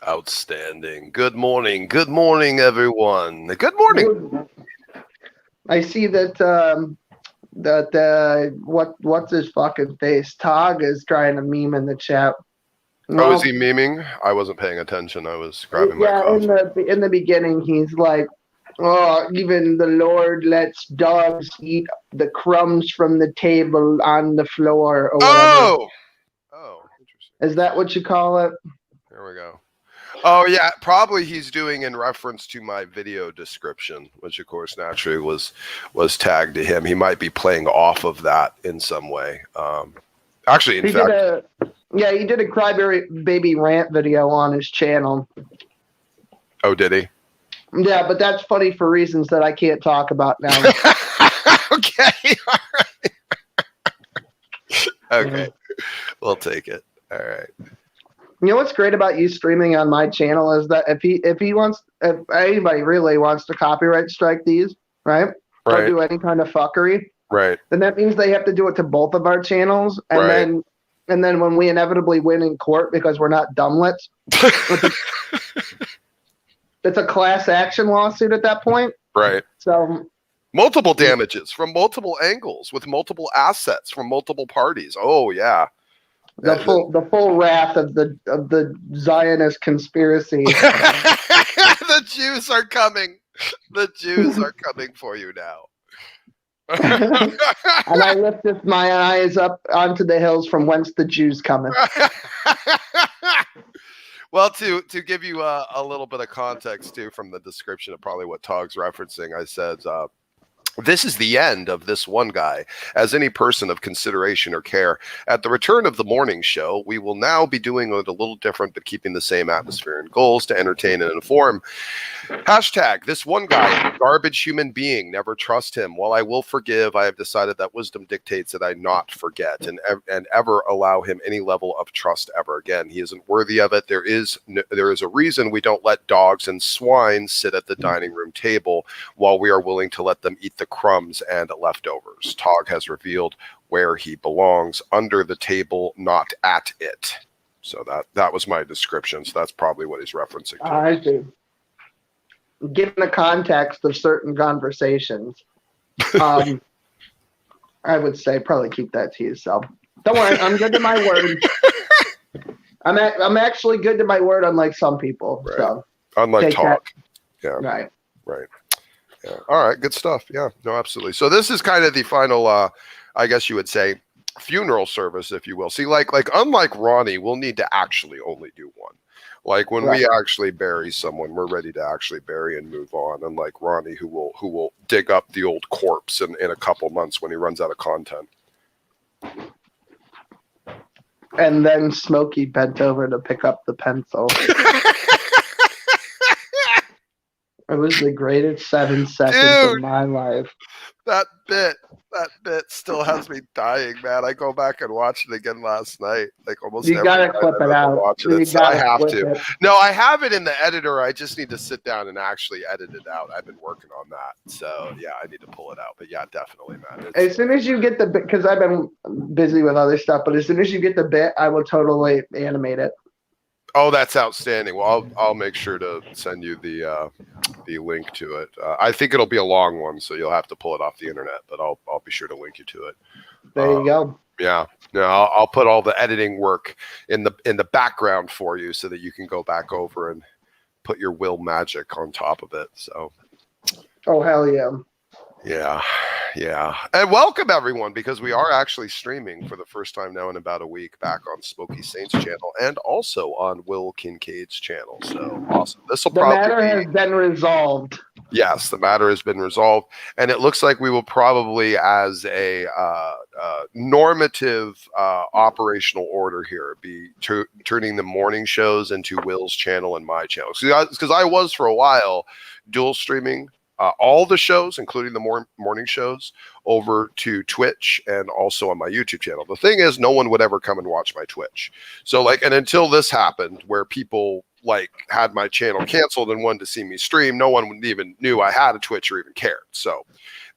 Outstanding. Good morning. Good morning, everyone. Good morning. I see that what's his fucking face? TOG is trying to meme in the chat. Oh, is he memeing? I wasn't paying attention. I was grabbing my coffee. In the beginning, he's like, "Oh, even the Lord lets dogs eat the crumbs from the table on the floor," or whatever. Oh, interesting. Is that what you call it? There we go. Oh, yeah, probably he's doing in reference to my video description, which, of course, naturally was tagged to him. He might be playing off of that in some way. Actually, in fact... he did a crybaby rant video on his channel. Oh, did he? Yeah, but that's funny for reasons that I can't talk about now. Okay, all right. Okay, we'll take it. All right. You know what's great about you streaming on my channel is that if anybody really wants to copyright strike these, right? Or do any kind of fuckery, right? Then that means they have to do it to both of our channels, and then when we inevitably win in court because we're not dumbnuts, it's a class action lawsuit at that point, right? So multiple damages from multiple angles with multiple assets from multiple parties. Oh yeah. The full wrath of the Zionist conspiracy. The Jews are coming. The Jews are coming for you now. And I lifteth my eyes up onto the hills from whence the Jews cometh. Well, to give you a little bit of context too from the description of probably what TOG's referencing, I said, this is the end of this one guy as any person of consideration or care. At the return of the morning show, we will now be doing it a little different, but keeping the same atmosphere and goals to entertain and inform. Hashtag, this one guy, garbage human being, never trust him. While I will forgive, I have decided that wisdom dictates that I not forget and ever allow him any level of trust ever again. He isn't worthy of it. There is a reason we don't let dogs and swine sit at the dining room table while we are willing to let them eat the crumbs and leftovers. TOG has revealed where he belongs, under the table, not at it. So that was my description. So that's probably what he's referencing to. I see. Given the context of certain conversations, I would say probably keep that to yourself. Don't worry, I'm good to my word. I'm actually good to my word, unlike some people. Right. So unlike TOG. Yeah. Right. Yeah. All right. Good stuff. Yeah. No, absolutely. So this is kind of the final, I guess you would say, funeral service, if you will. See, like unlike Ronnie, we'll need to actually only do one. Like when we actually bury someone, we're ready to actually bury and move on. Unlike Ronnie, who will dig up the old corpse in a couple months when he runs out of content. And then Smokey bent over to pick up the pencil. It was the greatest 7 seconds Dude. of my life. That bit still has me dying, man. I go back and watch it again last night, like almost You every gotta night clip I it remember out. watching You it. So I gotta have clip to. it. No, I have it in the editor. I just need to sit down and actually edit it out. I've been working on that. So yeah, I need to pull it out. But yeah, definitely, man. As soon as you get the bit, because I've been busy with other stuff, but as soon as you get the bit, I will totally animate it. Oh, that's outstanding. Well, I'll make sure to send you the link to it. I think it'll be a long one, so you'll have to pull it off the internet. But I'll be sure to link you to it. There you go. Yeah, no, I'll put all the editing work in the background for you, so that you can go back over and put your will magic on top of it. So. Oh hell yeah. Yeah. And welcome everyone, because we are actually streaming for the first time now in about a week back on Smoky Saints channel and also on Will Kincaid's channel. So awesome. This will probably The matter has been resolved. Yes, the matter has been resolved, and it looks like we will probably, as a normative operational order here, be turning the morning shows into Will's channel and my channel. Because I was for a while dual streaming all the shows, including the morning shows, over to Twitch and also on my YouTube channel. The thing is, no one would ever come and watch my Twitch. So and until this happened, where people had my channel canceled and wanted to see me stream, no one even knew I had a Twitch or even cared. So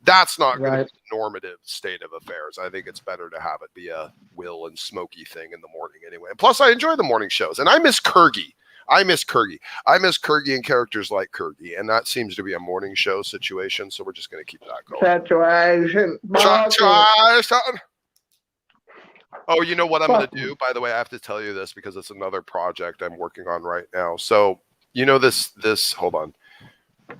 that's not going to be the normative state of affairs. I think it's better to have it be a Will and Smokey thing in the morning anyway. And plus, I enjoy the morning shows, and I miss Kurgi. I miss Kurgi and characters like Kurgi, and that seems to be a morning show situation, so we're just going to keep that going. Oh, you know what I'm going to do? By the way, I have to tell you this because it's another project I'm working on right now. So, you know this hold on.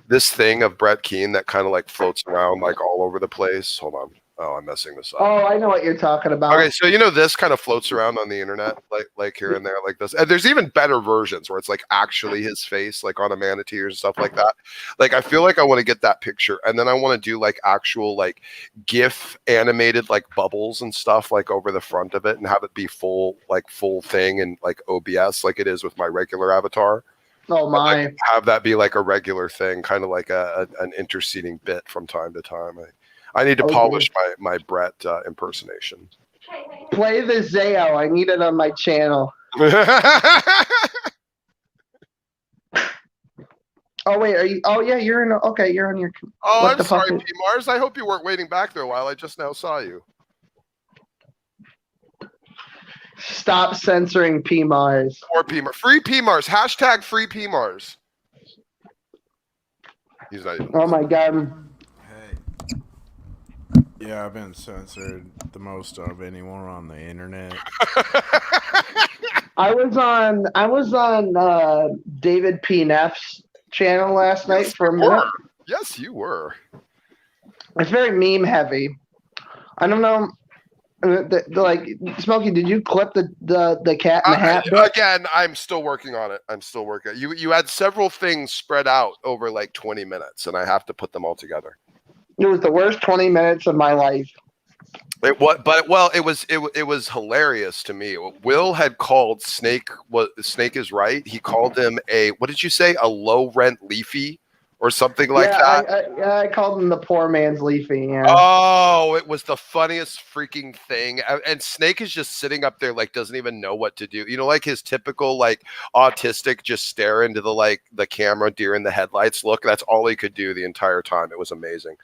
This thing of Brett Keane that kind of floats around all over the place. Hold on. Oh, I'm messing this up. Oh, I know what you're talking about. Okay, so this kind of floats around on the internet, like here and there, like this. And there's even better versions where it's actually his face, on a manatee or stuff like that. I feel like I want to get that picture, and then I want to do actual GIF animated bubbles and stuff over the front of it, and have it be full thing and OBS like it is with my regular avatar. Oh my! Have that be a regular thing, kind of an interceding bit from time to time. I need to polish my Brett impersonation. Play the Zayo. I need it on my channel. Oh wait, are you? Oh yeah, you're in. Okay, you're on your. Oh, I'm sorry, P Mars. I hope you weren't waiting back there a while. I just now saw you. Stop censoring P Mars. Or P Mars. Free P Mars. Hashtag free P Mars. He's not even. Oh my god. Yeah, I've been censored the most of anyone on the internet. I was on David P. Neff's channel last night for a minute. Yes, you were. It's very meme heavy. I don't know. Smokey, did you clip the cat in the hat bit? Again, I'm still working on it. You had several things spread out over 20 minutes, and I have to put them all together. It was the worst 20 minutes of my life. It was hilarious to me. Will had called Snake is right. He called him what did you say? A low rent leafy or something like that. I called him the poor man's leafy. Yeah. Oh, it was the funniest freaking thing. And Snake is just sitting up there doesn't even know what to do. His typical autistic just stare into the camera, deer in the headlights look. That's all he could do the entire time. It was amazing.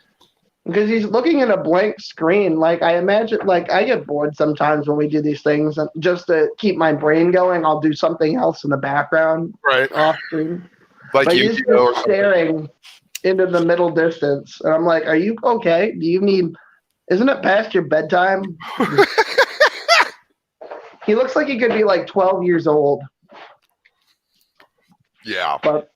Because he's looking at a blank screen. I imagine, I get bored sometimes when we do these things. And just to keep my brain going, I'll do something else in the background. Right. Off screen. But he's just staring into the middle distance. And I'm like, are you okay? Isn't it past your bedtime? He looks like he could be 12 years old. Yeah. But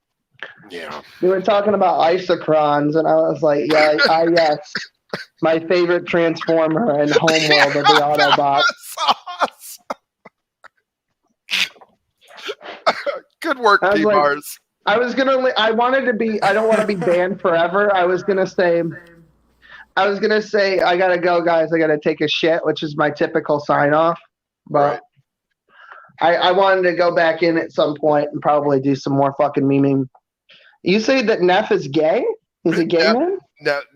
yeah. We were talking about isocrons, and I was like, yes. My favorite Transformer in Homeworld of the Autobots. Good work, P-Mars. I don't want to be banned forever. I was gonna say, I gotta go, guys. I gotta take a shit, which is my typical sign off. But I wanted to go back in at some point and probably do some more fucking memeing. You say that Neff is gay? He's a gay man?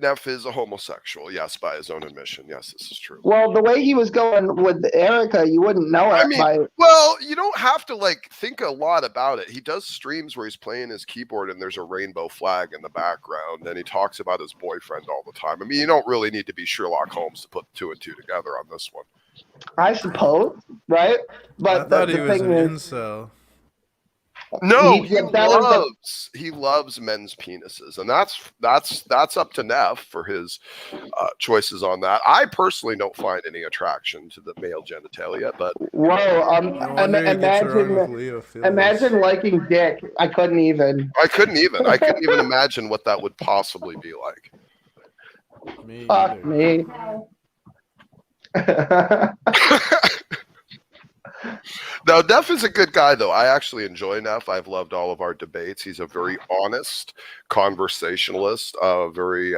Neff is a homosexual, yes, by his own admission. Yes, this is true. Well, the way he was going with Erica, you wouldn't know it by. Well, you don't have to like think a lot about it. He does streams where he's playing his keyboard and there's a rainbow flag in the background, and he talks about his boyfriend all the time. I mean, you don't really need to be Sherlock Holmes to put 2 and 2 together on this one. I suppose, right? But I thought he the was thing an is, incel. No, that he loves men's penises, and that's up to Neff for his choices on that. I personally don't find any attraction to the male genitalia, but whoa! No wonder he gets around with Leo Phillips. Imagine liking dick. I couldn't even imagine what that would possibly be like. Me Fuck either. me. Now, Neff is a good guy, though. I actually enjoy Neff. I've loved all of our debates. He's a very honest conversationalist, very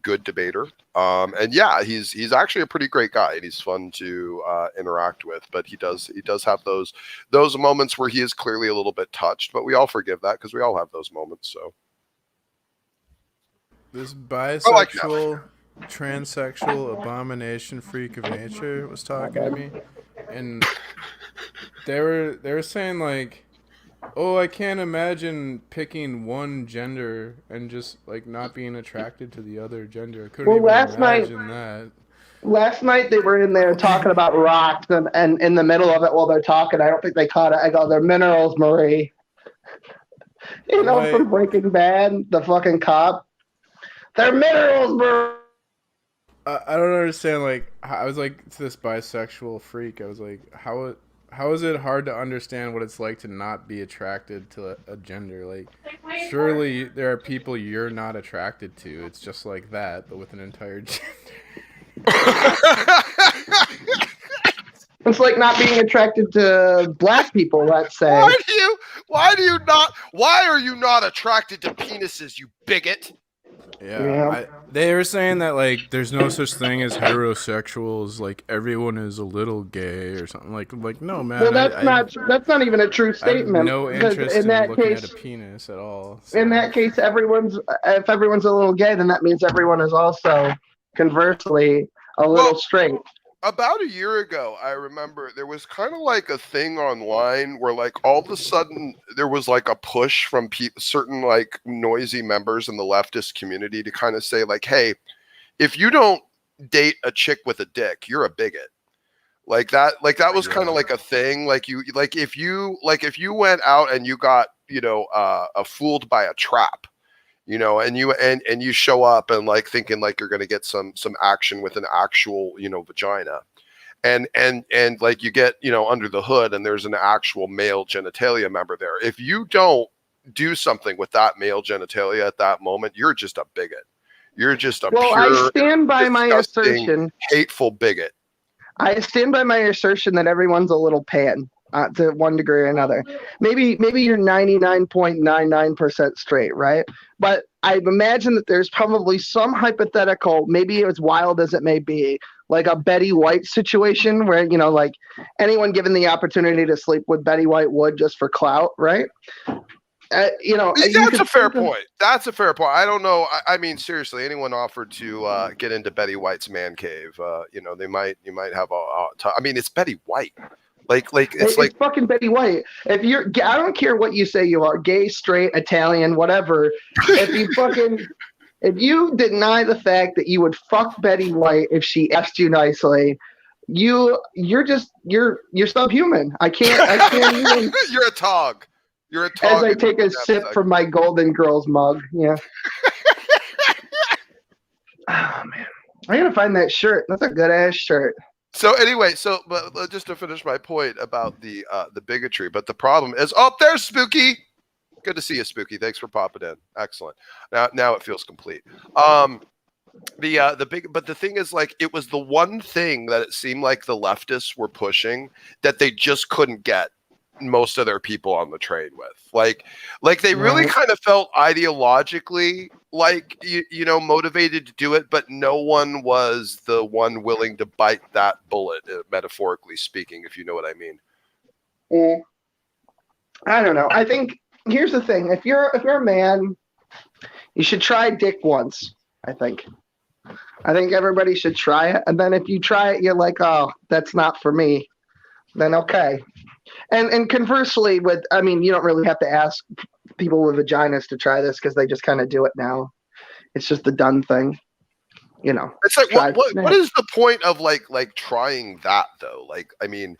good debater. And yeah, he's actually a pretty great guy, and he's fun to interact with. But he does have those moments where he is clearly a little bit touched. But we all forgive that because we all have those moments. So this bisexual, transsexual abomination freak of nature was talking to me, and they were saying like, oh, I can't imagine picking one gender and just like not being attracted to the other gender. I couldn't even imagine that. Last night they were in there talking about rocks, and in the middle of it while they're talking, I don't think they caught it. I go, they're minerals, Marie. You know, from Breaking Bad, the fucking cop. They're minerals, Marie. I don't understand. Like, I was like to this bisexual freak. I was like, how is it hard to understand what it's like to not be attracted to a gender? Like, surely there are people you're not attracted to. It's just like that, but with an entire gender. It's like not being attracted to black people, let's say. Why are you not attracted to penises, you bigot? Yeah. They were saying that like there's no such thing as heterosexuals, like everyone is a little gay or something. Like no, man. Well, that's not even a true statement. I have no interest in looking at a penis at all. So. In that case, if everyone's a little gay, then that means everyone is also conversely a little straight. About a year ago, I remember there was kind of like a thing online where like all of a sudden there was like a push from certain like noisy members in the leftist community to kind of say like, hey, if you don't date a chick with a dick, you're a bigot. Like that was kind of like a thing. If you went out and you got, fooled by a trap, and you show up and like thinking like you're going to get some action with an actual, vagina, and like you get, under the hood and there's an actual male genitalia member there. If you don't do something with that male genitalia at that moment, you're just a bigot. You're just a pure, I stand by my assertion, hateful bigot. I stand by my assertion that everyone's a little pan. To one degree or another. Maybe you're 99.99% straight, right? But I imagine that there's probably some hypothetical, maybe as wild as it may be, like a Betty White situation where, like anyone given the opportunity to sleep with Betty White would just for clout, right? That's a fair point. That's a fair point. I don't know. I mean, seriously, anyone offered to get into Betty White's man cave, you might have I mean, it's Betty White. It's like fucking Betty White. I don't care what you say you are, gay, straight, Italian, whatever. If you deny the fact that you would fuck Betty White if she asked you nicely, you're subhuman. I can't even. You're a TOG. You're a TOG. As I take a sip from my Golden Girls mug, yeah. Oh man, I gotta find that shirt. That's a good ass shirt. So anyway, but just to finish my point about the bigotry, but the problem is, there's Spooky. Good to see you, Spooky. Thanks for popping in. Excellent. Now it feels complete. But the thing is, like, it was the one thing that it seemed like the leftists were pushing that they just couldn't get most of their people on the train with. Like they really kind of felt ideologically like motivated to do it, but no one was the one willing to bite that bullet, metaphorically speaking, if you know what I mean. I don't know. I think here's the thing: if you're a man, you should try dick once. I think. I think everybody should try it, and then if you try it, you're like, oh, that's not for me. Then okay. And conversely, I mean, you don't really have to ask people with vaginas to try this because they just kind of do it now. It's just the done thing, you know. It's like what is the point of like trying that though? Like, I mean,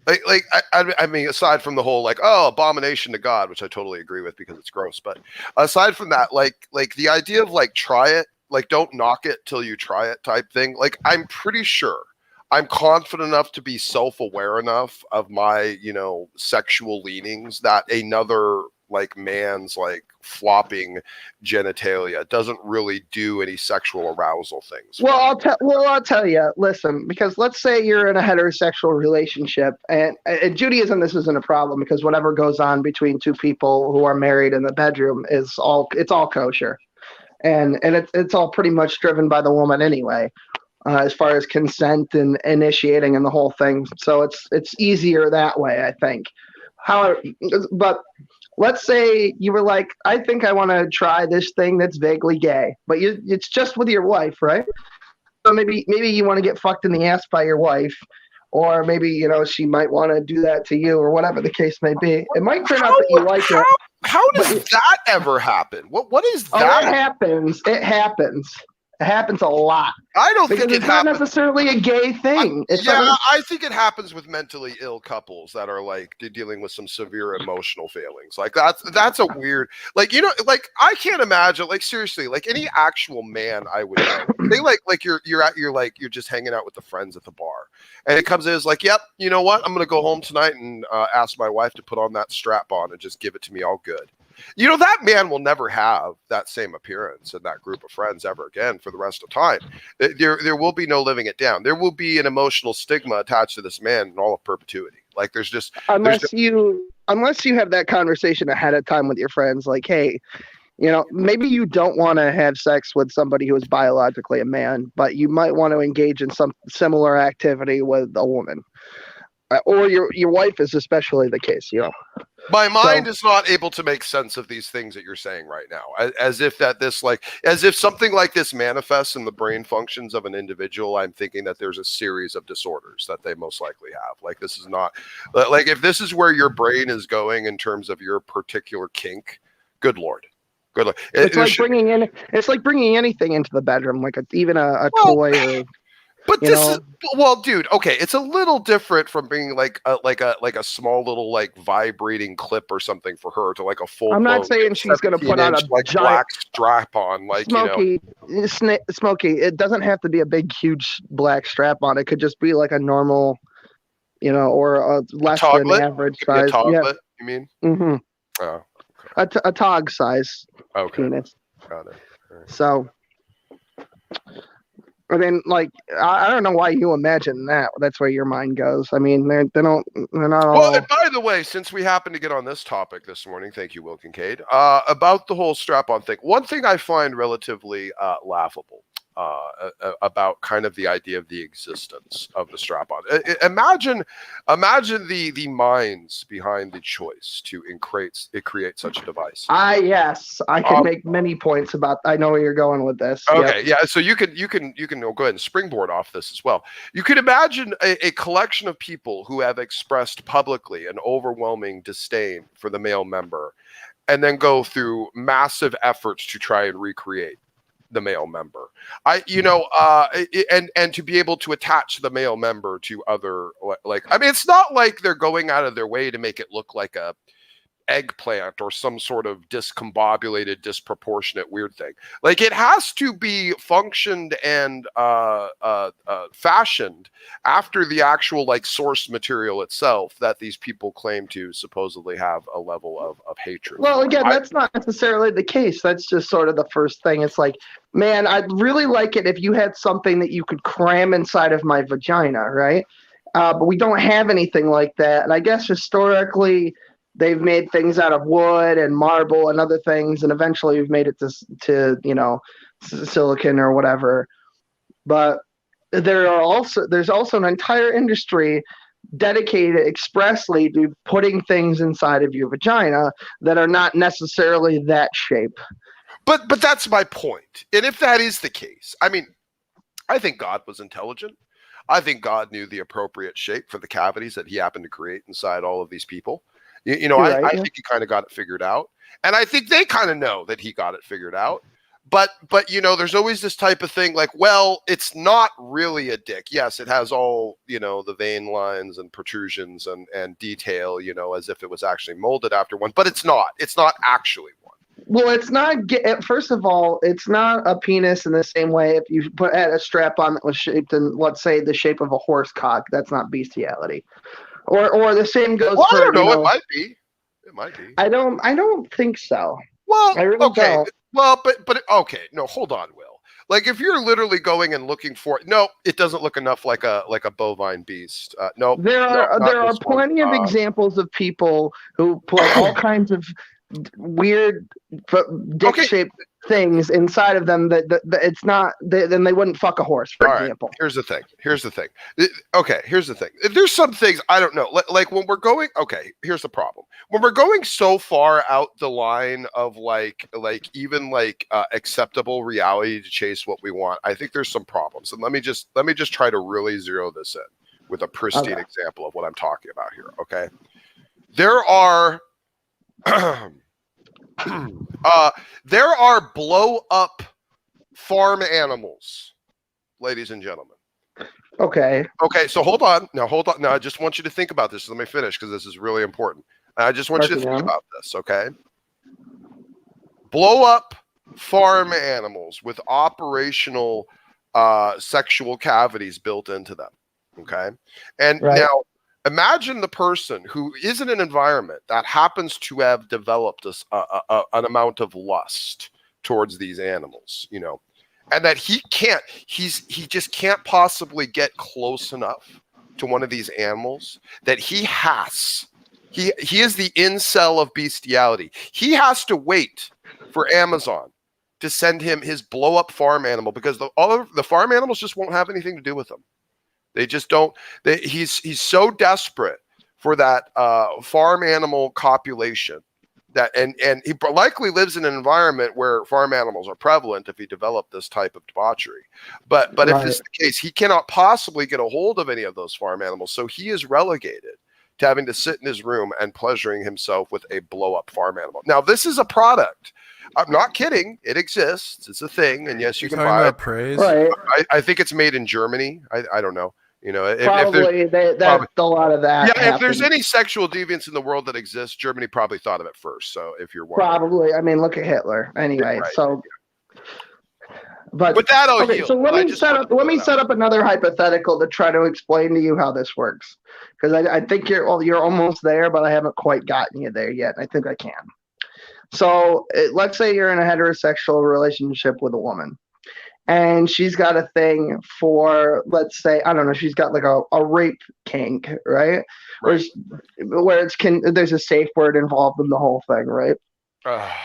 I mean, aside from the whole like, oh, abomination to God, which I totally agree with because it's gross, but aside from that, like the idea of like try it, like don't knock it till you try it type thing. Like, I'm pretty sure I'm confident enough to be self-aware enough of my, you know, sexual leanings that another like man's like flopping genitalia doesn't really do any sexual arousal things. Well, I'll tell you. Listen, because let's say you're in a heterosexual relationship, and Judaism, this isn't a problem because whatever goes on between two people who are married in the bedroom it's all kosher, and it's all pretty much driven by the woman anyway. As far as consent and initiating and the whole thing. So it's easier that way, I think. However, but let's say you were like, I think I want to try this thing that's vaguely gay, but it's just with your wife, right? So maybe you want to get fucked in the ass by your wife, or maybe, you know, she might want to do that to you, or whatever the case may be. It might turn out that you like it. How does that ever happen? What is that? Oh, it happens. It happens. It happens a lot. I don't because think it's not necessarily a gay thing. I think it happens with mentally ill couples that are like dealing with some severe emotional failings. Like that's a weird, like, you know, like I can't imagine, like, seriously, like any actual man I would know. They like you're just hanging out with the friends at the bar, and it comes in as like, yep, you know what? I'm gonna go home tonight and ask my wife to put on that strap on and just give it to me all good. You know, that man will never have that same appearance in that group of friends ever again for the rest of time. There will be no living it down. There will be an emotional stigma attached to this man in all of perpetuity. Like unless you have that conversation ahead of time with your friends, like, hey, you know, maybe you don't want to have sex with somebody who is biologically a man, but you might want to engage in some similar activity with a woman. Or your wife is especially the case, you know. My mind is not able to make sense of these things that you're saying right now, as if something like this manifests in the brain functions of an individual. I'm thinking that there's a series of disorders that they most likely have. Like, this is not like, if this is where your brain is going in terms of your particular kink, good Lord. It's like bringing anything into the bedroom, like even a toy. But dude, okay, it's a little different from being like a small little like vibrating clip or something for her to like a full. I'm not saying she's going to put on a like giant black strap on, like, Smokey. Smokey. It doesn't have to be a big, huge black strap on. It could just be like a normal, you know, or a less than average size. Yeah. You mean? Mm-hmm. Oh, okay. A TOG size penis. Got it. Right. So. I mean, like, I don't know why you imagine that. That's where your mind goes. I mean, they're not all. Well, and by the way, since we happen to get on this topic this morning, thank you, Will Kincaid, about the whole strap-on thing. One thing I find relatively laughable about kind of the idea of the existence of the strap-on. Imagine the minds behind the choice to create such a device. Yes, I can make many points about. I know where you're going with this. Okay, yeah. So you can go ahead and springboard off this as well. You could imagine a collection of people who have expressed publicly an overwhelming disdain for the male member, and then go through massive efforts to try and recreate the male member. And to be able to attach the male member to other, like, I mean, it's not like they're going out of their way to make it look like a eggplant or some sort of discombobulated, disproportionate weird thing. Like, it has to be functioned and fashioned after the actual like source material itself that these people claim to supposedly have a level of hatred. Well, again, that's not necessarily the case. That's just sort of the first thing. It's like, man, I'd really like it if you had something that you could cram inside of my vagina, right? But we don't have anything like that. And I guess historically, they've made things out of wood and marble and other things, and eventually we've made it to you know, silicon or whatever. But there's also an entire industry dedicated expressly to putting things inside of your vagina that are not necessarily that shape. But that's my point. And if that is the case, I mean, I think God was intelligent. I think God knew the appropriate shape for the cavities that he happened to create inside all of these people. I think he kind of got it figured out. And I think they kind of know that he got it figured out. But there's always this type of thing like, well, it's not really a dick. Yes, it has all, the vein lines and protrusions and detail, as if it was actually molded after one. But it's not. It's not actually one. Well, it's not. First of all, it's not a penis in the same way. If you had a strap on that was shaped in, let's say, the shape of a horse cock, that's not bestiality. Or the same goes. Well, I don't know. It might be. It might be. I don't think so. Well, I really okay. don't. Well, but okay. No, hold on, Will. Like if you're literally going and looking for it doesn't look enough like a bovine beast. No, there are plenty of examples of people who put all kinds of weird dick-shaped things inside of them that it's not. Then they wouldn't fuck a horse, for example. Right. Here's the thing. Okay, here's the thing. There's some things I don't know. Like when we're going. Okay, here's the problem. When we're going so far out the line of even acceptable reality to chase what we want, I think there's some problems. And let me just try to really zero this in with a pristine example of what I'm talking about here. Okay, there are. There are blow up farm animals, ladies and gentlemen. Okay, so hold on. Now, I just want you to think about this. Let me finish because this is really important. I just want you to think about this, okay? Blow up farm animals with operational sexual cavities built into them, okay? And now, imagine the person who is in an environment that happens to have developed an amount of lust towards these animals, and that he just can't possibly get close enough to one of these animals that he is the incel of bestiality. He has to wait for Amazon to send him his blow up farm animal because all of the farm animals just won't have anything to do with him. They just don't. He's so desperate for that farm animal copulation that, and he likely lives in an environment where farm animals are prevalent if he developed this type of debauchery. But if this is the case, he cannot possibly get a hold of any of those farm animals, so he is relegated to having to sit in his room and pleasuring himself with a blow up farm animal. Now, this is a product. I'm not kidding. It exists. It's a thing, and yes, you can buy it. Praise? Right. I think it's made in Germany. I don't know. Probably that's a lot of that. Yeah, if there's any sexual deviance in the world that exists, Germany probably thought of it first. So if you're wondering. Probably, I mean, look at Hitler. Anyway, right. So. But that'll okay, heal. so let me set up another hypothetical to try to explain to you how this works, because I think you're almost there, but I haven't quite gotten you there yet. I think I can. So let's say you're in a heterosexual relationship with a woman, and she's got a thing for, let's say, I don't know, she's got like a rape kink, right? Where there's a safe word involved in the whole thing, right?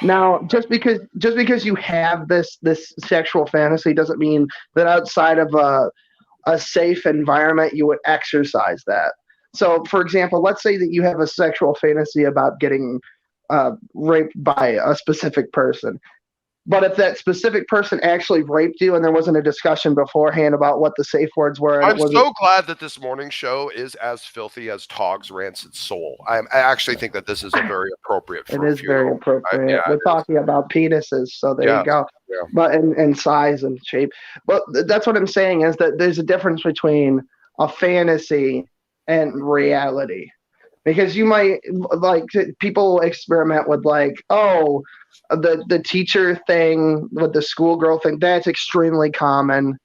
Now, just because you have this sexual fantasy doesn't mean that outside of a safe environment you would exercise that. So, for example, let's say that you have a sexual fantasy about getting raped by a specific person. But if that specific person actually raped you and there wasn't a discussion beforehand about what the safe words were. I'm so glad that this morning show is as filthy as TOG's Rancid Soul. I actually think that this is a very appropriate for It is very appropriate. We're talking about penises, so there you go. Yeah. But and size and shape. But that's what I'm saying is that there's a difference between a fantasy and reality. Because you might, like, people experiment with, like, the teacher thing with the schoolgirl thing. That's extremely common.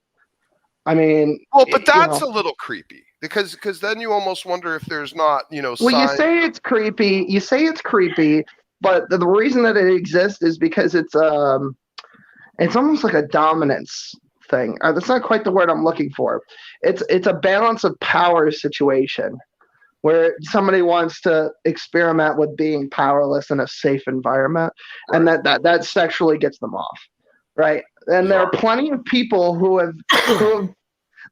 I mean, but that's a little creepy because then you almost wonder if there's not, Well, you say it's creepy. But the reason that it exists is because it's almost like a dominance thing. That's not quite the word I'm looking for. It's a balance of power situation, where somebody wants to experiment with being powerless in a safe environment, and that sexually gets them off, right? And there are plenty of people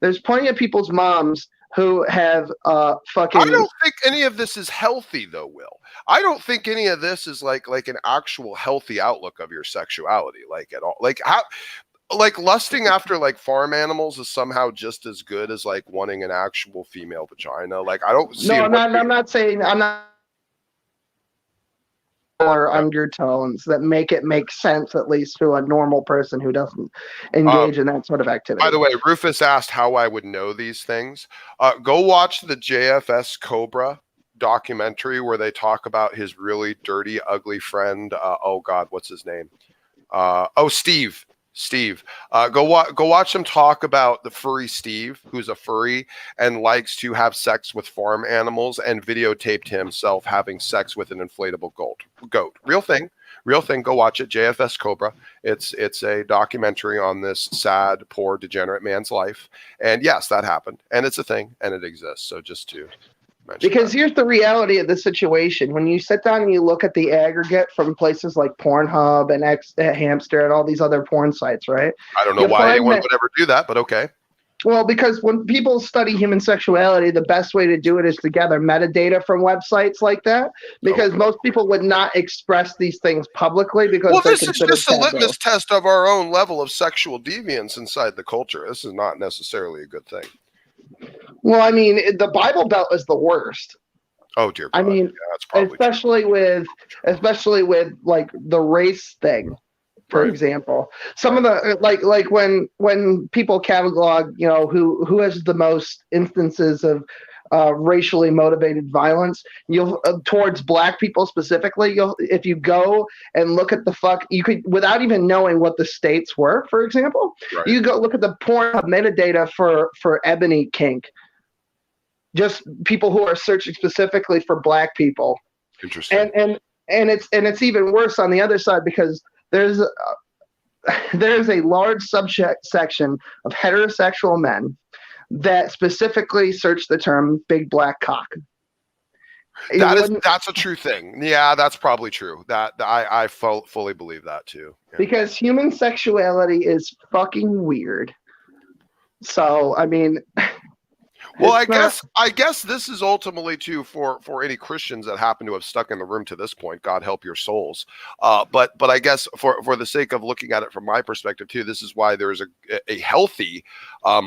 there's plenty of people's moms who have I fucking. don't think any of this is healthy, though, Will. I don't think any of this is like an actual healthy outlook of your sexuality, like at all. Like how, like lusting after like farm animals is somehow just as good as like wanting an actual female vagina. Like I don't see. No, I'm not saying I'm not. Or undertones that make it make sense, at least to a normal person who doesn't engage in that sort of activity. By the way, Rufus asked how I would know these things. Go watch the JFS Cobra documentary where they talk about his really dirty, ugly friend. Oh God, what's his name? Steve. Steve. Go watch them talk about the furry Steve, who's a furry and likes to have sex with farm animals, and videotaped himself having sex with an inflatable goat. Real thing. Go watch it. JFS Cobra. It's a documentary on this sad, poor, degenerate man's life. And yes, that happened. And it's a thing, and it exists. So just to mention because that. here's the reality of the situation. When you sit down and you look at the aggregate from places like Pornhub and Hamster and all these other porn sites, right? I don't know why anyone would ever do that, but okay. Well, because when people study human sexuality, the best way to do it is to gather metadata from websites like that, because most people would not express these things publicly because this is just a litmus test of our own level of sexual deviance inside the culture. This is not necessarily a good thing. Well, I mean, the Bible Belt is the worst. Oh dear God. I mean, yeah, that's probably especially with like the race thing, for example. Some of the like when people catalog, you know, who has the most instances of racially motivated violence, you'll towards black people specifically. If you go and look at you could, without even knowing what the states were, for example, you go look at the Pornhub metadata for ebony kink. Just people who are searching specifically for black people. Interesting. And it's even worse on the other side, because there's a large section of heterosexual men that specifically search the term big black cock. That's a true thing. Yeah, that's probably true. That I fully believe that too. Yeah. Because human sexuality is fucking weird. So, I mean, well, I guess this is ultimately too for any Christians that happen to have stuck in the room to this point. God help your souls. But I guess for the sake of looking at it from my perspective too, this is why there's a healthy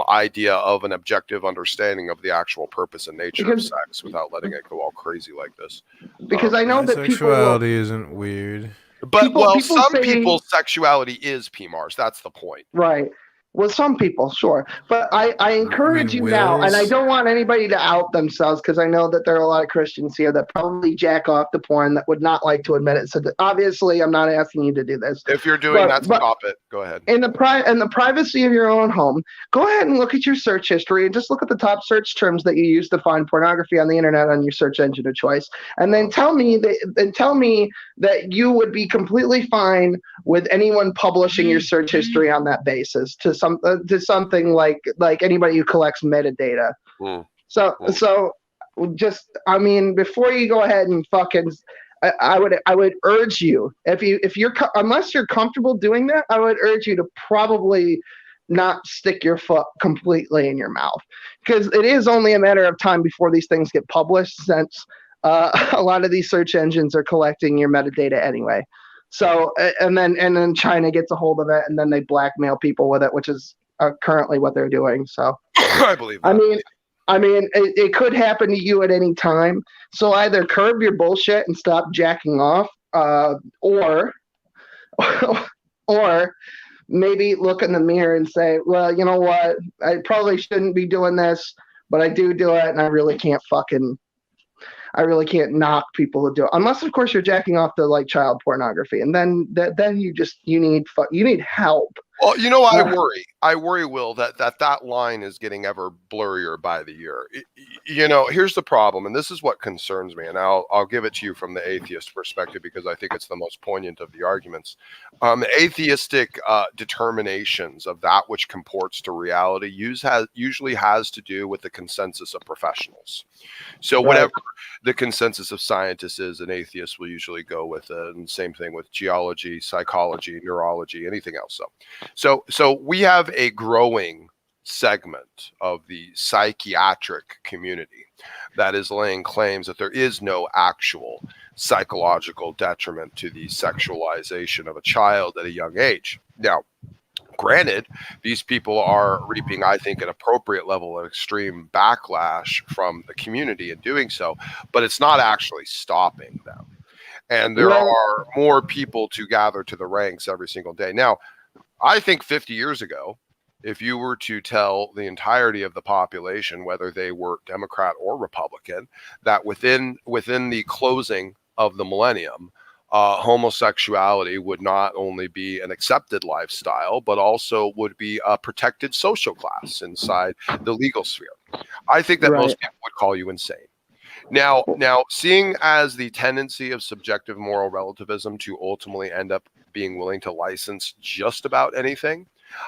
idea of an objective understanding of the actual purpose and nature of sex without letting it go all crazy like this. Because I know that sexuality isn't weird. But some people's sexuality is PMARS. That's the point. Right. Well, some people, sure. But I encourage you now, and I don't want anybody to out themselves, because I know that there are a lot of Christians here that probably jack off to porn that would not like to admit it. So obviously, I'm not asking you to do this. If you're doing that, stop it. Go ahead. In the privacy of your own home, go ahead and look at your search history and just look at the top search terms that you use to find pornography on the internet on your search engine of choice. And then tell me that you would be completely fine with anyone publishing your search history on that basis to something like anybody who collects metadata. So just, I mean, before you go ahead and fucking, I would urge you, if you're unless you're comfortable doing that, I would urge you to probably not stick your foot completely in your mouth, because it is only a matter of time before these things get published, since a lot of these search engines are collecting your metadata anyway. So, and then China gets a hold of it, and then they blackmail people with it, which is currently what they're doing. So, I believe that. I mean, it could happen to you at any time. So either curb your bullshit and stop jacking off, or maybe look in the mirror and say, well, you know what? I probably shouldn't be doing this, but I do it, and I really can't knock people who do it, unless of course you're jacking off to like child pornography, and then you need help. Well, you know, I worry, Will, that line is getting ever blurrier by the year. You know, here's the problem, and this is what concerns me, and I'll give it to you from the atheist perspective, because I think it's the most poignant of the arguments. Atheistic determinations of that which comports to reality usually has to do with the consensus of professionals. So whatever the consensus of scientists is, an atheist will usually go with it, and same thing with geology, psychology, neurology, anything else. So we have a growing segment of the psychiatric community that is laying claims that there is no actual psychological detriment to the sexualization of a child at a young age. Now, granted, these people are reaping, I think, an appropriate level of extreme backlash from the community in doing so, but it's not actually stopping them. And there are more people to gather to the ranks every single day. Now, I think 50 years ago, if you were to tell the entirety of the population, whether they were Democrat or Republican, that within the closing of the millennium, homosexuality would not only be an accepted lifestyle, but also would be a protected social class inside the legal sphere, I think that most people would call you insane. Now, seeing as the tendency of subjective moral relativism to ultimately end up being willing to license just about anything,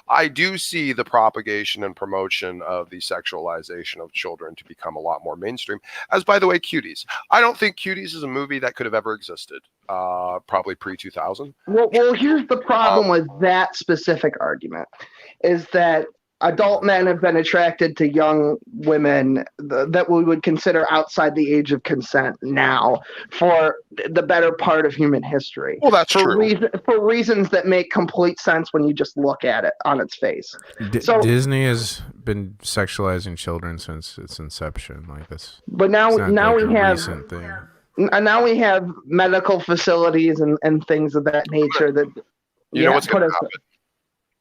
I do see the propagation and promotion of the sexualization of children to become a lot more mainstream. As, by the way, Cuties. I don't think Cuties is a movie that could have ever existed, probably pre-2000. Well, here's the problem with that specific argument, is that adult men have been attracted to young women that we would consider outside the age of consent now for the better part of human history. Well, that's true. For reasons that make complete sense when you just look at it on its face. Disney has been sexualizing children since its inception. Like this. But now we have recent thing. And now we have medical facilities and things of that nature that you know what's going to happen.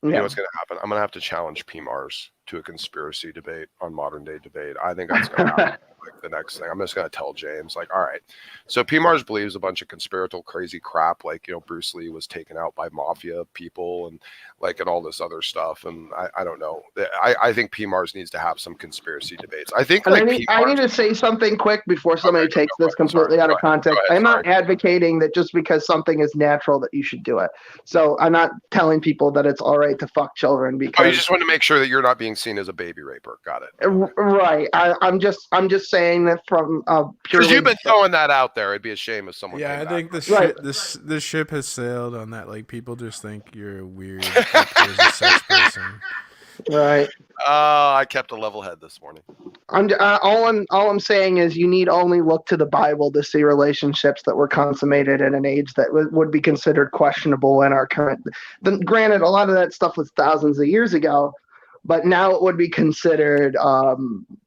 You know what's going to happen? I'm going to have to challenge PMARS to a conspiracy debate on Modern Day Debate. I think that's going to happen. Like the next thing, I'm just going to tell James, like, all right, so PMARS believes a bunch of conspiratorial crazy crap, like, you know, Bruce Lee was taken out by mafia people and like, and all this other stuff. And I don't know. I think PMARS needs to have some conspiracy debates. I think like I need to say something quick before somebody takes this completely out of context. I'm not advocating that just because something is natural that you should do it. So I'm not telling people that it's all right to fuck children because you just want to make sure that you're not being seen as a baby raper. Got it. Right. I'm just saying that from because you've been throwing that out there. It'd be a shame if someone. Yeah, I think the ship has sailed on that. Like people just think you're a weird a sex person. Right. I kept a level head this morning. All I'm saying is you need only look to the Bible to see relationships that were consummated at an age that would be considered questionable in our current. Granted, a lot of that stuff was thousands of years ago, but now it would be considered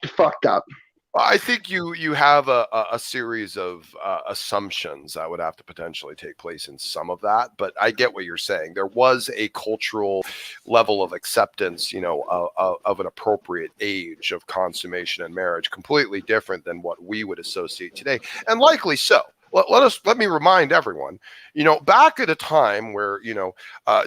fucked up. I think you have a series of assumptions that would have to potentially take place in some of that, but I get what you're saying. There was a cultural level of acceptance, you know, of an appropriate age of consummation and marriage, completely different than what we would associate today, and likely so. Let me remind everyone, you know, back at a time where, you know,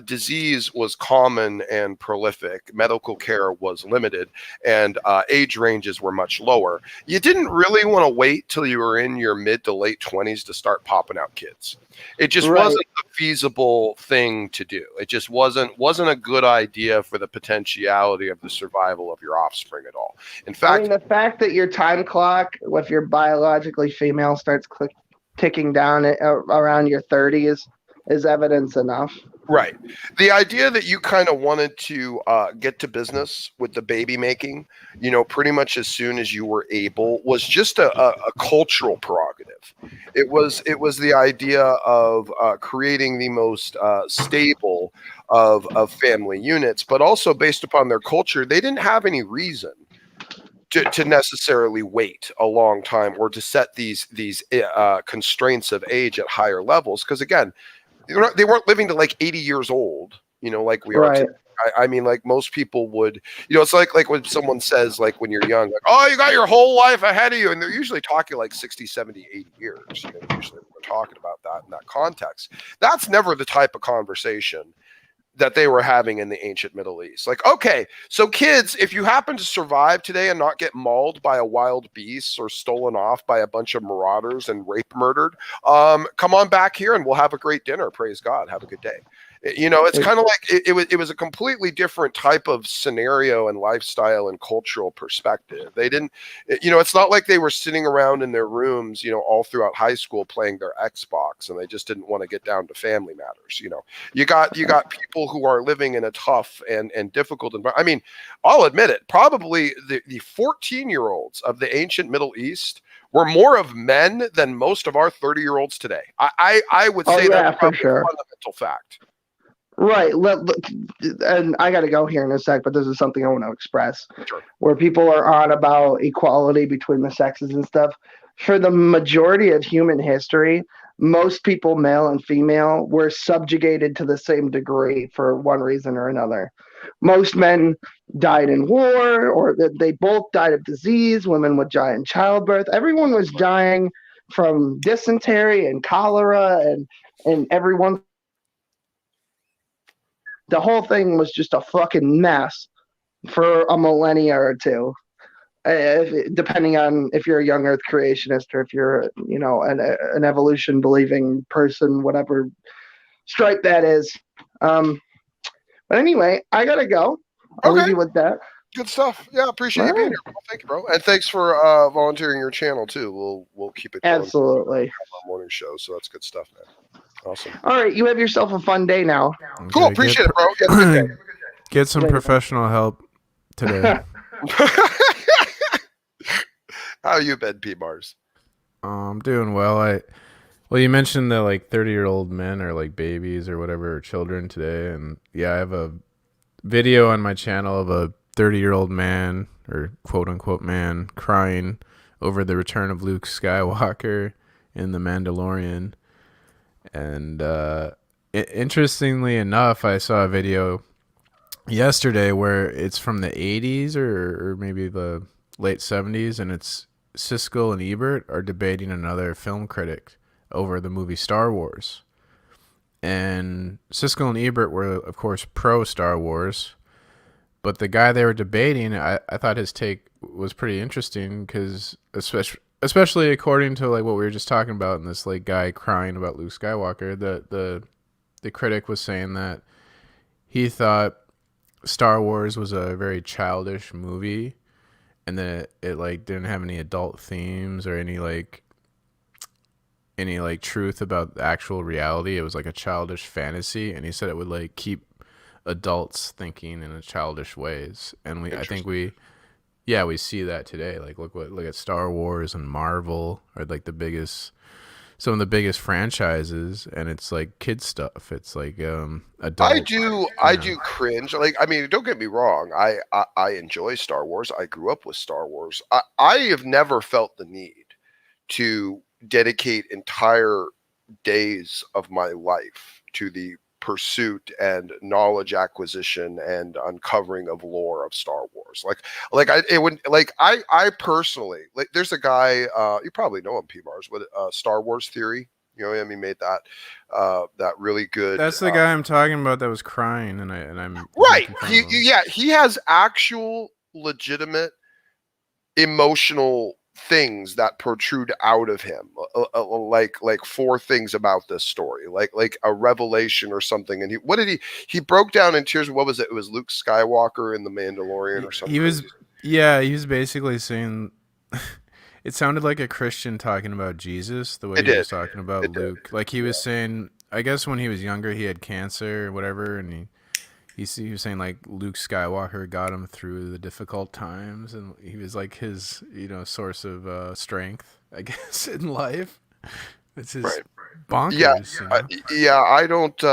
disease was common and prolific, medical care was limited, and age ranges were much lower. You didn't really want to wait till you were in your mid to late 20s to start popping out kids. It just wasn't a feasible thing to do. It just wasn't a good idea for the potentiality of the survival of your offspring at all. In fact, I mean, the fact that your time clock, if you're biologically female, starts ticking down around your 30s is evidence enough. Right. The idea that you kind of wanted to get to business with the baby making, you know, pretty much as soon as you were able was just a cultural prerogative. It was the idea of creating the most stable of family units, but also based upon their culture, they didn't have any reason to necessarily wait a long time or to set these constraints of age at higher levels. Because again, they weren't living to like 80 years old, you know, like we are today. I mean, like most people would, you know, it's like when someone says, like when you're young, like, oh, you got your whole life ahead of you. And they're usually talking like 60, 70, 80 years. You know, usually we're talking about that in that context. That's never the type of conversation that they were having in the ancient Middle East. Like, okay, so kids, if you happen to survive today and not get mauled by a wild beast or stolen off by a bunch of marauders and rape murdered, come on back here and we'll have a great dinner. Praise God. Have a good day. You know, it's kind of like it was a completely different type of scenario and lifestyle and cultural perspective. They didn't, you know, it's not like they were sitting around in their rooms, you know, all throughout high school playing their Xbox, and they just didn't want to get down to family matters. You know, you got people who are living in a tough and difficult environment. I mean, I'll admit it, probably the 14-year-olds of the ancient Middle East were more of men than most of our 30-year-olds today. I would say that's probably a fundamental fact. Right. And I got to go here in a sec, but this is something I want to express. Sure. Where people are on about equality between the sexes and stuff. For the majority of human history, most people, male and female, were subjugated to the same degree for one reason or another. Most men died in war, or they both died of disease. Women would die in childbirth. Everyone was dying from dysentery and cholera, and everyone. The whole thing was just a fucking mess for a millennia or two, depending on if you're a young Earth creationist or if you're, you know, an evolution believing person, whatever stripe that is. But anyway, I gotta go. I'll leave you with that. Good stuff. Yeah, appreciate you being here. Well, thank you, bro, and thanks for volunteering your channel too. We'll keep it going. Absolutely. Morning show, so that's good stuff, man. Awesome. All right, you have yourself a fun day now. Okay, cool, appreciate it, bro. Get a good day. Get some professional help today. How you been, P-Mars? I'm doing well. Well, you mentioned that like 30-year-old men are like babies or whatever, or children today, and yeah, I have a video on my channel of a 30-year-old man, or quote unquote man, crying over the return of Luke Skywalker in The Mandalorian. And interestingly enough, I saw a video yesterday where it's from the 80s or maybe the late 70s, and it's Siskel and Ebert are debating another film critic over the movie Star Wars. And Siskel and Ebert were, of course, pro Star Wars, but the guy they were debating, I thought his take was pretty interesting, because especially according to like what we were just talking about, and this like guy crying about Luke Skywalker, the critic was saying that he thought Star Wars was a very childish movie, and that it like didn't have any adult themes or any truth about the actual reality. It was like a childish fantasy, and he said it would like keep adults thinking in a childish ways. And I think we see that today. Like look at Star Wars and Marvel are like some of the biggest franchises, and it's like kid stuff. It's like adult. I do cringe. Like, I mean, don't get me wrong. I enjoy Star Wars. I grew up with Star Wars. I have never felt the need to dedicate entire days of my life to the pursuit and knowledge acquisition and uncovering of lore of Star Wars. I personally, like, there's a guy, you probably know him, P-Mars, with Star Wars Theory. You know him? He made that really good. That's the guy I'm talking about that was crying, and I'm right. He has actual legitimate emotional things that protrude out of him, like four things about this story, like a revelation or something. And he broke down in tears. What was it? It was Luke Skywalker in The Mandalorian or something. He was basically saying it sounded like a Christian talking about Jesus, the way he was talking about Luke. Like he was saying, I guess when he was younger he had cancer or whatever, and he was saying like Luke Skywalker got him through the difficult times, and he was like his, source of strength, I guess, in life. It's his bonkers. I don't.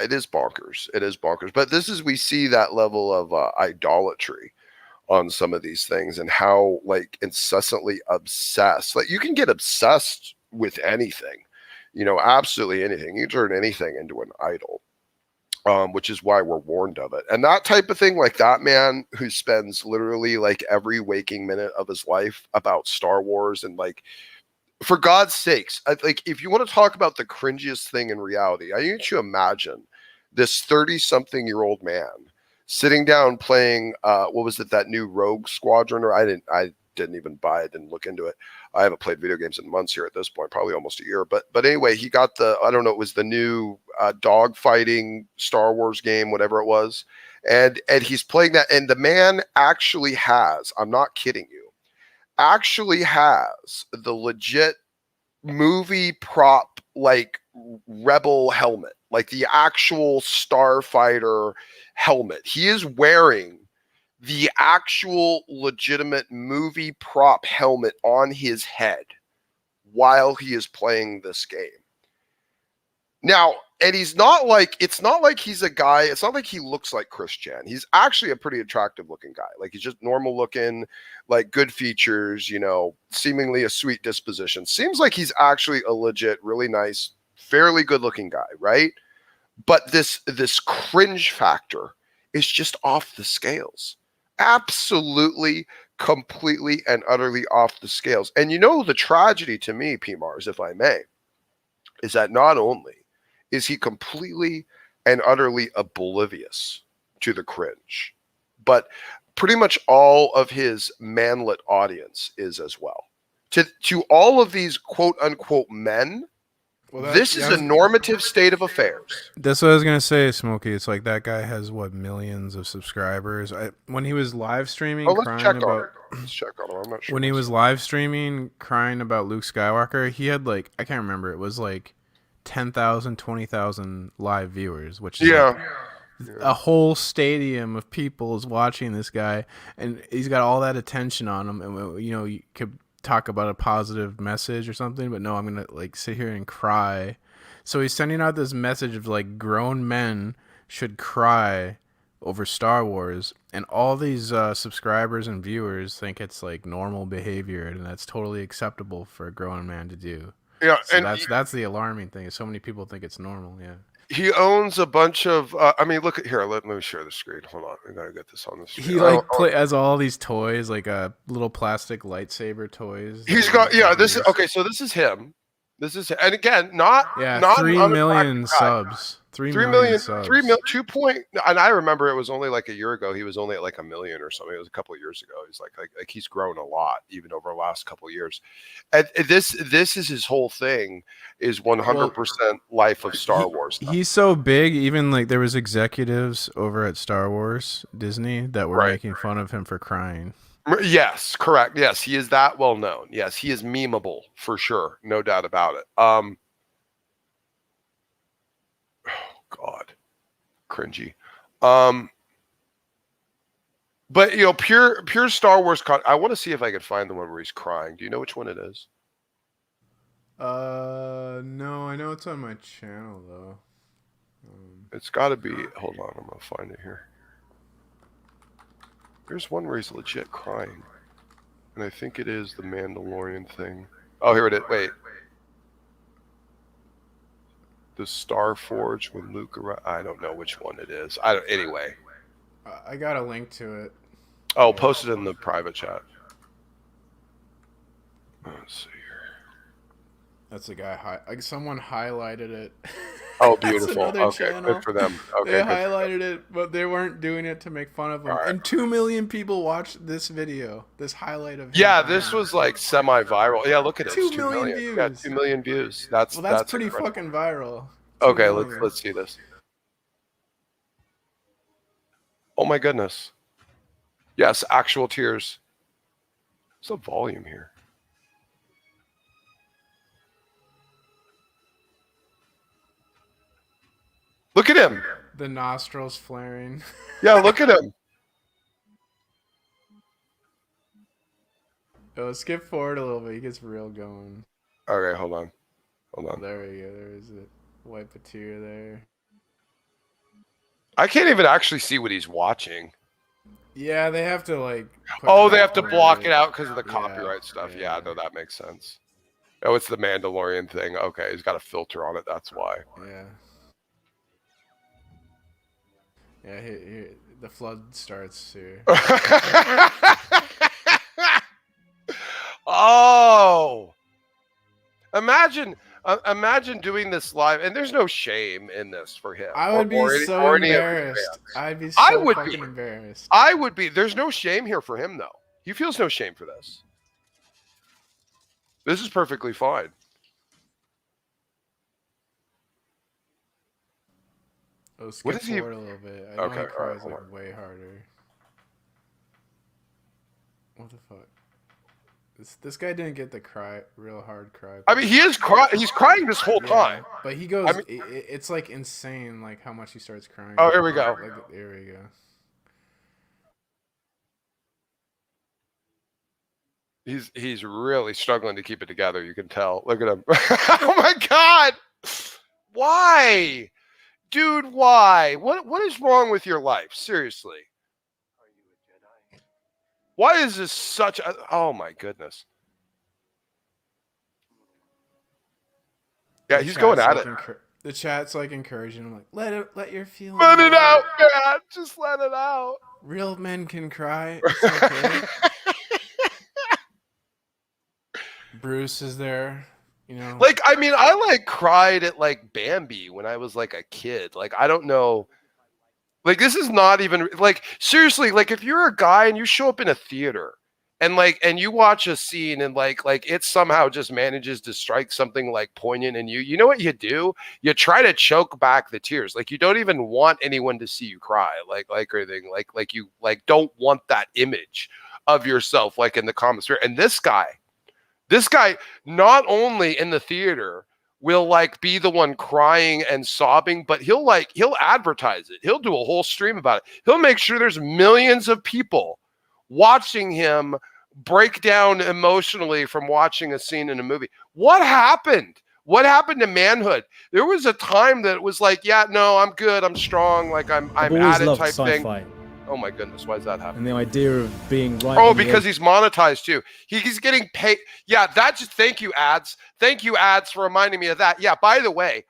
It is bonkers. It is bonkers. But we see that level of idolatry on some of these things, and how like incessantly obsessed. Like you can get obsessed with anything, absolutely anything. You turn anything into an idol. Which is why we're warned of it. And that type of thing, like that man who spends literally like every waking minute of his life about Star Wars, and like, for God's sakes, like if you want to talk about the cringiest thing in reality, I need you to imagine this 30-something-year-old man sitting down playing, what was it, that new Rogue Squadron? Or I didn't even buy it, didn't look into it. I haven't played video games in months here at this point, probably almost a year. But anyway, he got I don't know, it was the new dog fighting Star Wars game, whatever it was. And he's playing that. And the man actually has, I'm not kidding you, actually has the legit movie prop, like rebel helmet, like the actual starfighter helmet. He is wearing the actual legitimate movie prop helmet on his head while he is playing this game. Now, and it's not like he's a guy, it's not like he looks like Chris Chan. He's actually a pretty attractive looking guy. Like, he's just normal looking, like good features, you know, seemingly a sweet disposition. Seems like he's actually a legit, really nice, fairly good looking guy, right? But this cringe factor is just off the scales. Absolutely, completely, and utterly off the scales. And you know, the tragedy to me, PMARS, if I may, is that not only is he completely and utterly oblivious to the cringe, but pretty much all of his manlet audience is as well. To all of these quote unquote men, this is a normative state of affairs. That's what I was gonna say, Smokey. It's like that guy has millions of subscribers. When he was live streaming, let's crying check about. Let's check on him. I'm not sure. When he was live streaming, crying about Luke Skywalker, he had I can't remember. It was 10,000, 20,000 live viewers, which is a whole stadium of people is watching this guy, and he's got all that attention on him. And you know, you could talk about a positive message or something, but no, I'm gonna sit here and cry. So he's sending out this message of grown men should cry over Star Wars, and all these subscribers and viewers think it's normal behavior, and that's totally acceptable for a grown man to do. Yeah, so and that's the alarming thing. Is so many people think it's normal. Yeah. He owns a bunch of. I mean, look at here. Let me share the screen. Hold on, I gotta get this on the screen. He has all these toys, little plastic lightsaber toys. He's got This is okay. So this is him. And again, not 3 million subs. 3 million subs. 2 point. And I remember it was only a year ago. He was only at 1 million or something. It was a couple of years ago. He's like he's grown a lot even over the last couple of years. And this is his whole thing, is 100% life of Star Wars stuff. He's so big. Even there was executives over at Star Wars Disney that were making fun of him for crying. Yes, correct. Yes, he is that well known. Yes, he is memeable for sure, no doubt about it. Oh God, cringy. But pure Star Wars I want to see if I can find the one where he's crying. Do you know which one it is? No, I know it's on my channel though. It's got to be. Hold on, I'm gonna find it here. There's one where he's legit crying. And I think it is the Mandalorian thing. Oh, here it is. Wait. The Star Forge when Luke arrived. I don't know which one it is. Anyway. I got a link to it. Oh, post it in the private chat. Let's see here. That's the guy. Someone highlighted it. Oh, beautiful. Okay, channel. good for them. Okay, they highlighted it, but they weren't doing it to make fun of him. Right. And 2 million people watched this video, this highlight of him. Yeah, this was semi-viral. Yeah, look at it. 2 million views. Yeah, 2 million views. That's pretty incredible. Fucking viral. Okay, let's see this. Oh my goodness. Yes, actual tears. What's the volume here? Look at him. The nostrils flaring. Yeah, look at him. Oh, skip forward a little bit. He gets real going. Okay, hold on. There we go. There is it. Wipe a tear there. I can't even actually see what he's watching. Yeah, they have to they have to block it out because of the copyright stuff. Yeah, no, that makes sense. Oh, it's the Mandalorian thing. Okay, he's got a filter on it. That's why. Yeah. Yeah, here, the flood starts here. Oh, imagine doing this live, and there's no shame in this for him. I would be so embarrassed. I'd be so fucking embarrassed. I would be. There's no shame here for him, though. He feels no shame for this. This is perfectly fine. Oh, What skip is he? forward a little bit. I know Okay, he all right, cries hold like on. way harder. What the fuck? This guy didn't get the real hard cry. I mean, he is crying. He's crying this whole time. But he I goes. mean, It's like insane, like how much he starts crying. oh, here we go. Like there we go. He's really struggling to keep it together. You can tell. Look at him. Oh my God! Why, dude? Why? What is wrong with your life? Seriously. Why is this such a? Oh my goodness. Yeah, he's going at it. The chat's like encouraging him, like let your feelings Let it out, man. Just let it out. Real men can cry. It's okay. Bruce is there, you know. Like, I mean, I like cried at like Bambi when I was like a kid. Like, I don't know. Like, this is not even like seriously. Like, if you're a guy and you show up in a theater and you watch a scene and like it somehow just manages to strike something like poignant in you, you know what you do? You try to choke back the tears. Like, you don't even want anyone to see you cry. Like or anything. Like you like don't want that image of yourself like in the common sphere. And this guy not only in the theater will like be the one crying and sobbing, but he'll advertise it. He'll do a whole stream about it. He'll make sure there's millions of people watching him break down emotionally from watching a scene in a movie. What happened? What happened to manhood? There was a time that it was like, yeah, no, I'm good, I'm strong, like I'm at it type sci-fi. thing. Oh my goodness, why is that happening? And the idea of being right. Oh, because he's monetized too. He's getting paid. Yeah, that's just thank you ads. Thank you ads for reminding me of that. Yeah, by the way,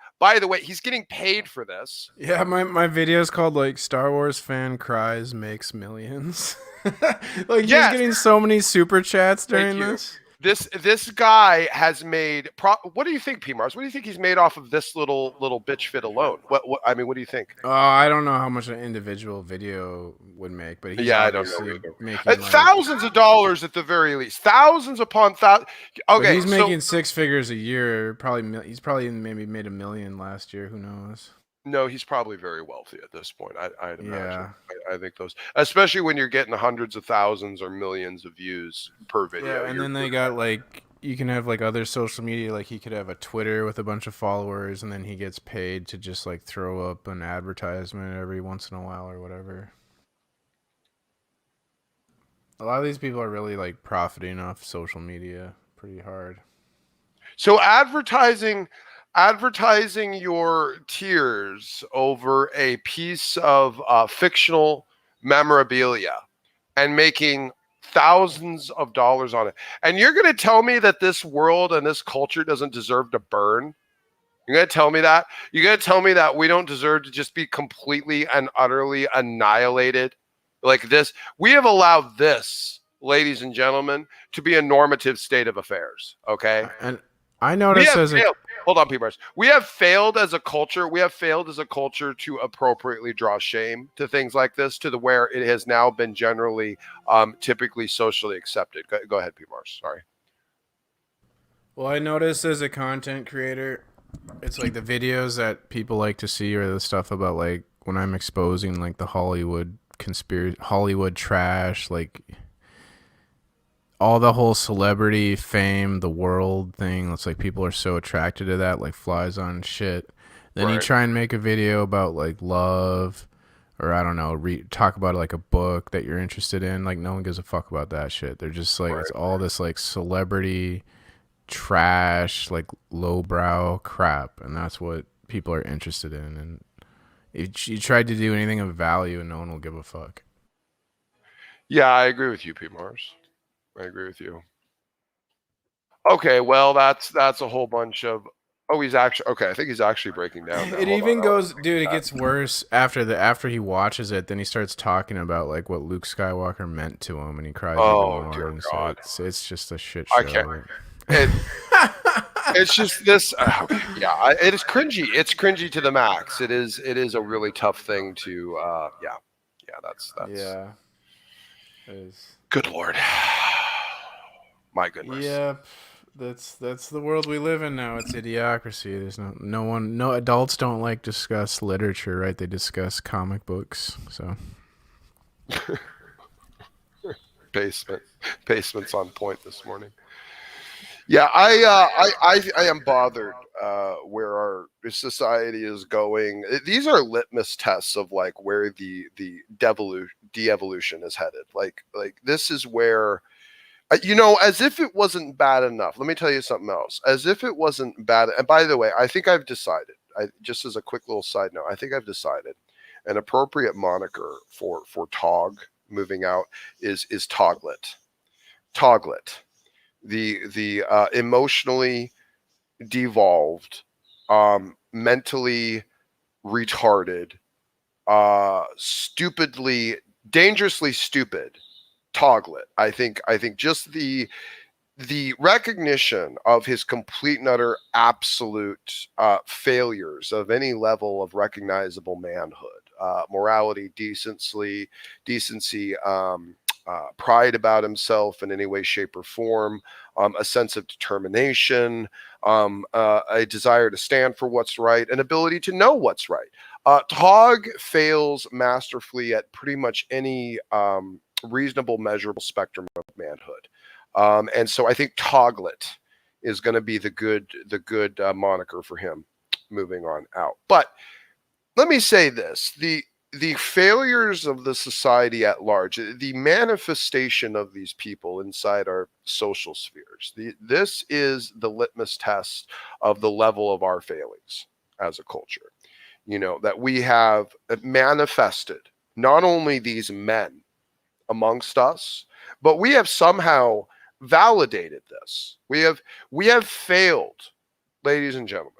he's getting paid for this. Yeah, my video is called like Star Wars fan cries makes millions. Like he's getting so many super chats during this. This guy has made. What do you think, P Mars? What do you think he's made off of this little bitch fit alone? What I mean, what do you think? I don't know how much an individual video would make, but he's I don't know making thousands of dollars at the very least, thousands upon thousands. Okay, but he's making six figures a year. He's probably maybe made $1 million last year. Who knows? No, he's probably very wealthy at this point. I'd imagine. Yeah. I think those, especially when you're getting hundreds of thousands or millions of views per video. Yeah, and then they got like you can have like other social media. Like he could have a Twitter with a bunch of followers, and then he gets paid to just like throw up an advertisement every once in a while or whatever. A lot of these people are really like profiting off social media pretty hard. So advertising your tears over a piece of fictional memorabilia and making thousands of dollars on it. And you're going to tell me that this world and this culture doesn't deserve to burn? You're going to tell me that? You're going to tell me that we don't deserve to just be completely and utterly annihilated like this? We have allowed this, ladies and gentlemen, to be a normative state of affairs, okay? And I noticed hold on, P-Mars. We have failed as a culture. We have failed as a culture to appropriately draw shame to things like this, to the where it has now been generally, typically socially accepted. Go ahead, P-Mars. Sorry. Well, I noticed as a content creator, it's like the videos that people like to see are the stuff about like when I'm exposing like the Hollywood trash, like all the whole celebrity fame, the world thing. It's like people are so attracted to that, like flies on shit. Then you try and make a video about like love, or I don't know, talk about like a book that you're interested in. Like no one gives a fuck about that shit. They're just like it's all this like celebrity trash, like lowbrow crap, and that's what people are interested in. And you tried to do anything of value, and no one will give a fuck. Yeah, I agree with you, P. Mars. I agree with you. Okay, well, that's a whole bunch of. Oh, he's actually okay. I think he's actually breaking down. It even goes, dude. It gets worse after he watches it. Then he starts talking about like what Luke Skywalker meant to him, and he cries. Oh, even more. dear God! So it's just a shit show. I can't. It's just this. Yeah, it is cringy. It's cringy to the max. It is a really tough thing to. Yeah. That's. Yeah. It is. Good Lord. My goodness. Yep. That's the world we live in now. It's idiocracy. There's no adults don't like discuss literature, right? They discuss comic books. So Basement's on point this morning. Yeah, I am bothered where our society is going. These are litmus tests of like where the de-evolution is headed. Like this is where, as if it wasn't bad enough. Let me tell you something else. As if it wasn't bad. And by the way, I think I've decided. Just as a quick little side note, I think I've decided an appropriate moniker for TOG moving out is Toglet. Toglet. The emotionally devolved, mentally retarded, stupidly, dangerously stupid Toglet. I think just the recognition of his complete and utter absolute failures of any level of recognizable manhood, morality, decency, pride about himself in any way, shape, or form, a sense of determination, a desire to stand for what's right, an ability to know what's right. TOG fails masterfully at pretty much any reasonable, measurable spectrum of manhood. And so I think Toglet is going to be the good moniker for him moving on out. But let me say this: the failures of the society at large, the manifestation of these people inside our social spheres, this is the litmus test of the level of our failings as a culture. That we have manifested not only these men amongst us, but we have somehow validated this. We have failed, ladies and gentlemen,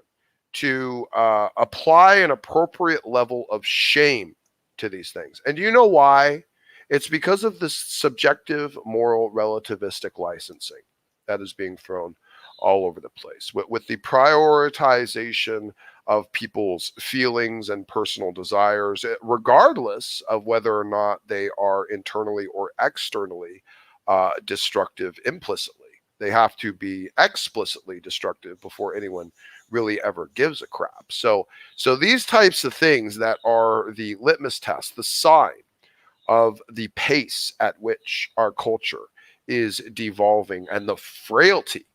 to apply an appropriate level of shame to these things. And do you know why? It's because of this subjective, moral, relativistic licensing that is being thrown all over the place, with the prioritization of people's feelings and personal desires, regardless of whether or not they are internally or externally destructive implicitly. They have to be explicitly destructive before anyone really ever gives a crap. So these types of things that are the litmus test, the sign of the pace at which our culture is devolving and the frailty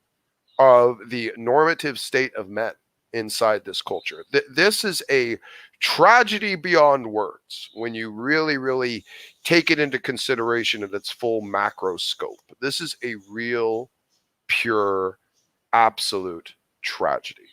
of the normative state of men inside this culture. This is a tragedy beyond words when you really, really take it into consideration of its full macro scope. This is a real, pure, absolute tragedy.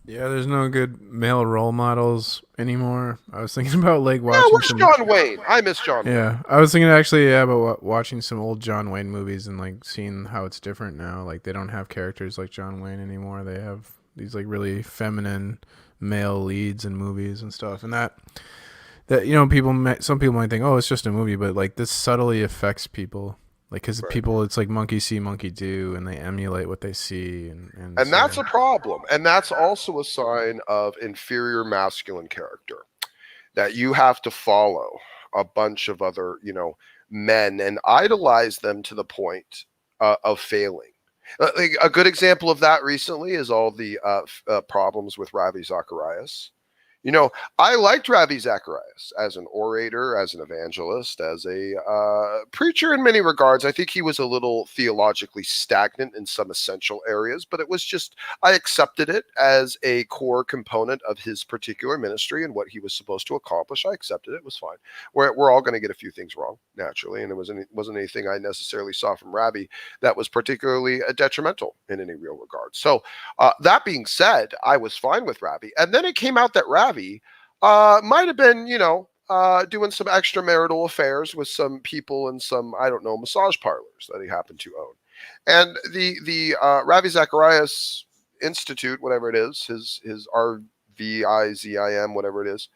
yeah, there's no good male role models anymore. I was thinking about like watching Where's some. John Wayne? I miss John Wayne. Yeah, I was thinking actually about watching some old John Wayne movies and like seeing how it's different now. Like they don't have characters like John Wayne anymore. They have these like really feminine male leads in movies and stuff. And that some people might think, oh, it's just a movie, but like this subtly affects people. Like, because people, it's like monkey see, monkey do, and they emulate what they see. And so, that's a problem. And that's also a sign of inferior masculine character, that you have to follow a bunch of other, men and idolize them to the point of failing. Like, a good example of that recently is all the problems with Ravi Zacharias. I liked Ravi Zacharias as an orator, as an evangelist, as a preacher in many regards. I think he was a little theologically stagnant in some essential areas, but it was just, I accepted it as a core component of his particular ministry and what he was supposed to accomplish. I accepted it. It was fine. We're all going to get a few things wrong, naturally, and it wasn't anything I necessarily saw from Ravi that was particularly detrimental in any real regard. So that being said, I was fine with Ravi. And then it came out that Ravi might have been, doing some extramarital affairs with some people in some, I don't know, massage parlors that he happened to own. And the Ravi Zacharias Institute, whatever it is, his RVIZIM, whatever it is,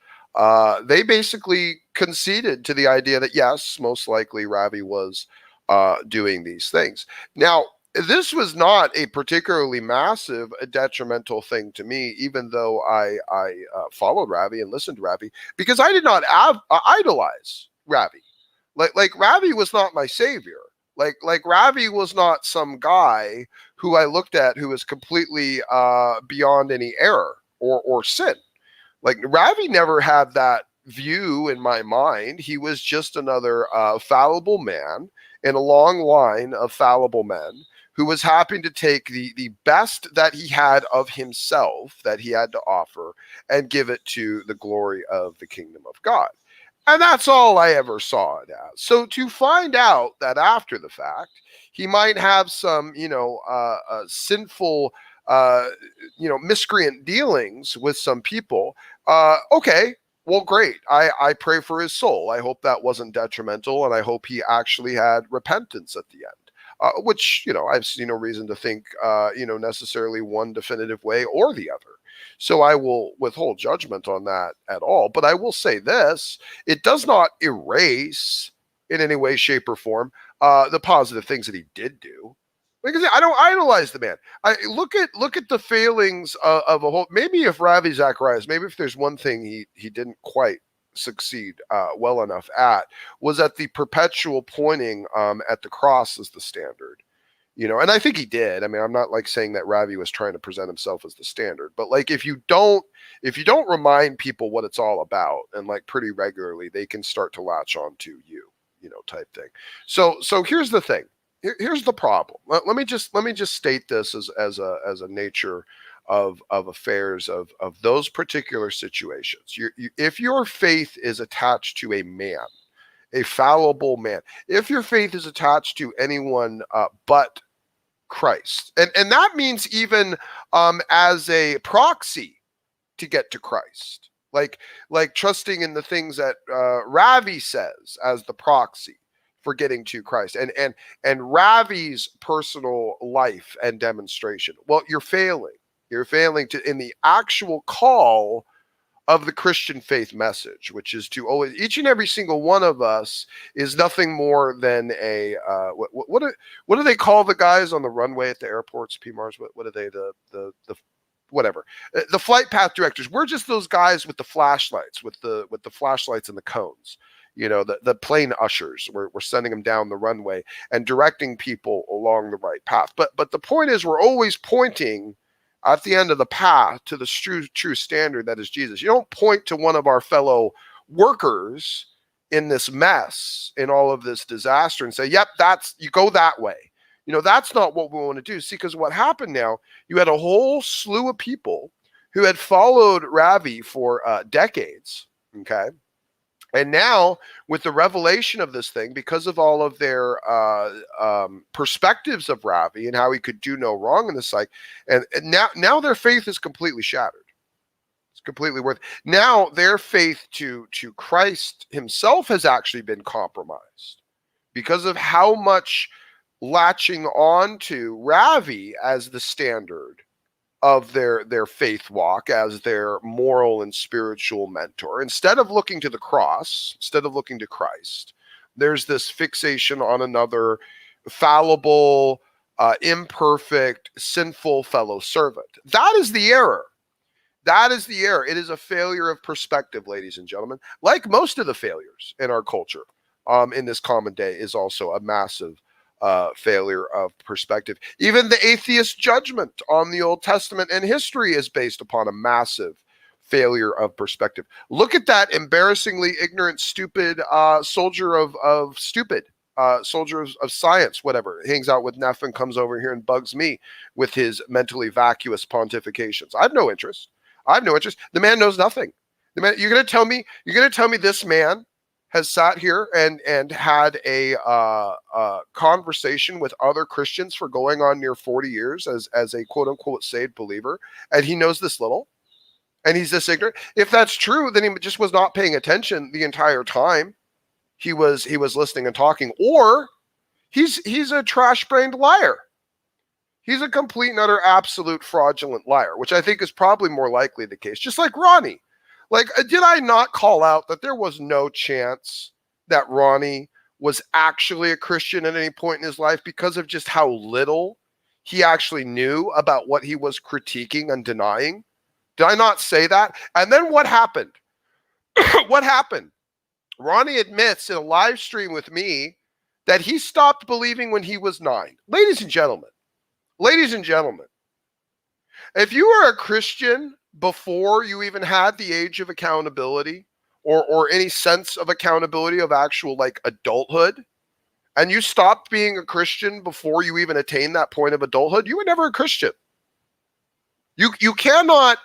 they basically conceded to the idea that yes, most likely Ravi was doing these things. Now, this was not a particularly massive, detrimental thing to me, even though I followed Ravi and listened to Ravi, because I did not idolize Ravi. Like Ravi was not my savior. Like Ravi was not some guy who I looked at who was completely beyond any error or sin. Like Ravi never had that view in my mind. He was just another fallible man in a long line of fallible men who was happy to take the best that he had of himself that he had to offer and give it to the glory of the kingdom of God. And that's all I ever saw it as. So to find out that after the fact, he might have some, sinful, miscreant dealings with some people. Okay, well, great. I pray for his soul. I hope that wasn't detrimental, and I hope he actually had repentance at the end, which, I've seen no reason to think, necessarily one definitive way or the other. So I will withhold judgment on that at all. But I will say this, it does not erase in any way, shape, or form the positive things that he did do. Because I don't idolize the man. I look at the failings of a whole. Maybe if Ravi Zacharias, maybe if there's one thing he didn't quite succeed well enough at, was at the perpetual pointing at the cross as the standard. And I think he did. I mean, I'm not like saying that Ravi was trying to present himself as the standard, but like if you don't remind people what it's all about, and like pretty regularly, they can start to latch on to you, type thing. So here's the thing. Here's the problem. Let me just state this as a nature of affairs of those particular situations. If your faith is attached to a man, a fallible man, if your faith is attached to anyone but Christ, and that means even as a proxy to get to Christ, like trusting in the things that Ravi says as the proxy for getting to Christ, and Ravi's personal life and demonstration. Well, you're failing. You're failing to in the actual call of the Christian faith message, which is to always, each and every single one of us is nothing more than a what do they call the guys on the runway at the airports, PMARS? What are they, the whatever, the flight path directors? We're just those guys with the flashlights, with the flashlights and the cones. The plane ushers. We're sending them down the runway and directing people along the right path. But the point is, we're always pointing at the end of the path to the true standard that is Jesus. You don't point to one of our fellow workers in this mess, in all of this disaster, and say, yep, you go that way. That's not what we want to do. See, because what happened now, you had a whole slew of people who had followed Ravi for decades, okay? And now, with the revelation of this thing, because of all of their perspectives of Ravi and how he could do no wrong in the sight, and now their faith is completely shattered. It's completely worth. Now their faith to Christ himself has actually been compromised because of how much latching on to Ravi as the standard of their faith walk, as their moral and spiritual mentor. Instead of looking to the cross, instead of looking to Christ, there's this fixation on another fallible, imperfect, sinful fellow servant. That is the error. That is the error. It is a failure of perspective, ladies and gentlemen. Like most of the failures in our culture, in this common day, is also a massive failure of perspective. Even the atheist judgment on the Old Testament and history is based upon a massive failure of perspective. Look at that embarrassingly ignorant, stupid soldier of science, whatever, hangs out with Neff and comes over here and bugs me with his mentally vacuous pontifications. I have no interest. The man knows nothing. The man, you're going to tell me this man has sat here and had a conversation with other Christians for going on near 40 years as a quote unquote saved believer, and he knows this little, and he's this ignorant? If that's true, then he just was not paying attention the entire time he was listening and talking, or he's a trash-brained liar. He's a complete and utter absolute fraudulent liar, which I think is probably more likely the case. Just like Ronnie. Like, did I not call out that there was no chance that Ronnie was actually a Christian at any point in his life because of just how little he actually knew about what he was critiquing and denying? Did I not say that? And then what happened? What happened? Ronnie admits in a live stream with me that he stopped believing when he was 9. Ladies and gentlemen, if you were a Christian before you even had the age of accountability or any sense of accountability of actual like adulthood, and you stopped being a Christian before you even attained that point of adulthood, you were never a Christian. You cannot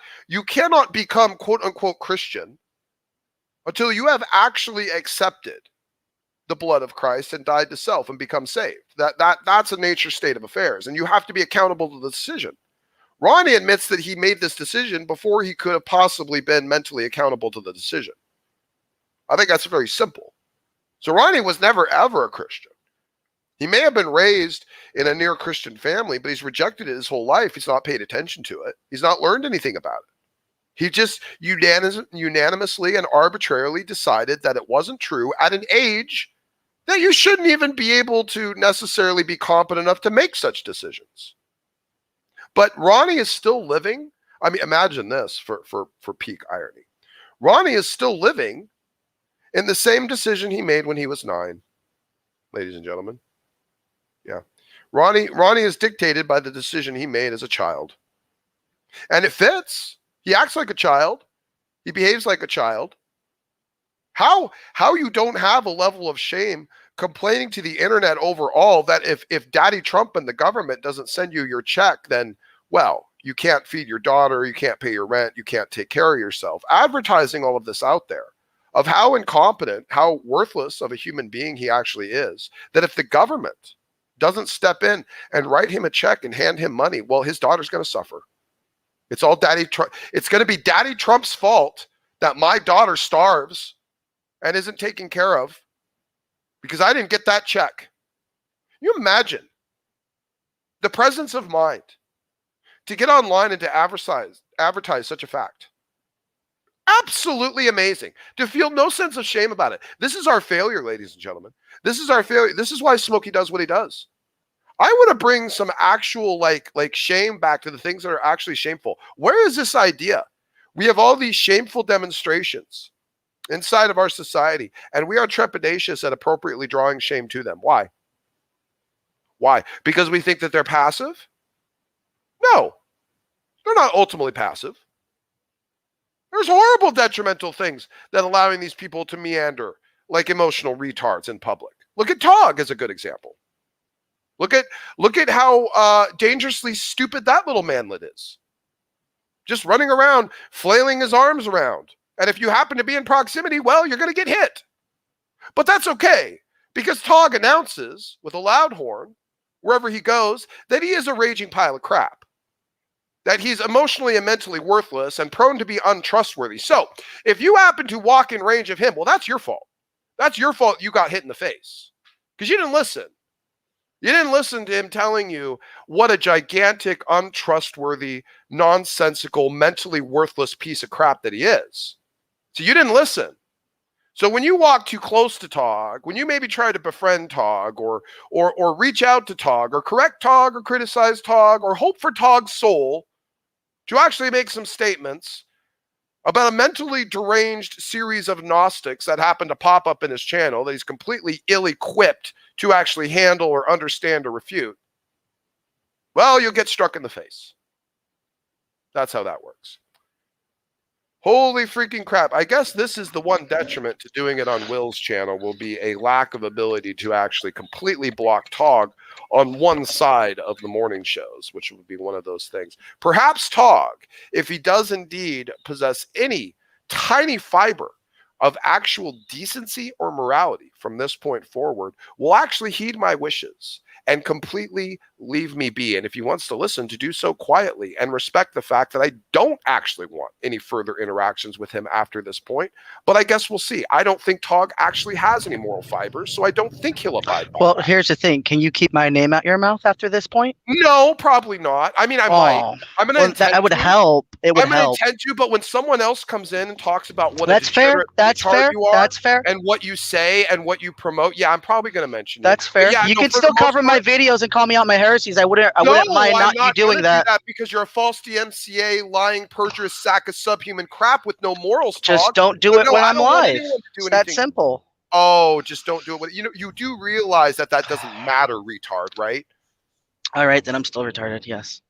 become quote unquote Christian until you have actually accepted the blood of Christ and died to self and become saved. That's a nature state of affairs, and you have to be accountable to the decision. Ronnie admits that he made this decision before he could have possibly been mentally accountable to the decision. I think that's very simple. So Ronnie was never ever a Christian. He may have been raised in a near Christian family, but he's rejected it his whole life. He's not paid attention to it. He's not learned anything about it. He just unanimously and arbitrarily decided that it wasn't true at an age that you shouldn't even be able to necessarily be competent enough to make such decisions. But Ronnie is still living. I mean, imagine this for peak irony. Ronnie is still living in the same decision he made when he was 9, ladies and gentlemen. Yeah. Ronnie is dictated by the decision he made as a child. And it fits. He acts like a child. He behaves like a child. How you don't have a level of shame complaining to the internet overall that if Daddy Trump and the government doesn't send you your check, then, well, you can't feed your daughter, you can't pay your rent, you can't take care of yourself. Advertising all of this out there of how incompetent, how worthless of a human being he actually is, that if the government doesn't step in and write him a check and hand him money, well, his daughter's going to suffer. It's all Daddy Trump. It's going to be Daddy Trump's fault that my daughter starves and isn't taken care of because I didn't get that check. You imagine the presence of mind to get online and to advertise such a fact. Absolutely amazing. To feel no sense of shame about it. This is our failure, ladies and gentlemen. This is our failure. This is why Smokey does what he does. I want to bring some actual like shame back to the things that are actually shameful. Where is this idea? We have all these shameful demonstrations inside of our society, and we are trepidatious at appropriately drawing shame to them. Why? Why? Because we think that they're passive? No, they're not ultimately passive. There's horrible detrimental things that allowing these people to meander like emotional retards in public. Look at TOG as a good example. Look at how dangerously stupid that little manlet is. Just running around, flailing his arms around. And if you happen to be in proximity, well, you're going to get hit. But that's okay, because TOG announces with a loud horn, wherever he goes, that he is a raging pile of crap. That he's emotionally and mentally worthless and prone to be untrustworthy. So, if you happen to walk in range of him, well, that's your fault. That's your fault you got hit in the face. Because you didn't listen. You didn't listen to him telling you what a gigantic, untrustworthy, nonsensical, mentally worthless piece of crap that he is. So you didn't listen. So when you walk too close to TOG, when you maybe try to befriend TOG or reach out to TOG or correct TOG or criticize TOG or hope for TOG's soul to actually make some statements about a mentally deranged series of Gnostics that happen to pop up in his channel that he's completely ill-equipped to actually handle or understand or refute, well, you'll get struck in the face. That's how that works. Holy freaking crap. I guess this is the one detriment to doing it on Will's channel will be a lack of ability to actually completely block TOG on one side of the morning shows, which would be one of those things. Perhaps TOG, if he does indeed possess any tiny fiber of actual decency or morality from this point forward, will actually heed my wishes and completely leave me be. And if he wants to listen, to do so quietly and respect the fact that I don't actually want any further interactions with him after this point. But I guess we'll see. I don't think TOG actually has any moral fibers, so I don't think he'll abide by Well, that. here's the thing. Can you keep my name out your mouth after this point? No, probably not. I mean, I might. I'm going to intend that would to. help. It would I'm going help. to intend to, but when someone else comes in and talks about what That's a fair. degenerate That's retard fair. you are That's fair. and what you say and what you promote, yeah, I'm probably going to mention you. That's fair. Yeah, You no, can for still the most cover my part- videos and call me out my heresies. I wouldn't mind I'm not you doing gonna that. do that because you're a false DMCA, lying, perjurous sack of subhuman crap with no morals. Just TOG. don't do So it no, when I I'm don't want live. anyone to do It's that anything. simple. oh, just don't do it. You do realize that doesn't matter, retard, right? All right, then I'm still retarded. Yes.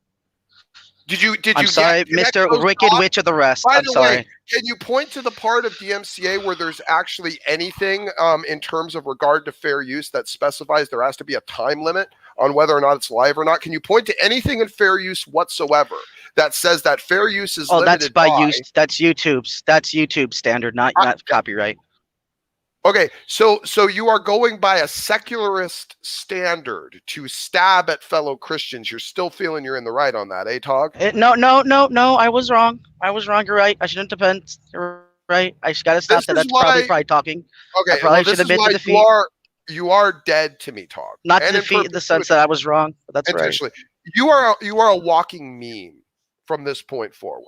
Did you I'm sorry, connect Mr. those Wicked dots? Witch of the Rest. By I'm the sorry. way, can you point to the part of DMCA where there's actually anything in terms of regard to fair use that specifies there has to be a time limit on whether or not it's live or not? Can you point to anything in fair use whatsoever that says that fair use is Oh, that's limited by use. That's YouTube standard, not copyright. Okay, so you are going by a secularist standard to stab at fellow Christians. You're still feeling you're in the right on that, eh, Tog? No. I was wrong. You're right. I shouldn't defend. You're right. I just got to stop This that. is That's probably why- pride talking. Okay, I probably well, should this admit is to why defeat. you are dead to me, Tog. Not to And in defeat in the sense that I was wrong. But that's right. intentionally. You are a walking meme from this point forward,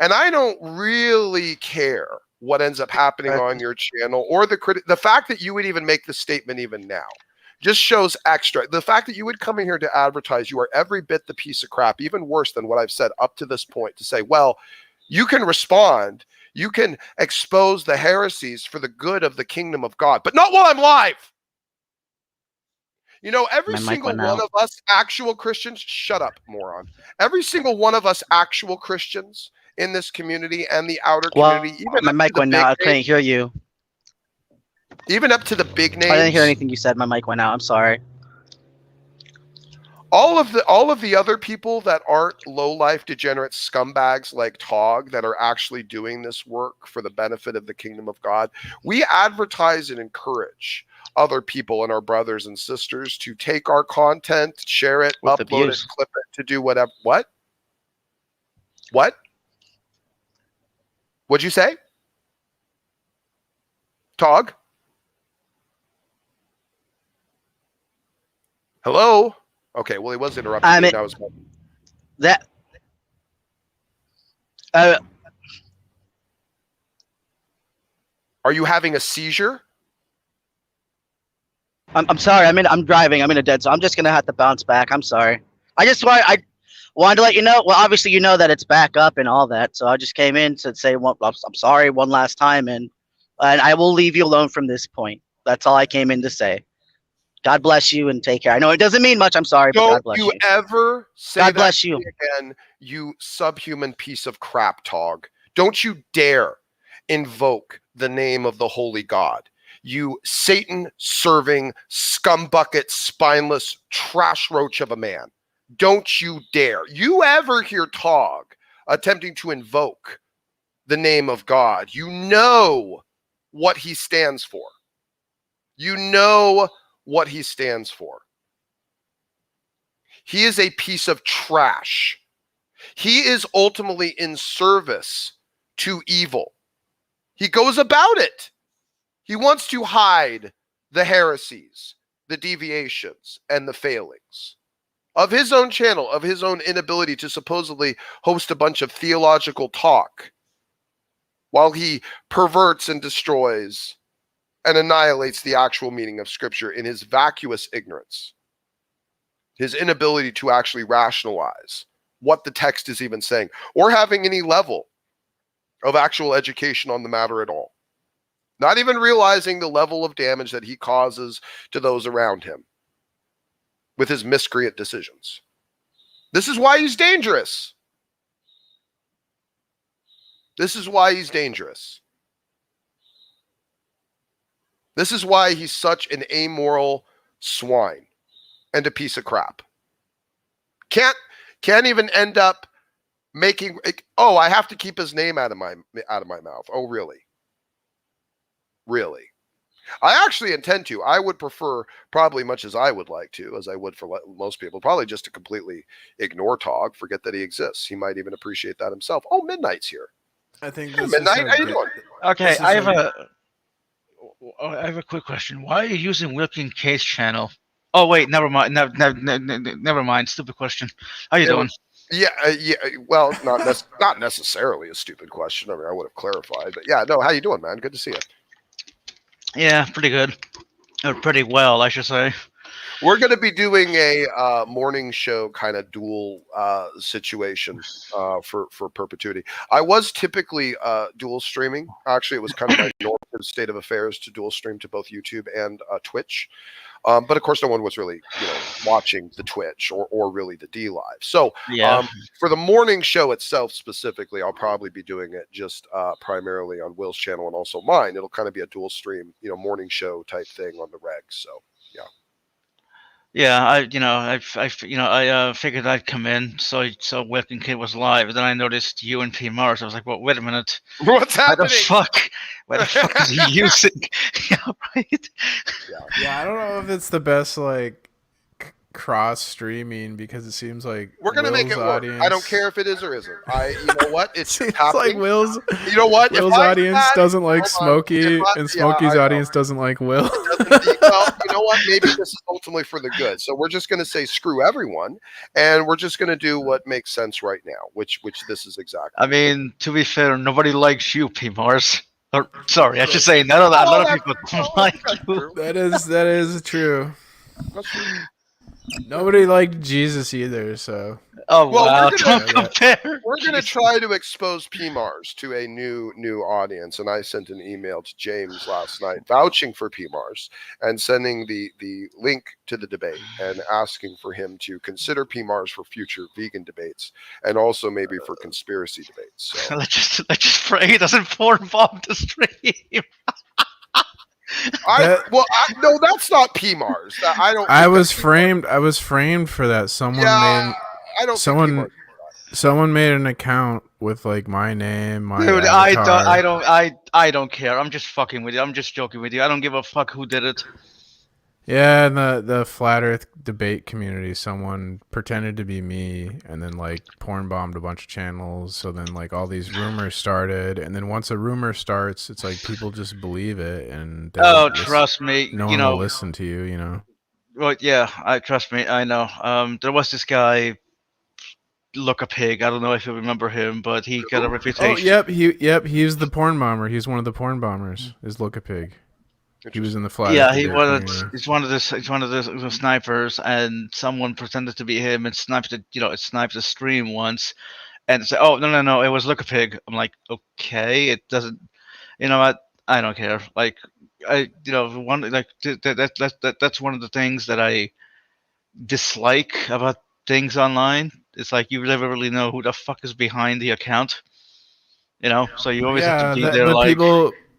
and I don't really care what ends up happening on your channel or the fact that you would even make the statement even now just shows extra. The fact that you would come in here to advertise, you are every bit the piece of crap, even worse than what I've said up to this point, to say, well, you can respond, you can expose the heresies for the good of the kingdom of God, but not while I'm live. You know, every My mic single went one out. of us actual Christians, shut up, moron. Every single one of us actual Christians in this community and the outer Well, community, even my up mic to the went big out. I names, couldn't hear you. even up to the big names. I didn't hear anything you said. My mic went out. I'm sorry. All of the other people that aren't low-life degenerate scumbags like Tog that are actually doing this work for the benefit of the kingdom of God, we advertise and encourage other people and our brothers and sisters to take our content, share it, With upload abuse. it, clip it, to do whatever. What? What'd you say? Tog? Hello? Okay, well, he was interrupting I me. mean- That was That. Are you having a seizure? I'm sorry. I'm driving. I'm in a dead zone. I'm just gonna have to bounce back. I'm sorry. I wanted to let you know. Well, obviously you know that it's back up and all that. So I just came in to say I'm sorry one last time, and I will leave you alone from this point. That's all I came in to say. God bless you and take care. I know it doesn't mean much. I'm sorry, but God Don't bless you you. ever say God that bless to you. me again, you subhuman piece of crap, Tog. Don't you dare invoke the name of the holy God. You Satan-serving, scumbucket, spineless trash roach of a man. Don't you dare. You ever hear Tog attempting to invoke the name of God, you know what he stands for. You know what he stands for. He is a piece of trash. He is ultimately in service to evil. He goes about it. He wants to hide the heresies, the deviations, and the failings of his own channel, of his own inability to supposedly host a bunch of theological talk while he perverts and destroys and annihilates the actual meaning of Scripture in his vacuous ignorance, his inability to actually rationalize what the text is even saying, or having any level of actual education on the matter at all. Not even realizing the level of damage that he causes to those around him with his miscreant decisions. This is why he's dangerous. This is why he's dangerous. This is why he's such an amoral swine and a piece of crap. Can't even end up making, oh, I have to keep his name out of my mouth. Oh, really? Really? I actually intend to. I would prefer, probably much as I would like to, as I would for most people, probably just to completely ignore Tog, forget that he exists. He might even appreciate that himself. Oh, Midnight's here. I think Hey, this Midnight, is how you doing? Okay, This is I like- have a quick question. Why are you using Wilkin K's channel? Oh wait, never mind. Never mind. Stupid question. How you doing? Yeah. Well, not necessarily a stupid question. I mean, I would have clarified, but yeah, no. How you doing, man? Good to see you. Yeah, pretty good. Or pretty well, I should say. We're going to be doing a morning show kind of dual situation for perpetuity. I was typically dual streaming. Actually, it was kind of my normative state of affairs to dual stream to both YouTube and Twitch. But of course, no one was really, watching the Twitch or really the D Live. So Yeah. for the morning show itself specifically, I'll probably be doing it just primarily on Will's channel and also mine. It'll kind of be a dual stream, morning show type thing on the reg. So Yeah, I figured I'd come in, so Wilkin Kid was live, and then I noticed you and P Mars. I was like, well, wait a minute, what's happening? Why the fuck is he using? Yeah, right. Yeah, I don't know if it's the best cross streaming because it seems like We're gonna make it work. audience... I don't care if it is or isn't. You know what? It's seems happening. like Will's. You know what? Will's audience doesn't like Smokey, Hold on. and Smokey's I audience doesn't like Will. Well, you know what? Maybe this is ultimately for the good. So we're just going to say screw everyone, and we're just going to do what makes sense right now, which this is exactly. I mean, to be fair, nobody likes you, P Mars. Or sorry, I should say none of that. A lot of people don't like you. That is true. That's true. Nobody liked Jesus either, so. Oh Well, wow! we're Don't compare. We're going to try to expose PMARS to a new audience, and I sent an email to James last night vouching for PMARS and sending the link to the debate and asking for him to consider PMARS for future vegan debates and also maybe for conspiracy debates. So. Let's just pray he doesn't porn bomb the stream. No, that's not PMARS. I don't. I was framed for that. Someone I don't. Someone made an account with my name, my Dude, avatar. I don't care. I'm just fucking with you. I'm just joking with you. I don't give a fuck who did it. Yeah, in the flat Earth debate community, someone pretended to be me and then porn bombed a bunch of channels. So then all these rumors started, and then once a rumor starts, it's people just believe it, and trust me, no one will listen to you. Well, yeah, trust me, I know. There was this guy, Look a Pig. I don't know if you remember him, but he got a reputation. Oh, he's the porn bomber. He's one of the porn bombers. Is Look a Pig. He was in the flat. Yeah, he's one of the snipers, and someone pretended to be him and sniped the stream once, and said, "Oh no, it was Look a Pig." I'm like, okay, it doesn't. You know what? I don't care. That's one of the things that I dislike about things online. It's you never really know who the fuck is behind the account. So you always have to be there.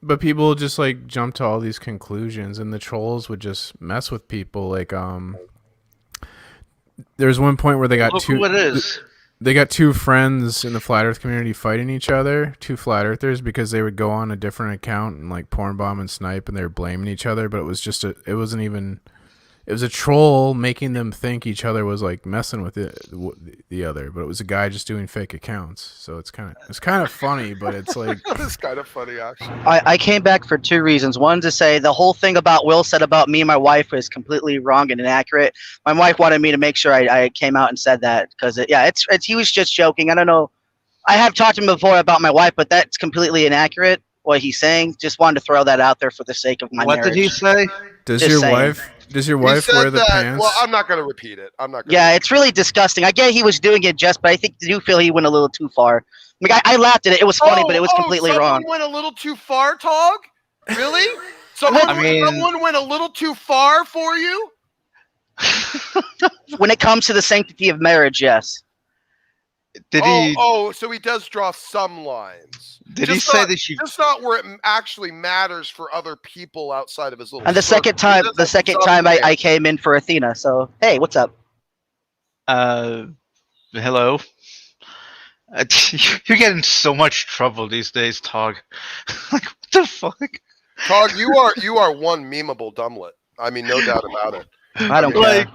But people just jump to all these conclusions, and the trolls would just mess with people. There's one point where they got who it is. They got two friends in the flat Earth community fighting each other, two flat Earthers, because they would go on a different account and porn bomb and snipe, and they were blaming each other. But it was just it was a troll making them think each other was messing with the other, but it was a guy just doing fake accounts. So it's kind of funny, but it's It's kind of funny actually. I came back for two reasons. One, to say the whole thing about Will said about me and my wife is completely wrong and inaccurate. My wife wanted me to make sure I came out and said that because it's he was just joking. I don't know. I have talked to him before about my wife, but that's completely inaccurate what he's saying. Just wanted to throw that out there for the sake of my marriage. What did he say? Does Just your saying. wife wear the pants? Well, I'm not going to repeat it. Yeah, it's really disgusting. I get he was doing it but I think do feel he went a little too far. I laughed at it. It was funny, but it was completely wrong. Someone went a little too far, Tog? Really? Someone went a little too far for you? When it comes to the sanctity of marriage, yes. Did he? Oh, so he does draw some lines. Did he say that she? Just not where it actually matters for other people outside of his little. And the second time I came in for Athena. So hey, what's up? Hello. You're getting so much trouble these days, Tog. What the fuck? Tog, you are one memeable dumblet. I mean, no doubt about it. I don't care.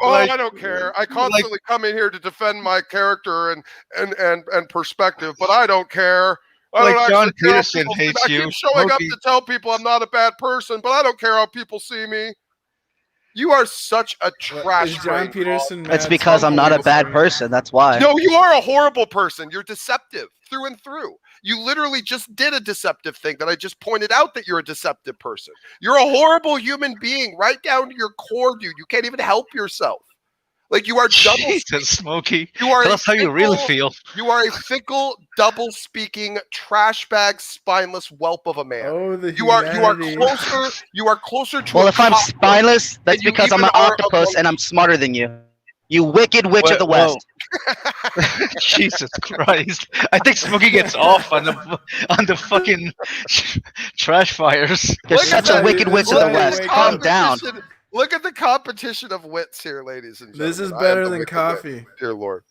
I don't care. I constantly come in here to defend my character and perspective, but I don't care. I don't John actually care how Peterson people hates see me. I you. keep showing up Smokey. to tell people I'm not a bad person, but I don't care how people see me. You are such a What, trash. is John brain, Peterson mad? It's because I'm not a bad person. That's why. No, you are a horrible person. You're deceptive through and through. You literally just did a deceptive thing that I just pointed out that you're a deceptive person. You're a horrible human being right down to your core, dude. You can't even help yourself. Like you are double. Jesus, Smokey. You are Tell a us how you really fickle- feel. You are a fickle, double-speaking, trash bag, spineless whelp of a man. Oh, the You are humanity. closer. You are closer to. Well, a if I'm cockroach spineless, that's you because I'm even an are a octopus and I'm smarter than you. You wicked witch of the Well, West. Jesus Christ! I think Smokey gets off on the fucking trash fires. You're Look at such a that. wicked witch of Look the at West. the Calm down. competition. Look at the competition of wits here, ladies and gentlemen. This is I am better the than wicked wit. coffee. Dear Lord.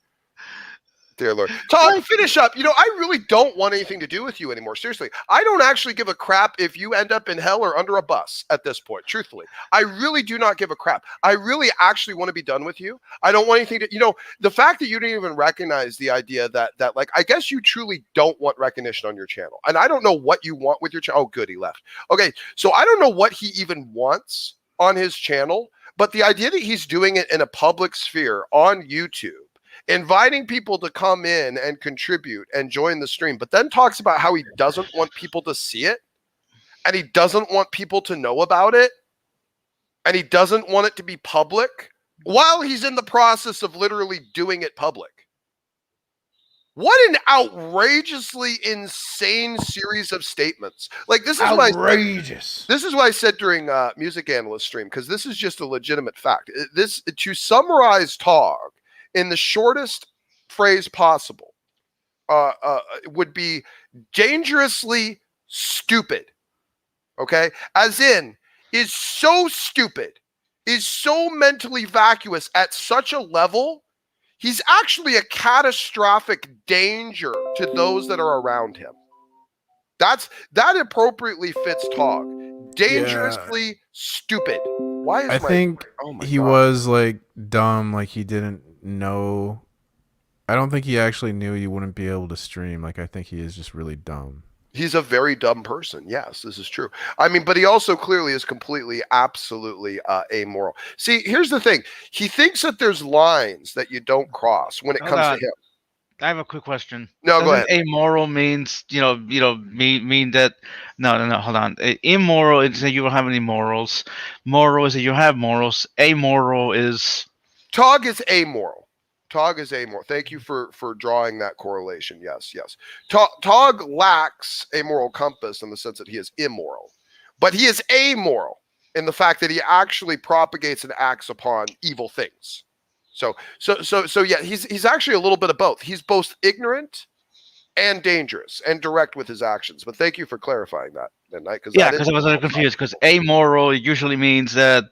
Dear Lord. Tom, finish up. You know, I really don't want anything to do with you anymore. Seriously. I don't actually give a crap if you end up in hell or under a bus at this point, truthfully. I really do not give a crap. I really actually want to be done with you. I don't want anything to, you know, the fact that you didn't even recognize the idea that like, I guess you truly don't want recognition on your channel. And I don't know what you want with your channel. Oh, good, he left. Okay, so I don't know what he even wants on his channel, but the idea that he's doing it in a public sphere on YouTube, inviting people to come in and contribute and join the stream, but then talks about how he doesn't want people to see it and he doesn't want people to know about it and he doesn't want it to be public while he's in the process of literally doing it public. What an outrageously insane series of statements. Like this is Outrageous. this is what I said during Music Analyst stream, because this is just a legitimate fact. This, to summarize TOG in the shortest phrase possible, would be dangerously stupid. Okay? As in, is so stupid, is so mentally vacuous at such a level, he's actually a catastrophic danger to those that are around him. That appropriately fits TOG. Dangerously stupid. Why is I think oh my he God. was like dumb, like he didn't know. I don't think he actually knew he wouldn't be able to stream. Like I think he is just really dumb. He's a very dumb person. Yes, this is true. I mean, but he also clearly is completely, absolutely amoral. See, here's the thing. He thinks that there's lines that you don't cross when it Hold comes on. to him. I have a quick question. No, go Doesn't ahead. Amoral means mean that no. Hold on. Immoral is that you don't have any morals. Moral is that you have morals. Amoral is TOG is amoral. TOG is amoral. Thank you for drawing that correlation. Yes, yes. TOG lacks a moral compass in the sense that he is immoral, but he is amoral in the fact that he actually propagates and acts upon evil things. So yeah, he's actually a little bit of both. He's both ignorant and dangerous and direct with his actions. But thank you for clarifying that, Midnight. yeah, because I was a little confused. Because amoral usually means that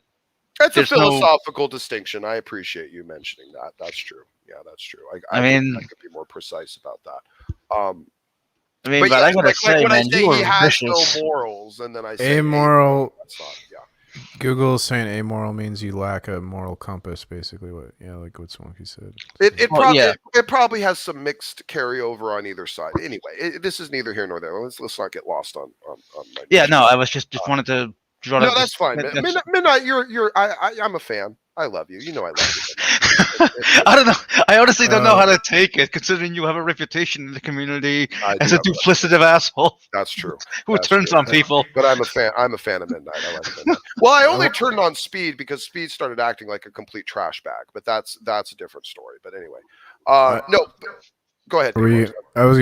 That's a there's no- philosophical distinction. I appreciate you mentioning that. That's true. Yeah, that's true. I mean- I could be more precise about that. I mean, But but yeah, I gotta say, when man, I say you were he has vicious. no morals, and then I say Amoral. that's not, yeah. Google is saying amoral means you lack a moral compass. Basically, like what Smokey said. Well, yeah. It probably has some mixed carryover on either side. Anyway, this is neither here nor there. Let's not get lost on my Yeah, no, I was just wanted to draw No, that. that's fine. that's- Midnight, I'm a fan. I love you. You know I love you. I don't know. I honestly don't know how to take it, considering you have a reputation in the community I as do a have a- duplicative asshole That's true. who That's turns true. on people. But I'm a fan of Midnight. I like Midnight. Well, I only turned on Speed because Speed started acting like a complete trash bag. But that's a different story. But anyway, no. Go ahead. Dave. I was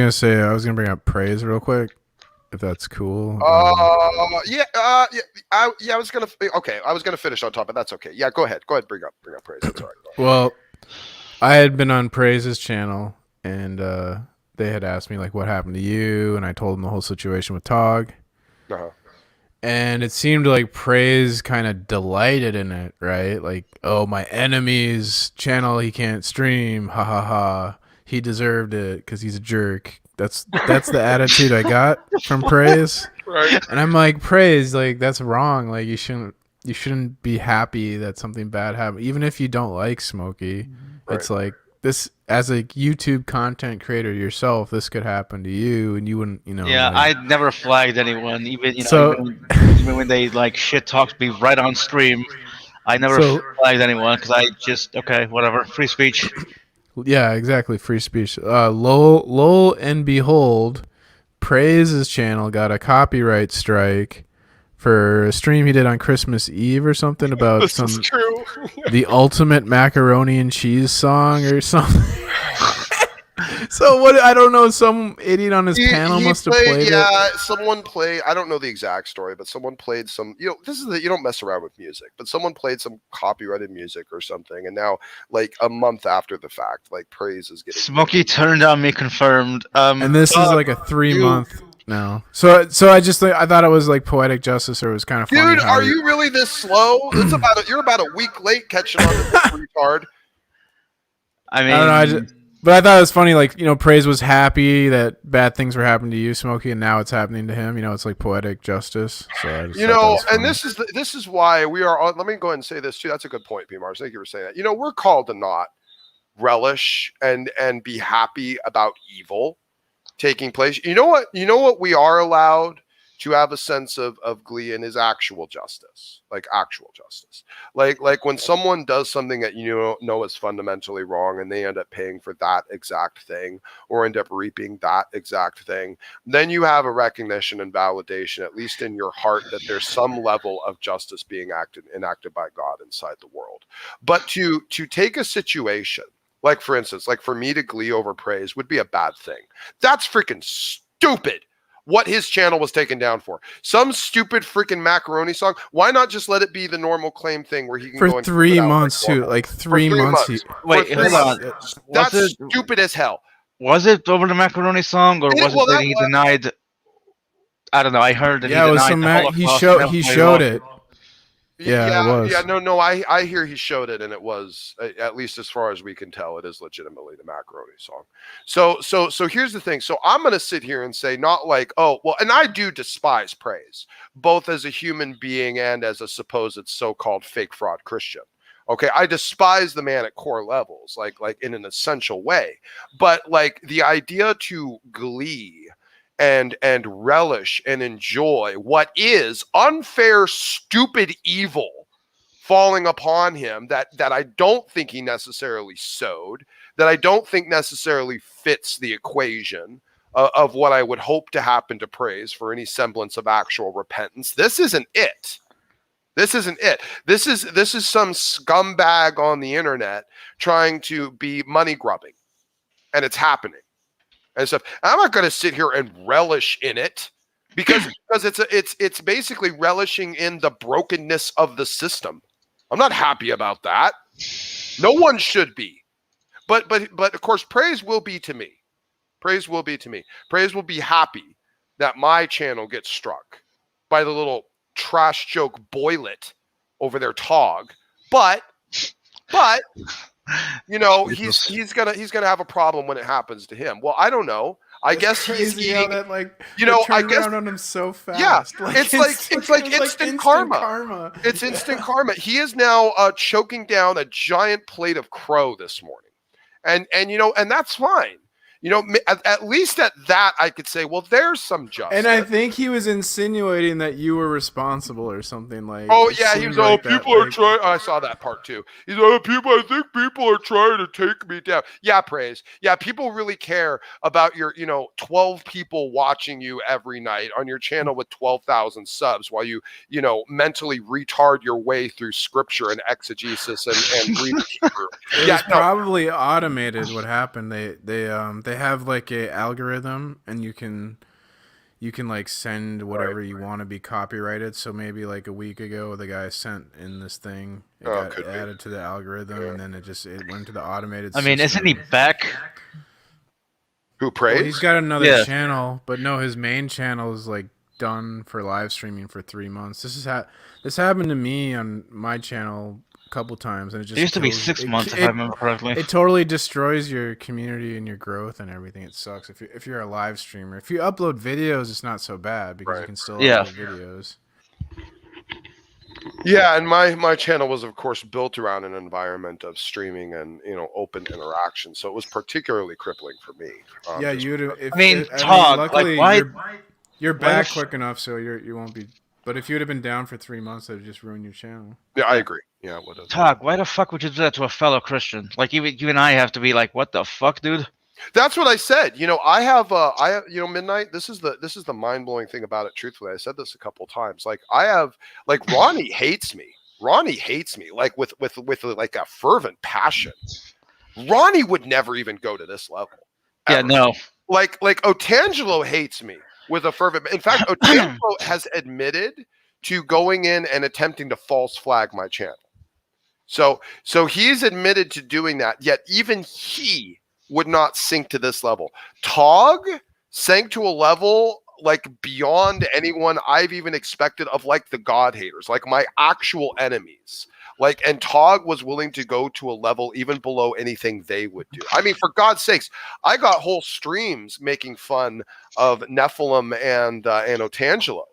gonna bring up praise real quick, if that's cool. I was gonna finish on top, but that's okay. Yeah, go ahead. Bring up praise. That's all right. Well, I had been on Praise's channel, and they had asked me like, "What happened to you?" And I told them the whole situation with TOG. Uh-huh. And it seemed like Praise kind of delighted in it, right? Like, oh, my enemy's channel, he can't stream. Ha ha ha. He deserved it because he's a jerk. That's the attitude I got from Praise. Right. And I'm like, Praise, like that's wrong. Like you shouldn't be happy that something bad happened, even if you don't like Smokey. Right. It's like this, as a YouTube content creator yourself, this could happen to you, and you wouldn't, Yeah, like- I never flagged anyone, even So- even when they like shit talked me right on stream. I never So- flagged anyone because I just okay, whatever, free speech. Yeah, exactly. Free speech. Lol and behold, Praise's channel got a copyright strike for a stream he did on Christmas Eve or something about This is true. the ultimate macaroni and cheese song or something. So what? I don't know. Some idiot on his panel must have played it. Yeah, someone played. I don't know the exact story, but someone played some. This is you don't mess around with music, but someone played some copyrighted music or something, and now, like a month after the fact, like Praise is getting. Smokey turned on me, confirmed. And this is like a 3-month now. So I thought it was like poetic justice, or it was kind of funny. Dude, are you really this slow? You're about a week late catching on to this retard. I mean, I don't know. But I thought it was funny, like, Praise was happy that bad things were happening to you, Smokey, and now it's happening to him. It's like poetic justice. So I just thought that was and funny. this is why we are on. Let me go ahead and say this too. That's a good point, P. Mars. Thank you for saying that. We're called to not relish and be happy about evil taking place. You know what we are allowed to have a sense of glee in is actual justice, like actual justice. Like when someone does something that know is fundamentally wrong and they end up paying for that exact thing or end up reaping that exact thing, then you have a recognition and validation, at least in your heart, that there's some level of justice being enacted by God inside the world. But to take a situation, like for instance, like for me to glee over Praise would be a bad thing. That's freaking stupid. What his channel was taken down for. Some stupid freaking macaroni song. Why not just let it be the normal claim thing where he can go For and 3 months, too. Like 3 months. wait, hold on. That's stupid as hell. Was it over the macaroni song, or was it that he denied? I don't know. I heard that Yeah, it was some he showed it. Yeah, it was. Yeah, no, I hear he showed it, and it was, at least as far as we can tell, it is legitimately the macaroni song. So here's the thing. So I'm going to sit here and say, not like, oh, well, and I do despise Praise, both as a human being and as a supposed so-called fake fraud Christian. Okay, I despise the man at core levels, like in an essential way. But like the idea to glee and relish and enjoy what is unfair, stupid evil falling upon him that I don't think he necessarily sowed, that I don't think necessarily fits the equation of what I would hope to happen to Praise for any semblance of actual repentance. This isn't it. This isn't it. This is some scumbag on the internet trying to be money grubbing, and it's happening. And stuff. I'm not going to sit here and relish in it because it's basically relishing in the brokenness of the system. I'm not happy about that. No one should be. But of course, praise will be to me. Praise will be to me. Praise will be happy that my channel gets struck by the little trash joke boylet over their TOG. But he's gonna have a problem when it happens to him. Well, I don't know. I guess crazy he's how that I guess around on him so fast. Yeah, it's like instant karma. It's instant karma. He is now choking down a giant plate of crow this morning, and that's fine. At least at that I could say, well, there's some justice. And I think he was insinuating that you were responsible or something like. Oh yeah, he was. People are trying. I saw that part too. He's like, I think people are trying to take me down. Yeah, praise. Yeah, people really care about your, 12 people watching you every night on your channel with 12,000 subs while you, mentally retard your way through scripture and exegesis and read Hebrew. It was probably automated. What happened? They have like a algorithm, and you can like send whatever you want to be copyrighted. So maybe like a week ago, the guy sent in this thing. It got added to the algorithm, and then it went to the automated. I mean, system. isn't he back? Who prays? Well, he's got another channel, but no, his main channel is like done for live streaming for 3 months. This happened to me on my channel couple times, and it used to be 6 months, if I remember correctly. It totally destroys your community and your growth and everything. It sucks if you're a live streamer. If you upload videos, it's not so bad because you can still upload videos. Yeah, and my channel was, of course, built around an environment of streaming and open interaction, so it was particularly crippling for me. Yeah, TOG. luckily, Like, why? You're back quick enough, so you won't be. But if you would have been down for 3 months, that would just ruin your channel. Yeah, I agree. Yeah, what is Tog, why the fuck would you do that to a fellow Christian? Like even you and I have to be like, what the fuck, dude? That's what I said. You know, I have, Midnight. This is the mind blowing thing about it. Truthfully, I said this a couple times. Like I have, like Ronnie hates me. Ronnie hates me, like with like a fervent passion. Ronnie would never even go to this level. Yeah, ever. no. Like Otangelo hates me with a fervent. In fact, Otangelo has admitted to going in and attempting to false flag my channel. So he's admitted to doing that. Yet even he would not sink to this level. TOG sank to a level like beyond anyone I've even expected of, like the God haters, like my actual enemies. Like, and TOG was willing to go to a level even below anything they would do. I mean, for God's sakes, I got whole streams making fun of Nephilim and Otangelo.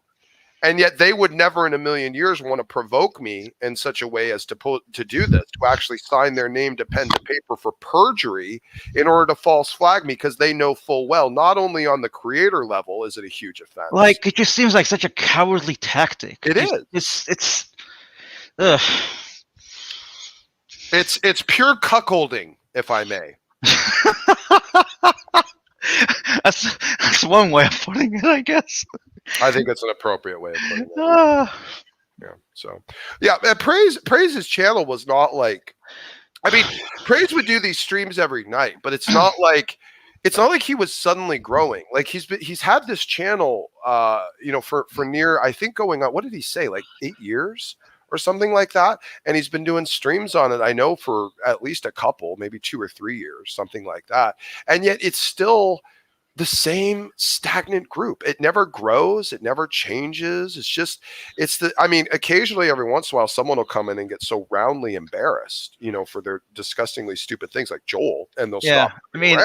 And yet they would never in a million years want to provoke me in such a way as to do this, to actually sign their name to pen to paper for perjury in order to false flag me, because they know full well, not only on the creator level is it a huge offense. Like, it just seems like such a cowardly tactic. It is. It's ugh. It's pure cuckolding, if I may. That's one way of putting it, I guess. I think it's an appropriate way of putting it. Yeah. So, yeah, Praise's channel was not like. I mean, Praise would do these streams every night, but it's not like he was suddenly growing. Like he's had this channel, for near, I think, going on. What did he say? Like 8 years or something like that. And he's been doing streams on it, I know, for at least a couple, maybe 2 or 3 years, something like that. And yet it's still the same stagnant group. It never grows. It never changes. Occasionally every once in a while, someone will come in and get so roundly embarrassed, for their disgustingly stupid things like Joel, and they'll stop around.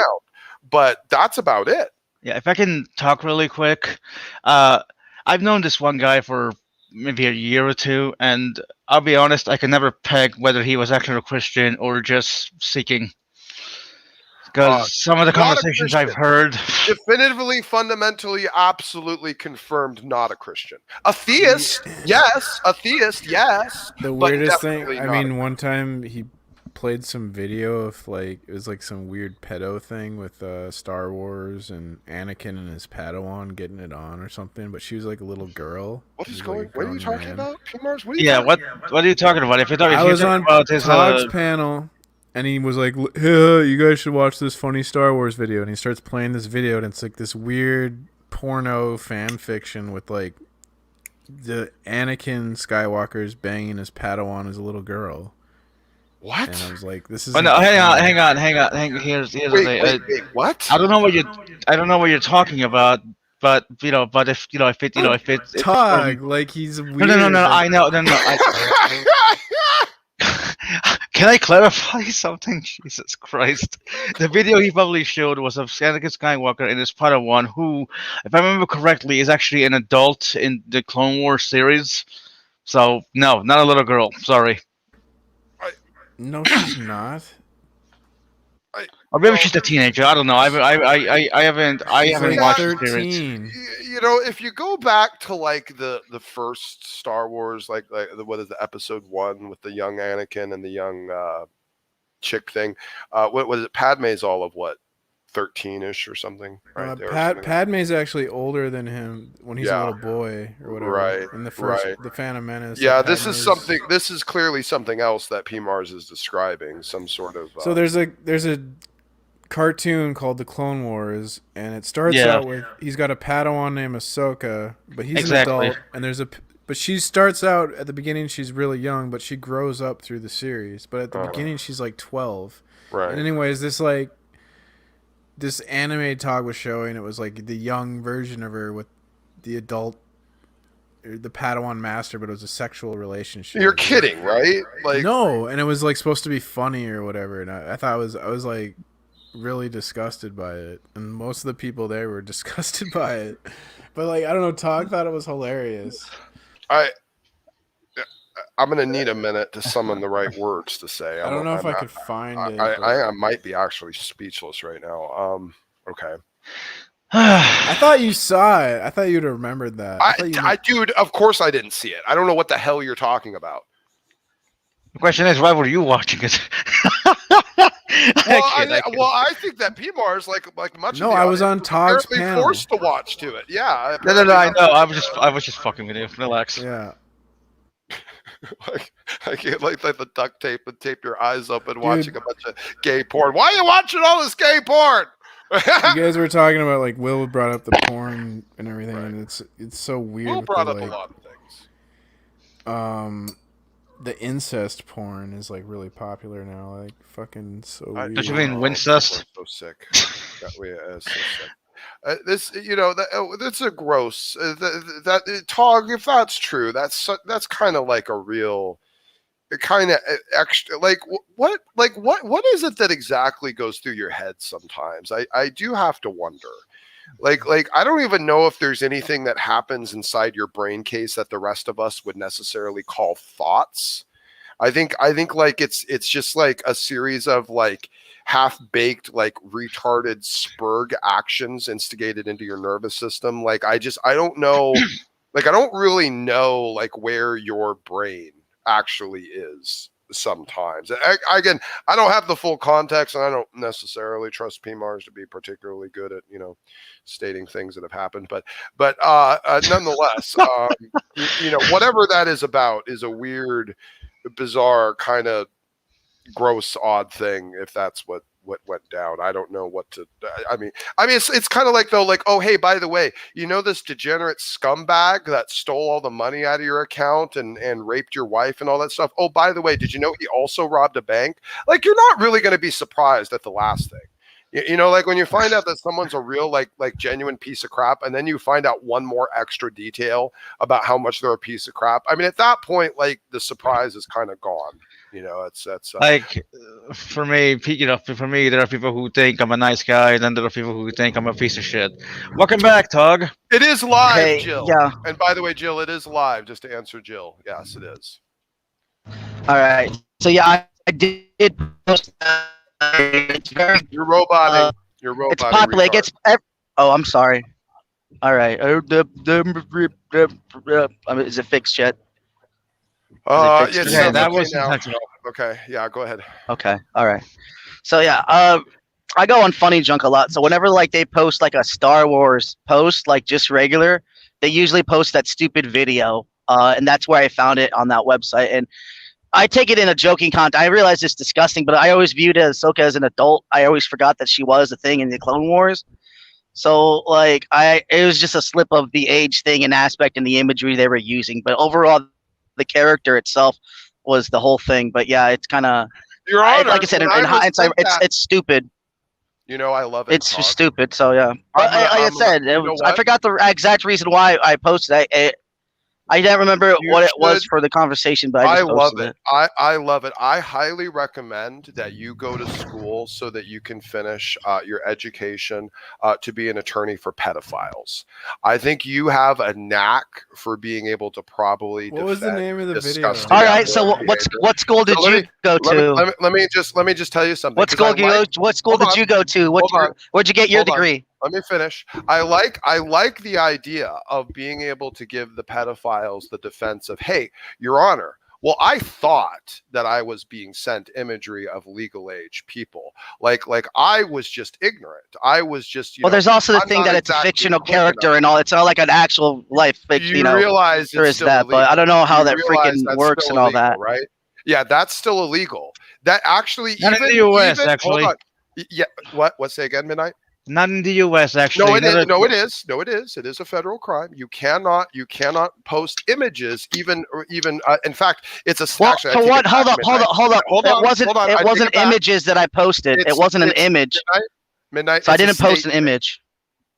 But that's about it. Yeah. If I can talk really quick, I've known this one guy for maybe a year or two, and I'll be honest, I can never peg whether he was actually a Christian or just seeking. Because some of the conversations I've heard, definitively, fundamentally, absolutely confirmed not a Christian. A theist, yes. A theist, yes. The weirdest thing, one time he played some video of it was like some weird pedo thing with Star Wars and Anakin and his Padawan getting it on or something, but she was like a little girl. What are you talking about, P-Mars? What are you talking about? I was on TOG's panel. And he was like, hey, you guys should watch this funny Star Wars video. And he starts playing this video, and it's like this weird porno fan fiction with like the Anakin Skywalker's banging his Padawan as a little girl. What? And I was like, this is. Oh, no, hang on. Here's the thing. Wait, what? I don't know what you're talking about. But if it's TOG, like he's weird. No. I know. Can I clarify something? Jesus Christ. The video he probably showed was of Anakin Skywalker in his Padawan, who, if I remember correctly, is actually an adult in the Clone Wars series. So, no, not a little girl. Sorry. No, she's not. Or maybe she's a teenager. I don't know. I haven't watched the 13. series. If you go back to like the first Star Wars, like what is the episode 1 with the young Anakin and the young chick thing? What was it? Padme's all of what, 13-ish or something, right? Padme's actually older than him when he's a little boy or whatever. Right. In the first, the Phantom Menace. Yeah, this is clearly something else that P. Mars is describing. Some sort of. So there's a cartoon called The Clone Wars, and it starts out with he's got a Padawan named Ahsoka, but he's an adult, and but she starts out at the beginning she's really young, but she grows up through the series. But at the beginning she's like 12. Right. And anyways, this anime TOG was showing, it was like the young version of her with the adult, the Padawan master, but it was a sexual relationship. You're kidding, right? Like no, and it was like supposed to be funny or whatever, and I thought I was like really disgusted by it, and most of the people there were disgusted by it. But like, I don't know, TOG thought it was hilarious. I'm gonna need a minute to summon the right words to say. I don't know if I could find it. I might be actually speechless right now. Okay. I thought you saw it. I thought you'd have remembered that. Dude, of course I didn't see it. I don't know what the hell you're talking about. The question is, why were you watching it? I think that PMAR is like much. No, of the I was audience on TOG's apparently panel. forced to watch to it. Yeah. No, I know. I was just fucking with you. Relax. Yeah. I can't like the duct tape and tape your eyes open watching a bunch of gay porn. Why are you watching all this gay porn? You guys were talking about like Will brought up the porn and everything, Right. and it's so weird. Will brought up a lot of things. The incest porn is like really popular now. Like fucking so weird. Don't you mean Wincest? So sick. So sick. This, that's a gross. That TOG, if that's true, that's kind of like a real, kind of extra. Like what is it that exactly goes through your head sometimes? I do have to wonder. Like I don't even know if there's anything that happens inside your brain case that the rest of us would necessarily call thoughts. I think like it's just like a series of like half-baked, like retarded spurg actions instigated into your nervous system. Like I don't know, like I don't really know like where your brain actually is sometimes. Again, I don't have the full context, and I don't necessarily trust PMARs to be particularly good at stating things that have happened. But nonetheless, whatever that is about is a weird, bizarre, kind of gross, odd thing. If that's what went down, I don't know what to. I mean, it's kind of like though, like, oh hey, by the way, this degenerate scumbag that stole all the money out of your account and raped your wife and all that stuff. Oh, by the way, did you know he also robbed a bank? Like, you're not really going to be surprised at the last thing. Like when you find out that someone's a real like genuine piece of crap, and then you find out one more extra detail about how much they're a piece of crap. I mean, at that point, like the surprise is kind of gone. That's like for me, there are people who think I'm a nice guy, and then there are people who think I'm a piece of shit. Welcome back, TOG. It is live, Hey, Jill. yeah. And by the way, Jill, it is live. Just to answer Jill, yes, it is. All right. So yeah, I did post. It's very. You're roboting. You're roboting. It's popular. It gets. Oh, I'm sorry. All right. Is it fixed yet? Yes, Yeah, that okay was now. intentional. Okay. Yeah, go ahead. Okay. All right. So yeah, I go on Funny Junk a lot. So whenever like they post like a Star Wars post, like just regular, they usually post that stupid video. And that's where I found it on that website. And I take it in a joking context. I realize it's disgusting, but I always viewed Ahsoka as an adult. I always forgot that she was a thing in the Clone Wars. So like it was just a slip of the age thing and aspect and the imagery they were using. But overall, the character itself was the whole thing. But yeah, it's kind of, Your Honor, like I said, in hindsight, it's stupid. I love it. It's just stupid. So yeah, but like I said, I forgot the exact reason why I posted it. I didn't remember what it was for the conversation, but I just love posted it. I love it. I highly recommend that you go to school so that you can finish your education to be an attorney for pedophiles. I think you have a knack for being able to probably. What was the name of the video? All right. So what school did you go to? Let me just tell you something. What school did you go to? Where'd you get your degree? Let me finish. I like the idea of being able to give the pedophiles the defense of, hey, Your Honor, well, I thought that I was being sent imagery of legal age people. Like I was just ignorant. I was just, there's also the thing that it's a fictional character and all. It's not like an actual life fiction. You realize there is that, but I don't know how that freaking works and all that. Right? Yeah, that's still illegal. That actually, not in the U.S. actually. Hold on. Yeah. What? Say again, Midnight. Not in the U.S. actually. No, it is. No, it is. No, it is. It is a federal crime. You cannot post images. Even. In fact, it's a. Well, actually, for what? Hold up. It wasn't images that I posted. It wasn't an image. Midnight. So I didn't post an image.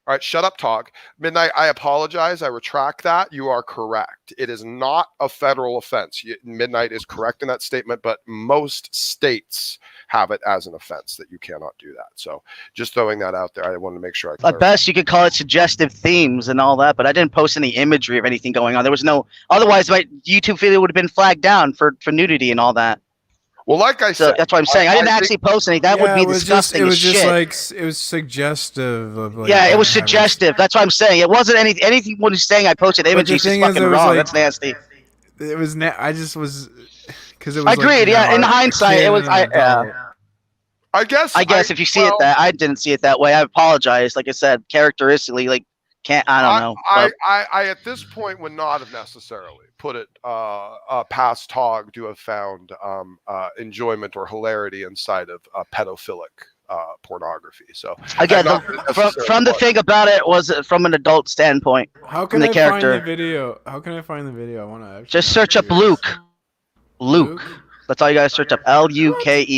All right, shut up, TOG. Midnight, I apologize. I retract that. You are correct. It is not a federal offense. Midnight is correct in that statement, but most states have it as an offense that you cannot do that. So just throwing that out there. I wanted to make sure I clarified. At best, you could call it suggestive themes and all that, but I didn't post any imagery of anything going on. There was no. Otherwise, my YouTube video would have been flagged down for nudity and all that. Well, like I So said, that's what I'm saying. I didn't think- actually post anything. That would be it was disgusting Just, it was as just shit. like it was suggestive of like. Yeah, it was having- suggestive. That's what I'm saying. It wasn't anything when he's saying I posted But the images. He's thing is, fucking it was wrong. like- That's nasty. It was. I just was. Because it was. I agreed. Like, Yeah, in a hindsight, kid it was. and an adult. I guess If you see it that I didn't see it that way, I apologize. Like I said, characteristically, like I don't know. I at this point would not have necessarily put it past TOG to have found enjoyment or hilarity inside of pedophilic pornography. So again, from the thing about it was from an adult standpoint. How can the I character. find the video? How can I find the video? I want to Just search up Luke. Luke. That's all you gotta search up. LUKE ...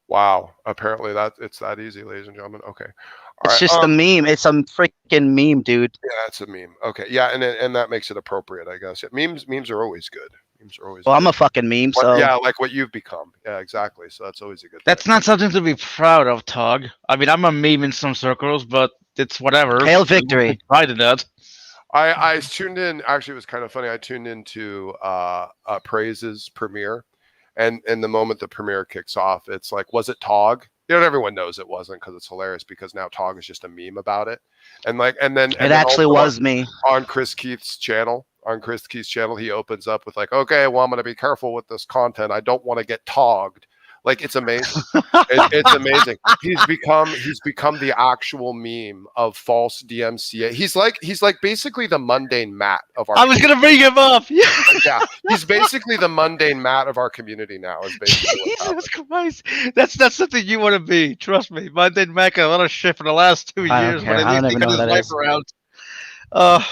Wow. Apparently it's that easy, ladies and gentlemen. Okay. It's just a meme. It's some freaking meme, dude. Yeah, it's a meme. Okay. Yeah, and that makes it appropriate, I guess. Yeah, memes are always good. Memes are always Well, good. I'm a fucking meme, so Yeah, like what you've become. Yeah, exactly. So that's always a good That's thing. not something to be proud of, Tog. I mean, I'm a meme in some circles, but it's whatever. hail victory. Pride in that. I tuned in. Actually, it was kind of funny. I tuned into Praise's premiere, and the moment the premiere kicks off, it's like, was it TOG? You know, everyone knows it wasn't because it's hilarious because now TOG is just a meme about it, and then It actually was me. on Chris Keith's channel. On Chris Keith's channel, he opens up with like, okay, well, I'm going to be careful with this content. I don't want to get togged. Like, it's amazing. It's amazing. He's become the actual meme of false DMCA. He's like basically the mundane Matt of our. I was gonna bring him up. Yeah. Yeah, he's basically the mundane Matt of our community now. Is basically what's Jesus Christ, that's something you want to be. Trust me, mine didn't make a lot of shit for the last 2 I don't years, care. but I at don't least he even got know his what that life is. around.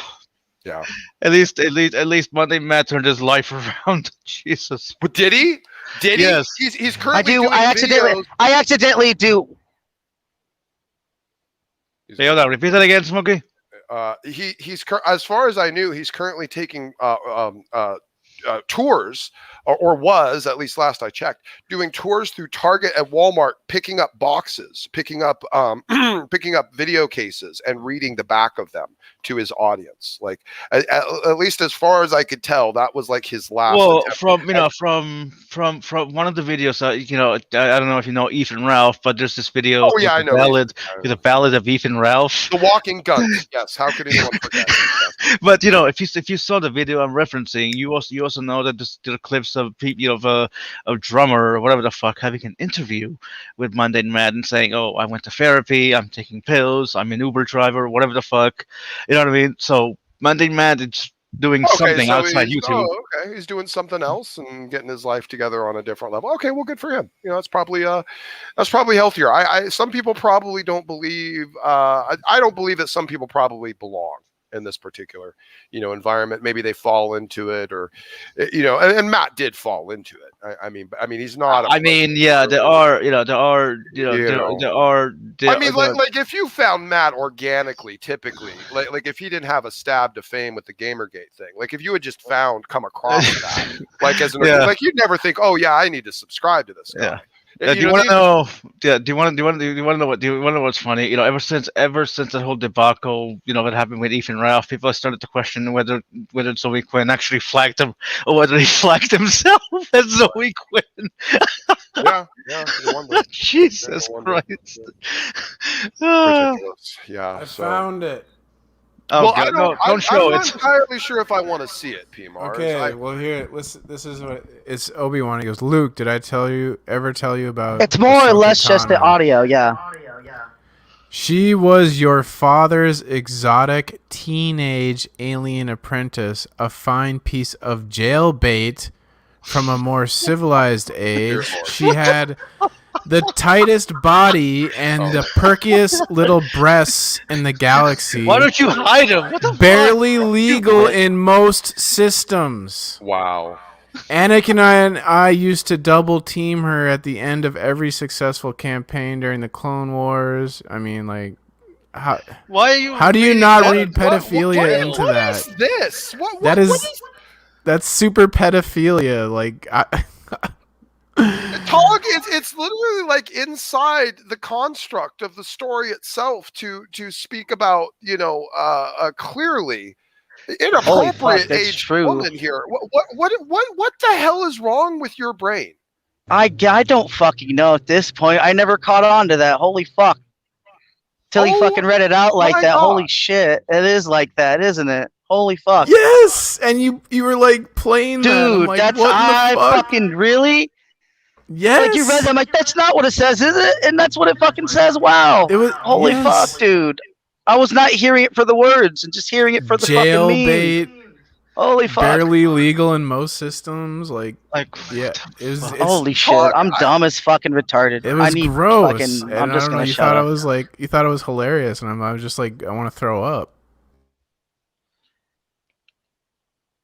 Yeah. At least Monday Matt turned his life around. Jesus. But did he? Did Yes. he? He's I currently do. doing videos. I accidentally do. Hey, hold on. Repeat that again, Smokey. He's as far as I knew, he's currently taking tours, or was, at least last I checked, doing tours through Target and Walmart, picking up boxes, picking up picking up video cases and reading the back of them to his audience. Like at least as far as I could tell, that was like his last Well, attempt. from one of the videos, I don't know if you know Ethan Ralph, but there's this video. Oh yeah, I know. The ballad of Ethan Ralph. The Walking Guns. Yes. How could anyone forget? Yes. But if you saw the video I'm referencing, you also know that there are clips of people of a drummer or whatever the fuck having an interview with Mundane Matt and saying, "Oh, I went to therapy, I'm taking pills, I'm an Uber driver, whatever the fuck," you know what I mean? So Mundane Matt is doing something so outside YouTube. Oh, okay. He's doing something else and getting his life together on a different level. Okay, well, good for him. You know, that's probably healthier. Some people probably don't believe. I don't believe that some people probably belong in this particular, environment. Maybe they fall into it, or, and Matt did fall into it. I mean, he's not. There are. I mean, like if you found Matt organically, typically, like if he didn't have a stab to fame with the Gamergate thing, like if you had just come across that, like as an, like you'd never think, oh yeah, I need to subscribe to this guy. Yeah. Do you want to know? Yeah. Do you want to know what's funny? Ever since the whole debacle, that happened with Ethan Ralph, people have started to question whether Zoe Quinn actually flagged him or whether he flagged himself as Zoe Quinn. Yeah. You wonder. Jesus Christ. Ridiculous. Yeah. I found it. Oh, well, God, don't show I'm it. not entirely sure if I want to see it, P. Mars. Okay, well here, listen, this is what it's. Obi-Wan. He goes, Luke, did I ever tell you about? It's more or less just the Ahsoka Tano? audio. Yeah. She was your father's exotic teenage alien apprentice, a fine piece of jailbait from a more civilized age. She had the tightest body and the perkiest little breasts in the galaxy. Why don't you hide him? What the Barely legal in most systems. Wow. Anakin and I used to double team her at the end of every successful campaign during the Clone Wars. I mean, like, how do you not read pedophilia into that? What is this? That's super pedophilia. Like, TOG, it's literally like inside the construct of the story itself to speak about, clearly inappropriate that's age true. woman here. What the hell is wrong with your brain? I don't fucking know at this point. I never caught on to that. Holy fuck. Till he Oh fucking read it out like my that. God. Holy shit. It is like that, isn't it? Holy fuck. Yes, and you were like playing that. I'm Dude, like, that's what in I the fuck? fucking really? Yes. Like you read that, I'm like, that's not what it says, is it? And that's what it fucking says. Wow. It was Holy yes. fuck, dude. I was not hearing it for the words and just hearing it for the fucking meme. Jailbait, Holy fuck. barely legal in most systems. Like, Like, yeah, it's Holy shit. Fuck, I'm dumb as fucking retarded. it was I need gross. fucking. And I'm I just don't know. gonna You shut thought up. I was like, you thought it was hilarious, and I was just like, I want to throw up.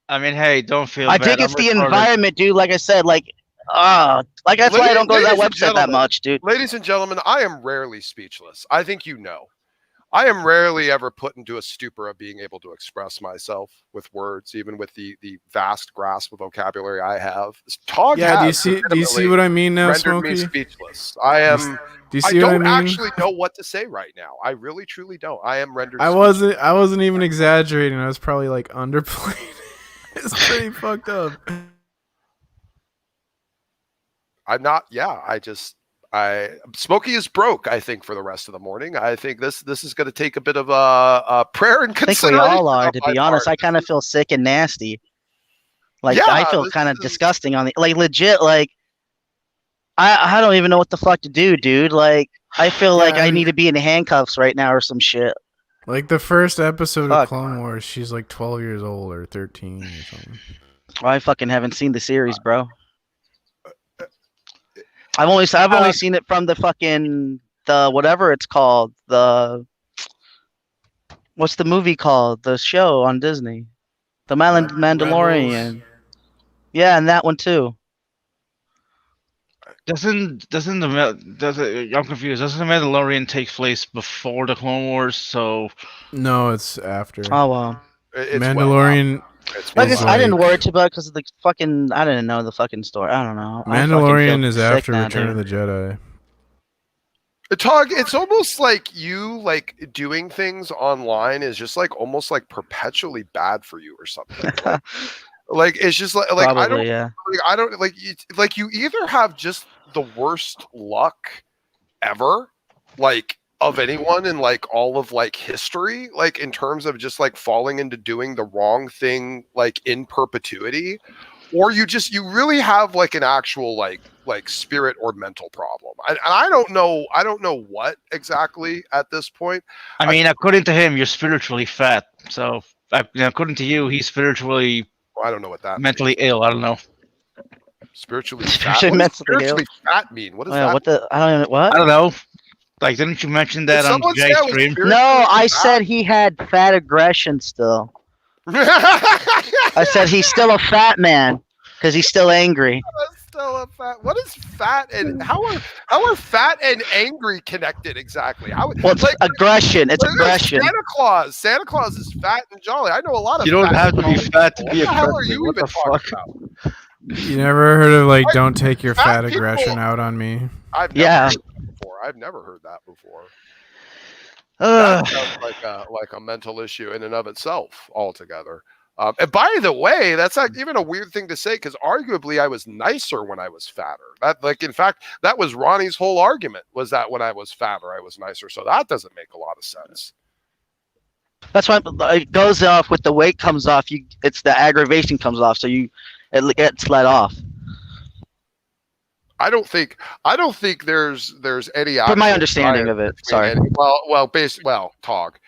I mean, hey, don't feel I bad. think it's I'm the retarded. environment, dude. Like I said, like that's why I don't go to that Ladies and website that gentlemen. much, dude. Ladies and gentlemen, I am rarely speechless. I think you know. I am rarely ever put into a stupor of being able to express myself with words, even with the vast grasp of vocabulary I have. TOG Yeah, has do you see legitimately what I mean now, rendered me Smokey? speechless. I am. Do you I see what I don't mean? actually know what to say right now. I really, truly don't. I am rendered. I wasn't even exaggerating. I was probably like underplaying. It's pretty fucked up. I'm not. Yeah, Smokey is broke. I think for the rest of the morning. I think this is going to take a bit of a prayer and I think we consideration. all are, on to my be honest. part. I kind of feel sick and nasty. Like Yeah, I feel this kind of is- disgusting on the like legit. Like I don't even know what the fuck to do, dude. Like I feel like Yeah, I need to be in handcuffs right now or some shit. Like the first episode Fuck. of Clone Wars, she's like 12 years old or 13 or something. I fucking haven't seen the series, bro. I've only seen it from the fucking the whatever it's called. What's the movie called? The show on Disney. The Mandalorian. Yeah, and that one too. I'm confused. Doesn't the Mandalorian take place before the Clone Wars? So No, it's after. Oh well. It's Mandalorian. It's Like It's I didn't like- worry too much because of the fucking. I didn't know the fucking story. I don't know. I fucking Mandalorian feel is sick after now, Return of dude. the Jedi. TOG, it's almost like you like doing things online is just like almost like perpetually bad for you or something. Like it's just like Probably, I don't yeah. like, I don't like you either have just the worst luck ever, like of anyone in like all of like history, like in terms of just like falling into doing the wrong thing like in perpetuity, or you really have like an actual like spirit or mental problem. And I don't know what exactly at this point. I mean, according to him, you're spiritually fat. So according to you, he's spiritually I don't know what that mentally ill. I don't know. means. Spiritually fat. Spiritually What does mentally spiritually fat mean? What is that? What the? I don't know what. I don't know. Like, didn't you mention that Did on someone say Jay's I was stream? spiritually No, I fat? said he had fat aggression still. I said he's still a fat man because he's still angry. Still a fat. What is fat and how are fat and angry connected exactly? How Well, it's aggression. It's what is this? aggression. Santa Claus is fat and jolly. I know a lot of. You don't fat have and to be jolly fat to people. be What the hell are aggressive. you What even the talking fuck? about? You never heard of like, don't take your Fat fat people- aggression out on me. I've never Yeah. heard that before. I've never heard that before. Ugh. That sounds like a mental issue in and of itself altogether. And by the way, that's not even a weird thing to say because arguably I was nicer when I was fatter. That in fact, that was Ronnie's whole argument was that when I was fatter, I was nicer. So that doesn't make a lot of sense. That's why it goes off with the weight comes off. It's the aggravation comes off, so it gets let off. I don't think there's any. From my actual understanding desire of it, between sorry. TOG.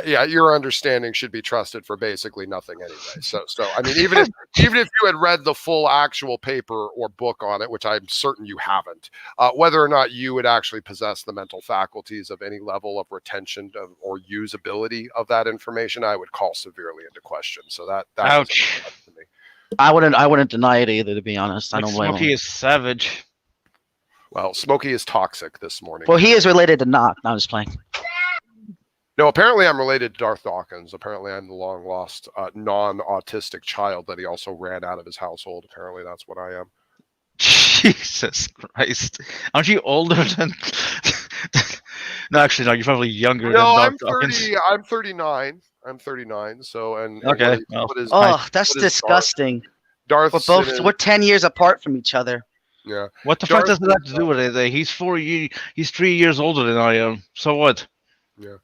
Yeah, your understanding should be trusted for basically nothing anyway. So I mean, even if you had read the full actual paper or book on it, which I'm certain you haven't, whether or not you would actually possess the mental faculties of any level of retention or usability of that information, I would call severely into question. So that Ouch. doesn't make sense to me. I wouldn't deny it either, to be honest. I Like, don't blame Smokey him. is savage. Well, Smokey is toxic this morning. Well, he is related to Knock. No, I'm just playing. No, apparently I'm related to Darth Dawkins. Apparently I'm the long lost non-autistic child that he also ran out of his household. Apparently that's what I am. Jesus Christ. Aren't you older than... No, actually, no. You're probably younger than No, Darth I'm Dawkins. 30. I'm 39. I'm 39. So and Okay, what is Oh, that's what is disgusting. Darth We're 10 years apart from each other. Yeah. What the fuck does that have to do with it? He's 3 years older than I am. So what? Yeah.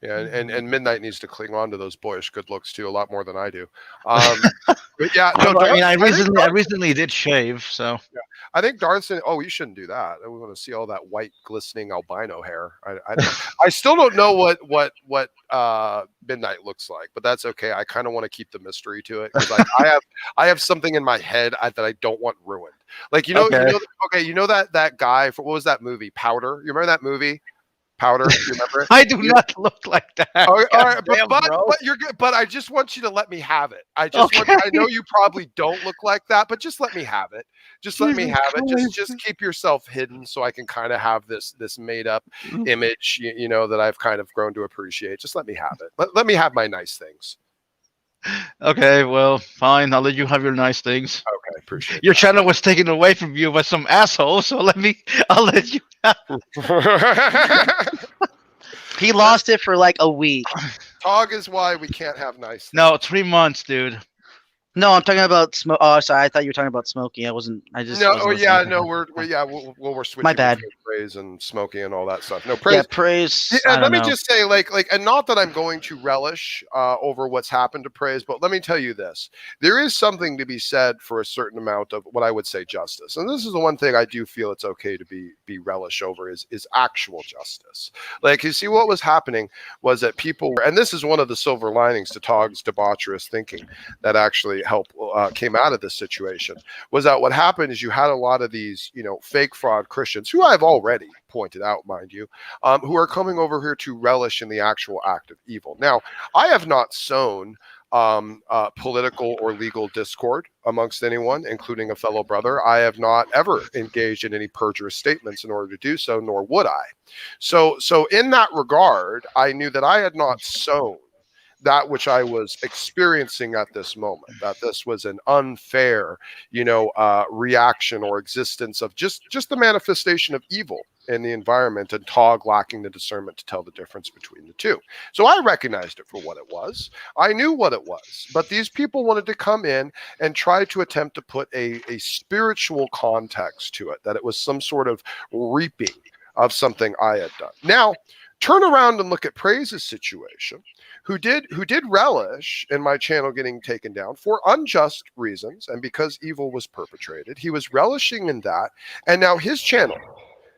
Yeah, and Midnight needs to cling on to those boyish good looks too, a lot more than I do. But yeah, no, I mean, I think recently did shave, so I think Darson. Oh, you shouldn't do that. We want to see all that white, glistening albino hair. I still don't know what Midnight looks like, but that's okay. I kind of want to keep the mystery to it because I have something in my head that I don't want ruined. Like you know that guy for what was that movie? Powder. You remember that movie? Powder. You remember it? I do not look like that. All right, damn, but you're good. But I just want you to let me have it. I know you probably don't look like that, but just let me have it. Just let me have it. Just keep yourself hidden so I can kind of have this made up image, you know, that I've kind of grown to appreciate. Just let me have it. Let me have my nice things. Okay, well, fine. I'll let you have your nice things. Okay, appreciate your channel was taken away from you by some asshole, so I'll let you have it. He lost it for like a week. TOG is why we can't have nice things. No, 3 months, dude. No, I'm talking about smoke. Oh, sorry. I thought you were talking about Smokey. I wasn't. I just. No. wasn't Oh yeah. listening. No. We're switching. My bad. between praise and Smokey and all that stuff. No praise. Yeah, praise. Yeah, I let don't me know. just say, like, and not that I'm going to relish over what's happened to praise, but let me tell you this: there is something to be said for a certain amount of what I would say justice, and this is the one thing I do feel it's okay to be relish over is actual justice. Like, you see, what was happening was that people, and this is one of the silver linings to TOG's debaucherous thinking that actually helped came out of this situation, was that what happened is you had a lot of these, you know, fake fraud Christians who I've already pointed out, mind you, who are coming over here to relish in the actual act of evil. Now, I have not sown political or legal discord amongst anyone, including a fellow brother. I have not ever engaged in any perjurous statements in order to do so, nor would I. So in that regard, I knew that I had not sown that which I was experiencing at this moment, that this was an unfair, you know, reaction or existence of just the manifestation of evil in the environment, and TOG lacking the discernment to tell the difference between the two. So I recognized it for what it was. I knew what it was, but these people wanted to come in and try to attempt to put a spiritual context to it, that it was some sort of reaping of something I had done. Now, turn around and look at Praise's situation, who did relish in my channel getting taken down for unjust reasons, and because evil was perpetrated, he was relishing in that, and now his channel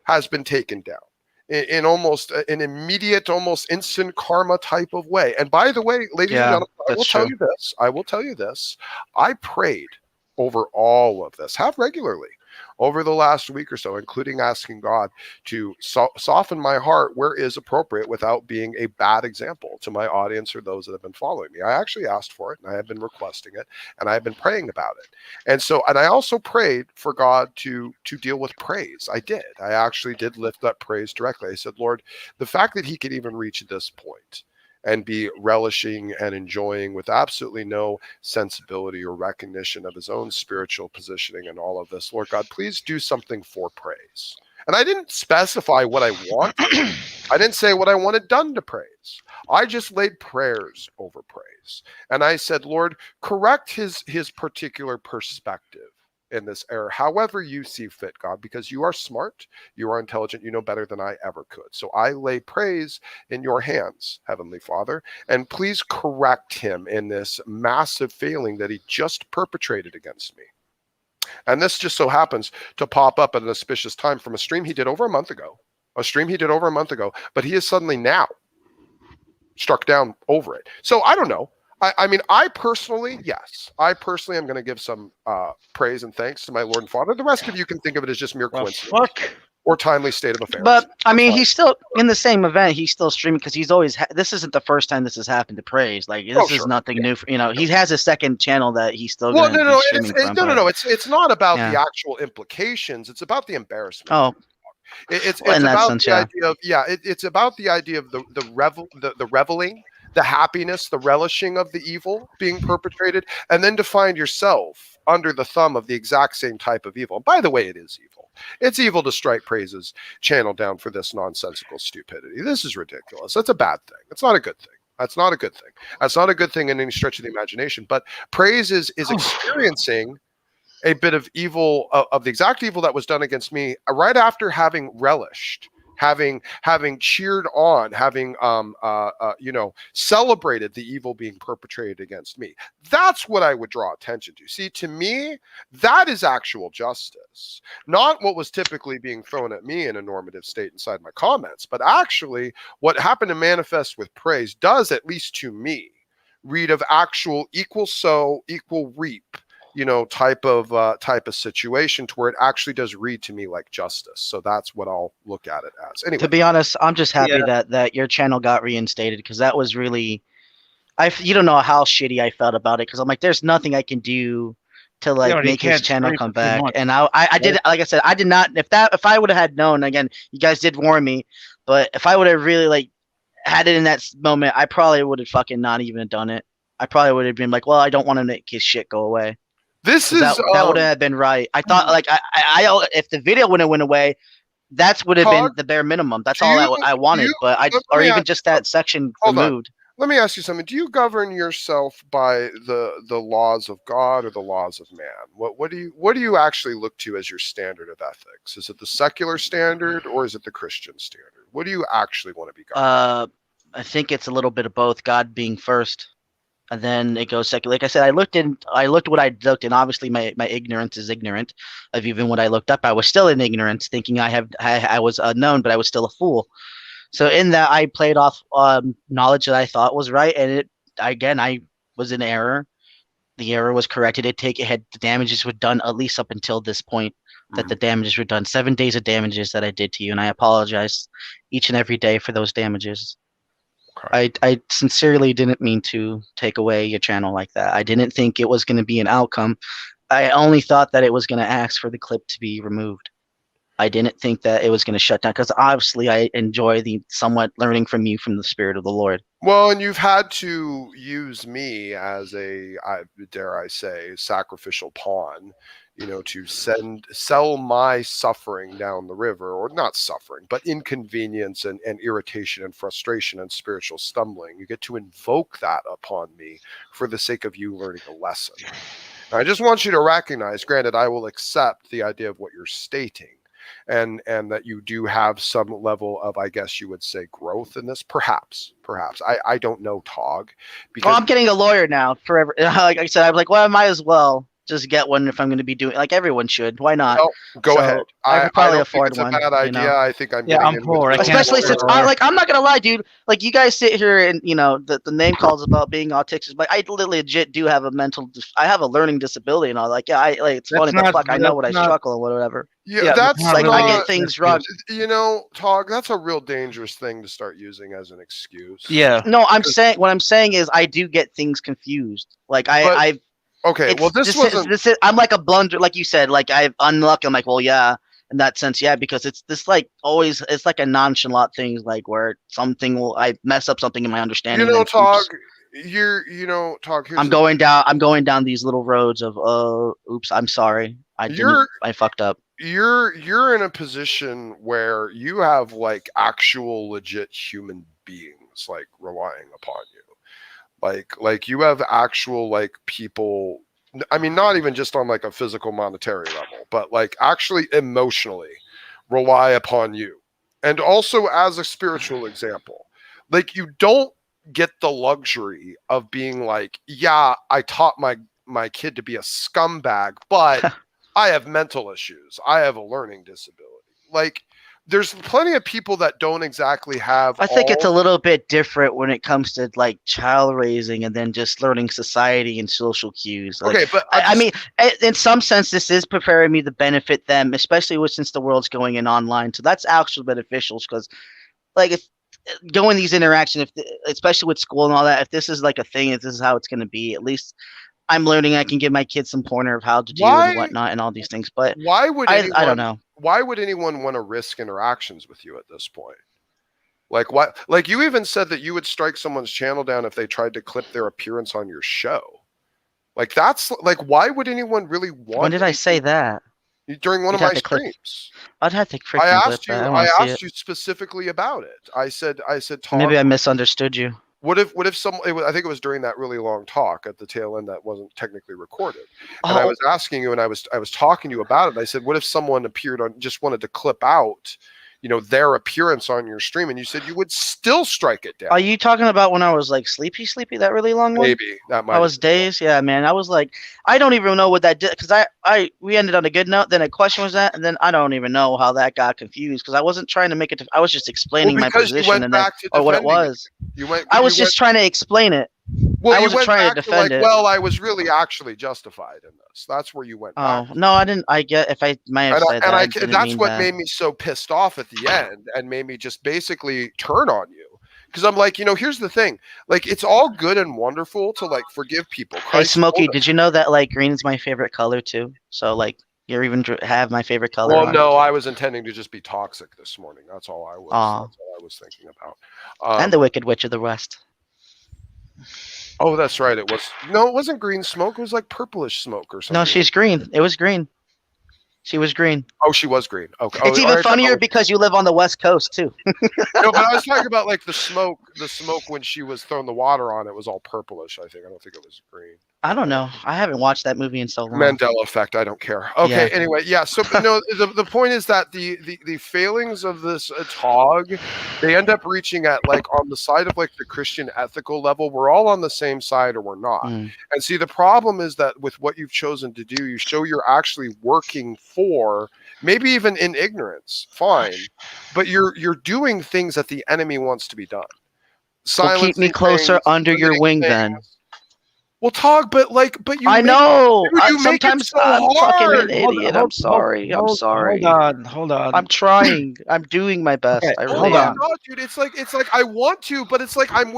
has been taken down in almost an immediate, almost instant karma type of way. And by the way, ladies and gentlemen, I will tell you this. I prayed over all of this, have regularly, over the last week or so, including asking God to soften my heart where is appropriate without being a bad example to my audience or those that have been following me. I actually asked for it, and I have been requesting it, and I have been praying about it. And I also prayed for God to deal with praise. I did. I actually did lift up praise directly. I said, Lord, the fact that he could even reach this point and be relishing and enjoying with absolutely no sensibility or recognition of his own spiritual positioning and all of this. Lord God, please do something for praise. And I didn't specify what I want. I didn't say what I wanted done to praise. I just laid prayers over praise. And I said, Lord, correct his particular perspective in this error, however you see fit, God, because you are smart, you are intelligent, you know better than I ever could. So I lay praise in your hands, Heavenly Father, and please correct him in this massive failing that he just perpetrated against me. And this just so happens to pop up at an auspicious time from a stream he did over a month ago, but he is suddenly now struck down over it. So I don't know. I mean, I personally am going to give some praise and thanks to my Lord and Father. The rest of you can think of it as just mere coincidence or timely state of affairs. But I mean, he's still in the same event. He's still streaming because he's always. This isn't the first time this has happened to Praise. Like this is nothing new. For, he has a second channel that he's still. Well, no. It's not about the actual implications. It's about the embarrassment. Oh. It's about the idea of it's about the idea of the reveling, the happiness, the relishing of the evil being perpetrated, and then to find yourself under the thumb of the exact same type of evil. By the way, it is evil. It's evil to strike Praise's channel down for this nonsensical stupidity. This is ridiculous. That's a bad thing. It's not a good thing. That's not a good thing. That's not a good thing in any stretch of the imagination. But Praise is experiencing a bit of evil, of the exact evil that was done against me, right after having relished, having cheered on, having celebrated the evil being perpetrated against me. That's what I would draw attention to. See, to me, that is actual justice, not what was typically being thrown at me in a normative state inside my comments, but actually what happened to Manifest with Praise does, at least to me, read of actual equal sow, equal reap, type of situation, to where it actually does read to me like justice. So that's what I'll look at it as. Anyway, To be honest, I'm just happy that your channel got reinstated, because that was really, you don't know how shitty I felt about it, because I'm like, there's nothing I can do to Yeah, but he make his can't channel stream come for 2 back. months. And I did, like I said, I did not, if I would have had known, again, you guys did warn me, but if I would have really had it in that moment, I probably would have fucking not even done it. I probably would have been like, well, I don't want to make his shit go away. this is That would have been right. I thought I if the video wouldn't have went away, that would have been Todd, the bare minimum. That's do all you- I wanted. you- But let or me even ask just that section Hold on. removed. Let me ask you something. Do you govern yourself by the laws of God or the laws of man? What do you actually look to as your standard of ethics? Is it the secular standard or is it the Christian standard? What do you actually want to be governed? I think it's a little bit of both. God being first, and then it goes second. Like I said, I looked what I looked, and obviously my ignorance is ignorant of even what I looked up. I was still in ignorance, thinking I was unknown, but I was still a fool. So in that, I played off knowledge that I thought was right, and I was in error. The error was corrected. The damages were done, at least up until this point, that the damages were done. 7 days of damages that I did to you, and I apologize each and every day for those damages. Okay. I sincerely didn't mean to take away your channel like that. I didn't think it was going to be an outcome. I only thought that it was going to ask for the clip to be removed. I didn't think that it was going to shut down, because obviously I enjoy the somewhat learning from you from the Spirit of the Lord. Well, and you've had to use me as dare I say, sacrificial pawn, to sell my suffering down the river, or not suffering, but inconvenience and irritation and frustration and spiritual stumbling. You get to invoke that upon me for the sake of you learning a lesson. Now, I just want you to recognize, granted, I will accept the idea of what you're stating, and that you do have some level of, I guess you would say, growth in this. Perhaps. I don't know, TOG. Well, I'm getting a lawyer now forever. Like I said, I'm like, well, I might as well just get one if I'm going to be doing, like everyone should. Why not? Well, go So, ahead. I could probably don't afford think it's one, a bad idea. I think I'm Yeah, getting I'm in poor. with I you. can't Especially afford since a lawyer. I'm not gonna lie, dude. Like, you guys sit here and the name calls about being autistic, but I legit do have I have a learning disability and all. Like, yeah, it's That's funny, but not- fuck, I know what I that's not- struggle and whatever. Yeah, Yeah, that's not Like, really I not, get things wrong. TOG, that's a real dangerous thing to start using as an excuse. Yeah. No, what I'm saying is I do get things confused. Like But- Okay, well, this wasn't. I'm like a blunder, like you said. Like, I've unlucky. I'm like, well, yeah, in that sense, yeah, because it's this it's like a nonchalant thing, like where I mess up something in my understanding. then, TOG, oops. TOG, here's I'm going down these little roads of oops, I'm sorry. I fucked up. you're in a position where you have like actual legit human beings like relying upon you. Like you have actual like people, I mean, not even just on like a physical monetary level, but like actually emotionally rely upon you. And also as a spiritual example. Like, you don't get the luxury of being like, yeah, I taught my kid to be a scumbag, but I have mental issues. I have a learning disability. Like, there's plenty of people that don't exactly have. I think it's a little bit different when it comes to like child raising and then just learning society and social cues. Like, okay, but I mean, in some sense, this is preparing me to benefit them, especially since the world's going in online. So that's actually beneficial, because, like, if going these interactions, especially with school and all that, if this is like a thing, if this is how it's going to be, at least I'm learning. I can give my kids some pointer of how to do and whatnot and all these things. But why would I don't know. Why would anyone want to risk interactions with you at this point? Like, what? Like, you even said that you would strike someone's channel down if they tried to clip their appearance on your show. Like, that's like, why would anyone really want? When did I say that? During one of my streams. I'd have to freaking I asked clip you. that. I asked you specifically about it. I said, Maybe I misunderstood you. What if some? I think it was during that really long talk at the tail end that wasn't technically recorded, and I Oh, was asking you, and I was talking to you about it. And I said, what if someone appeared on, just wanted to clip out, their appearance on your stream, and you said you would still strike it down. are you talking about when I was like sleepy, that really long one? Maybe that might. I was dazed. Yeah, man. I was like, I don't even know what that did because we ended on a good note. Then a question was that, and then I don't even know how that got confused because I wasn't trying to make it. I was just explaining my because you position went and then, back to or what it defending it. was. You went. I was you just trying to explain it. Well, I you wasn't went trying to back defend like, it. well, I was really actually justified in this. That's where you went back. Oh no, I didn't. I get if I might have said that. I didn't that's mean what that. made me so pissed off at the end and made me just basically turn on you. Because I'm like, here's the thing. Like, it's all good and wonderful to like forgive people. Hey, Christ Smokey, told us. did you know that like green is my favorite color too? So like you're even have my favorite color. Well, on. no, I was intending to just be toxic this morning. That's all I was. Aw. That's all I was thinking about. And the Wicked Witch of the West. Oh, that's right. It was. No, it wasn't green smoke. It was like purplish smoke or something. No, she's green. It was green. She was green. Oh, she was green. Okay. It's even funnier because you live on the West Coast too. No, but I was talking about like the smoke when she was throwing the water on it was all purplish, I think. I don't think it was green. I don't know. I haven't watched that movie in so long. Mandela effect, I don't care. Okay, Yeah. anyway, yeah. So the point is that the failings of this TOG, they end up reaching at like on the side of like the Christian ethical level. We're all on the same side or we're not. Mm. And see, the problem is that with what you've chosen to do, you show you're actually working for, maybe even in ignorance, fine, but you're doing things that the enemy wants to be done. Well, keep me Silencing closer things, under your limiting wing things. then. Well, TOG, but you. I know. Dude, you make it Sometimes so I'm fucking hard. an idiot. I'm sorry. I'm sorry. Hold on. I'm trying. I'm doing my best. Okay, I Oh really my am. God, dude! It's like I want to, but it's like I'm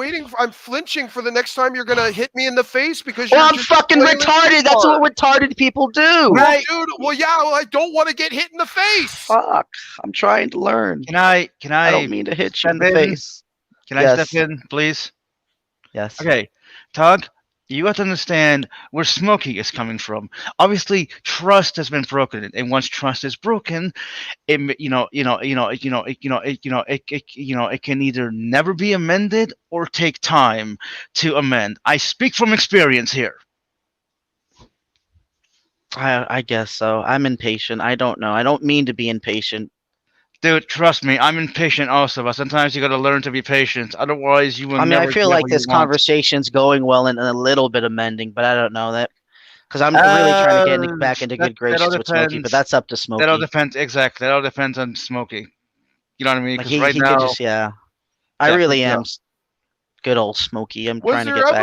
flinching for the next time you're gonna hit me in the face because Well, you're I'm just fucking flailing retarded. That's hard. what retarded people do. Well, Right. dude. Well, yeah. Well, I don't want to get hit in the face. Fuck. I'm trying to learn. Can I I don't mean to hit you in the step in? face. can I Yes. step in, please? Yes. Okay, Tug, you have to understand where Smokey is coming from. Obviously, trust has been broken, and once trust is broken, it can either never be amended or take time to amend. I speak from experience here. I guess so. I'm impatient. I don't know. I don't mean to be impatient. Dude, trust me, I'm impatient also, but sometimes you gotta learn to be patient. Otherwise, you will I mean, never I feel get like what you this want. conversation's going well and a little bit amending, but I don't know that because I'm really trying to get back into good that all graces with Smokey, but depends. that's up to Smokey. That all depends, exactly. That all depends on Smokey. You know what I mean? Like Because right he now, could just, yeah. I Yeah, really yeah. am good old Smokey. I'm Was trying to there get back.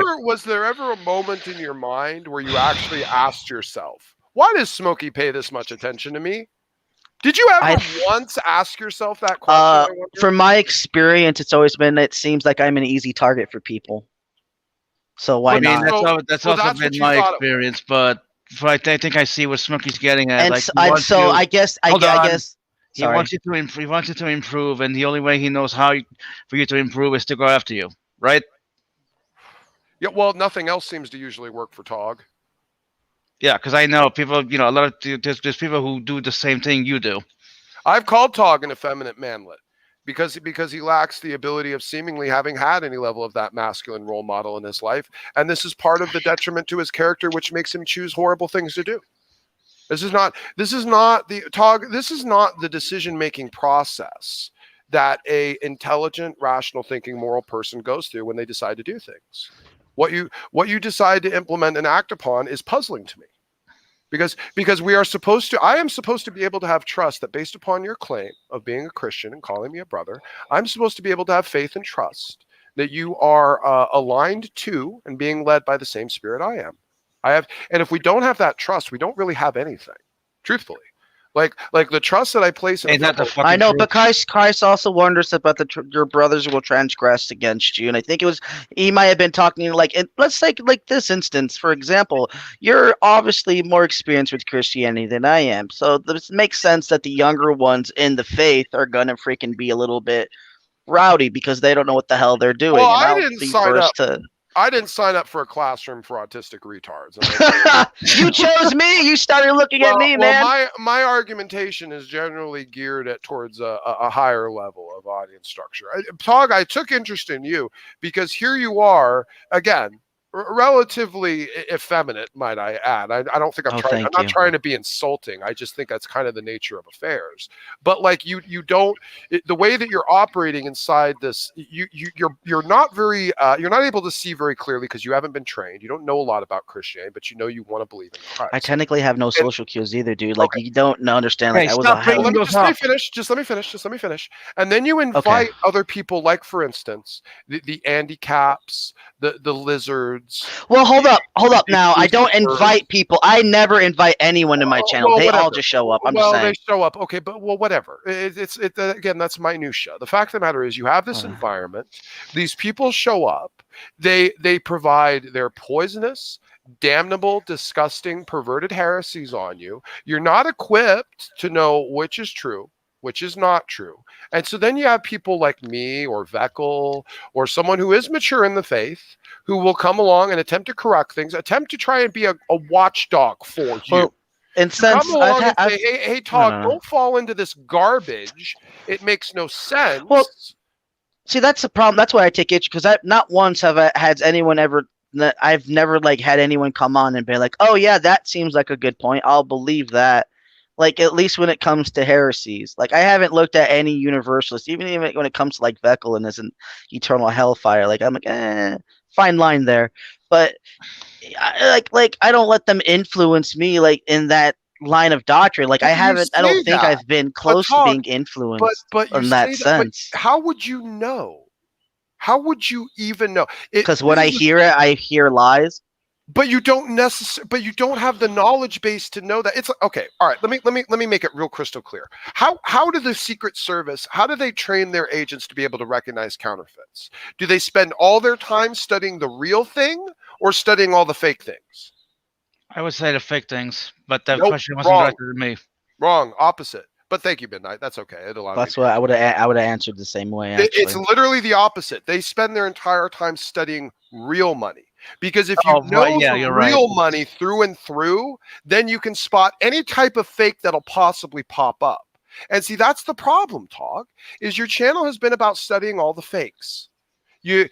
ever a moment in your mind where you actually asked yourself, why does Smokey pay this much attention to me? Did you ever once ask yourself that question? I wonder? From my experience, it's always been it seems like I'm an easy target for people. So why I mean, not? that's well, also that's what been you my thought it experience, but I think I see what Smokey's getting at. And Like, so I guess I Hold on. guess he sorry. wants you to improve. He wants you to improve, and the only way he knows for you to improve is to go after you, right? Yeah, well, nothing else seems to usually work for TOG. Yeah, because I know people. A lot of there's people who do the same thing you do. I've called TOG an effeminate manlet because he lacks the ability of seemingly having had any level of that masculine role model in his life, and this is part of the detriment to his character, which makes him choose horrible things to do. This is not the TOG. This is not the decision-making process that a intelligent, rational thinking, moral person goes through when they decide to do things. What you decide to implement and act upon is puzzling to me. Because we are supposed to, I am supposed to be able to have trust that based upon your claim of being a Christian and calling me a brother, I'm supposed to be able to have faith and trust that you are aligned to and being led by the same spirit I am. And if we don't have that trust, we don't really have anything, truthfully. Like the trust that I place in. Ain't that the fucking I know, truth? but Christ also warned us about your brothers will transgress against you, and I think he might have been talking like let's take like this instance for example. You're obviously more experienced with Christianity than I am, so this makes sense that the younger ones in the faith are gonna freaking be a little bit rowdy because they don't know what the hell they're doing. Well, and I I'll didn't be sign first up. to I didn't sign up for a classroom for autistic retards. You chose me. You started looking at me, man. My argumentation is generally geared towards a higher level of audience structure. Tog, I took interest in you because here you are again, relatively effeminate, might I add. I don't think I'm trying. I'm not trying to be insulting. I just think that's kind of the nature of affairs. But like you don't the way that you're operating inside this, you're not very you're not able to see very clearly because you haven't been trained. You don't know a lot about Christianity, but you know you want to believe in Christ. I technically have no social cues either, dude. Like you don't understand. Like Hey, I was stop bringing a those Let me up. finish. Just let me finish. And then you invite other people, like for instance, the handicaps, the lizards. Well, hold up now. I don't invite people. I never invite anyone to my channel. Well, they whatever. all just show up. I'm well, just saying. they show up. Okay, but well, whatever. It's again, that's minutia. The fact of the matter is, you have this environment. These people show up. They provide their poisonous, damnable, disgusting, perverted heresies on you. You're not equipped to know which is true, which is not true. And so then you have people like me or Veckel or someone who is mature in the faith who will come along and attempt to correct things, attempt to try and be a watchdog for you. Well, and since come along and say, hey, Todd, don't fall into this garbage. It makes no sense. Well, see, that's the problem. That's why I take issue because not once has anyone ever. I've never like had anyone come on and be like, "Oh yeah, that seems like a good point. I'll believe that." Like at least when it comes to heresies, like I haven't looked at any universalists, even when it comes to like Veckel and this and eternal hellfire. Like I'm like, fine line there, but like I don't let them influence me like in that line of doctrine. Like I don't think I've been close to being influenced in that sense. But how would you know? How would you even know? Because when I hear it, I hear lies. But you don't have the knowledge base to know that. It's like, okay, all right. Let me make it real crystal clear. How do the Secret Service, how do they train their agents to be able to recognize counterfeits? Do they spend all their time studying the real thing or studying all the fake things? I would say the fake things, but that question wasn't directed at me. Wrong, opposite. But thank you, Midnight. That's okay. That's what I would have answered the same way. Actually. It's literally the opposite. They spend their entire time studying real money. Because if you know the real money through and through, then you can spot any type of fake that'll possibly pop up. And see, that's the problem, Tog, is your channel has been about studying all the fakes. You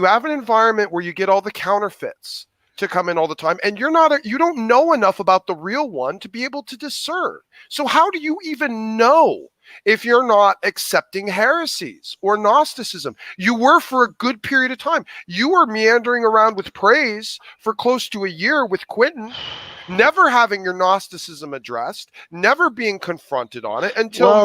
have an environment where you get all the counterfeits to come in all the time, and you don't know enough about the real one to be able to discern. So how do you even know if you're not accepting heresies or Gnosticism? You were for a good period of time. You were meandering around with praise for close to a year with Quentin, never having your Gnosticism addressed, never being confronted on it until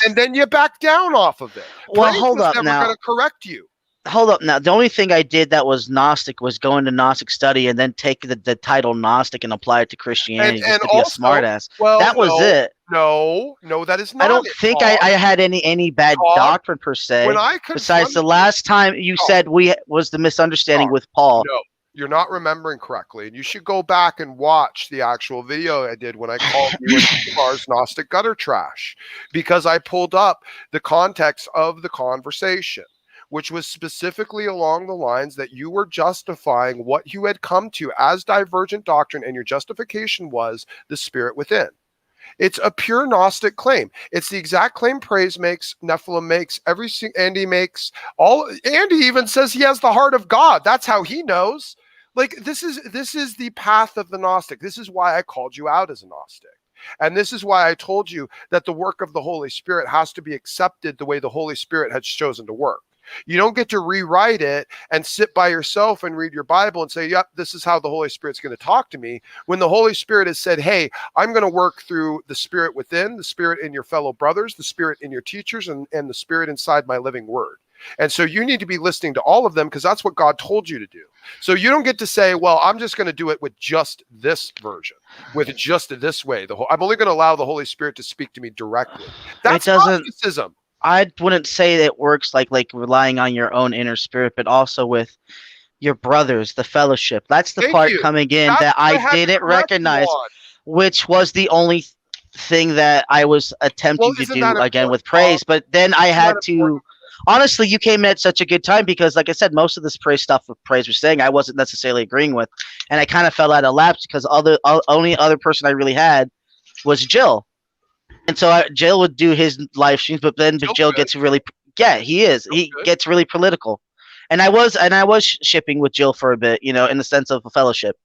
and then you back down off of it. Well, praise hold up never now. going to correct you. Hold up now. The only thing I did that was Gnostic was go into Gnostic study and then take the title Gnostic and apply it to Christianity just to be a smartass. Well, that was it. No, that is not. I don't think I had any bad doctrine per se. Besides the last time you said was the misunderstanding with Paul. No, you're not remembering correctly, and you should go back and watch the actual video I did when I called you Mars Gnostic gutter trash, because I pulled up the context of the conversation, which was specifically along the lines that you were justifying what you had come to as divergent doctrine, and your justification was the spirit within. It's a pure Gnostic claim. It's the exact claim Praise makes, Nephilim makes, Andy makes. Andy even says he has the heart of God. That's how he knows. Like this is the path of the Gnostic. This is why I called you out as a Gnostic. And this is why I told you that the work of the Holy Spirit has to be accepted the way the Holy Spirit has chosen to work. You don't get to rewrite it and sit by yourself and read your Bible and say, yep, this is how the Holy Spirit's going to talk to me. When the Holy Spirit has said, hey, I'm going to work through the spirit within, the spirit in your fellow brothers, the spirit in your teachers, and the spirit inside my living word. And so you need to be listening to all of them because that's what God told you to do. So you don't get to say, well, I'm just going to do it with just this version, with just this way. I'm only going to allow the Holy Spirit to speak to me directly. That's Gnosticism. I wouldn't say that it works like relying on your own inner spirit, but also with your brothers, the fellowship. That's the part coming in that I didn't recognize, which was the only thing that I was attempting to do again with Praise. But then I had to honestly, you came in at such a good time because, like I said, most of this praise was saying I wasn't necessarily agreeing with, and I kind of fell out of laps because only other person I really had was Jill, and so Jill would do his live streams, but Jill gets really he is gets really political, and I was shipping with Jill for a bit, you know, in the sense of a fellowship,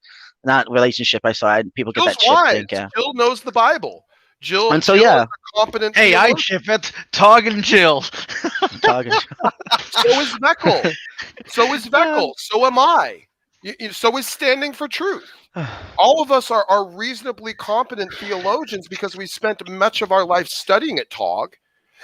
not relationship. I saw people get Jill's that shit wise. thing, yeah. Jill knows the Bible. Jill, And so, Jill yeah. is a competent. Hey, I theologian. ship it. Tog and Jill. Talking. So is Veckel. So is Veckel. So am I. So is Standing for Truth. All of us are reasonably competent theologians because we spent much of our life studying at TOG.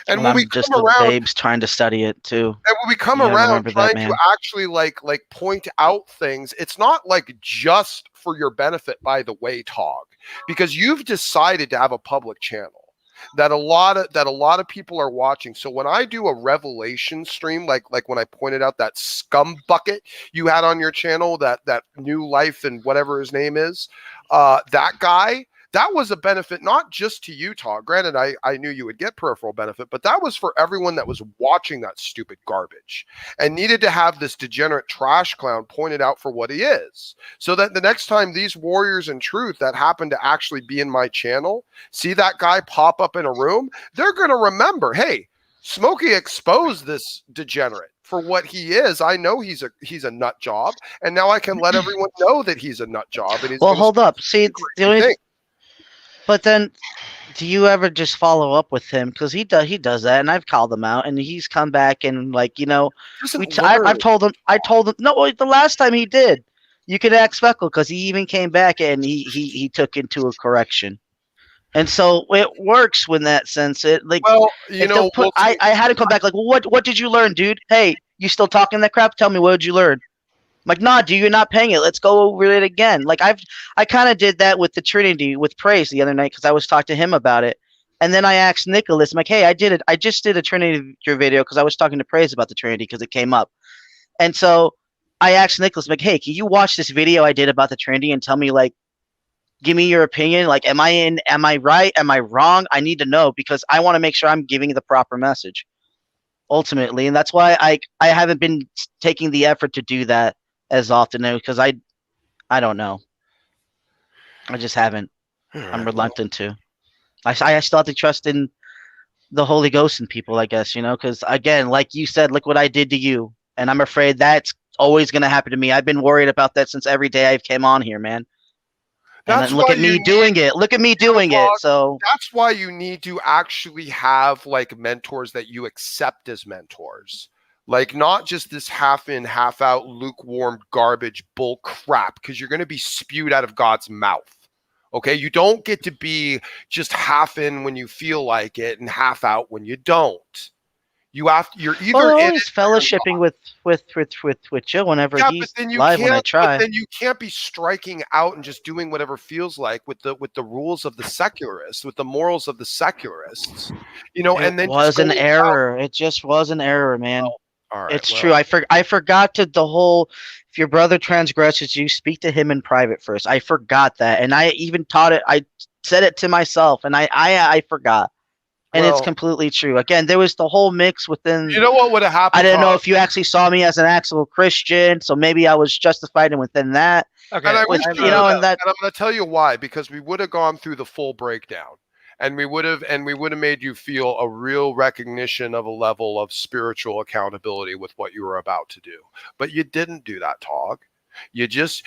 And when I'm we just come the around, babes trying to study it too. and when we come You gotta around remember that, trying to man. actually like point out things, it's not like just for your benefit, by the way, TOG, because you've decided to have a public channel that a lot of people are watching. So when I do a revelation stream, like when I pointed out that scum bucket you had on your channel, that New Life and whatever his name is, that guy, that was a benefit not just to you, Todd. Granted, I knew you would get peripheral benefit, but that was for everyone that was watching that stupid garbage and needed to have this degenerate trash clown pointed out for what he is. So that the next time these warriors in truth that happen to actually be in my channel see that guy pop up in a room, they're going to remember, hey, Smokey exposed this degenerate for what he is. I know he's a nut job, and now I can let everyone know that he's a nut job. And he's Well, hold up. See, the only thing. But then, do you ever just follow up with him? Because he does that, and I've called him out, and he's come back and like, you know, I've told him. No, wait, the last time he did, you could ask Speckle because he even came back and he took into a correction, and so it works when that sense. It like, well, you know, I had to come back like, well, what did you learn, dude? Hey, you still talking that crap? Tell me, what did you learn? I'm like, nah, dude, you're not paying it. Let's go over it again. Like I kind of did that with the Trinity with Praise the other night because I was talking to him about it, and then I asked Nicholas, I'm like, hey, I just did a Trinity video because I was talking to Praise about the Trinity because it came up, and so I asked Nicholas, I'm like, hey, can you watch this video I did about the Trinity and tell me, like, give me your opinion? Like, am I right? Am I wrong? I need to know because I want to make sure I'm giving the proper message ultimately, and that's why I haven't been taking the effort to do that as often because I don't know. I just haven't. I'm reluctant to. I still have to trust in the Holy Ghost and people, I guess, you know, because again, like you said, look what I did to you, and I'm afraid that's always going to happen to me. I've been worried about that since every day I've came on here, man. And then look at me doing it. Look at me doing it. So that's why you need to actually have like mentors that you accept as mentors. Like not just this half in, half out, lukewarm garbage bull crap, because you're going to be spewed out of God's mouth. Okay, you don't get to be just half in when you feel like it and half out when you don't. You're either always fellowshipping with Joe whenever he's live when I try. But then you can't be striking out and just doing whatever feels like with the rules of the secularists, with the morals of the secularists. You know, and then it was an error. It just was an error, man. Well, all right, it's true. I forgot to the whole. If your brother transgresses you, speak to him in private first. I forgot that, and I even taught it. I said it to myself, and I forgot. And it's completely true. Again, there was the whole mix within. You know what would have happened? I didn't know if you actually saw me as an actual Christian, so maybe I was justified within that. Okay, and I'm going to tell you why. Because we would have gone through the full breakdown, and we would have made you feel a real recognition of a level of spiritual accountability with what you were about to do. But you didn't do that, Tog. You just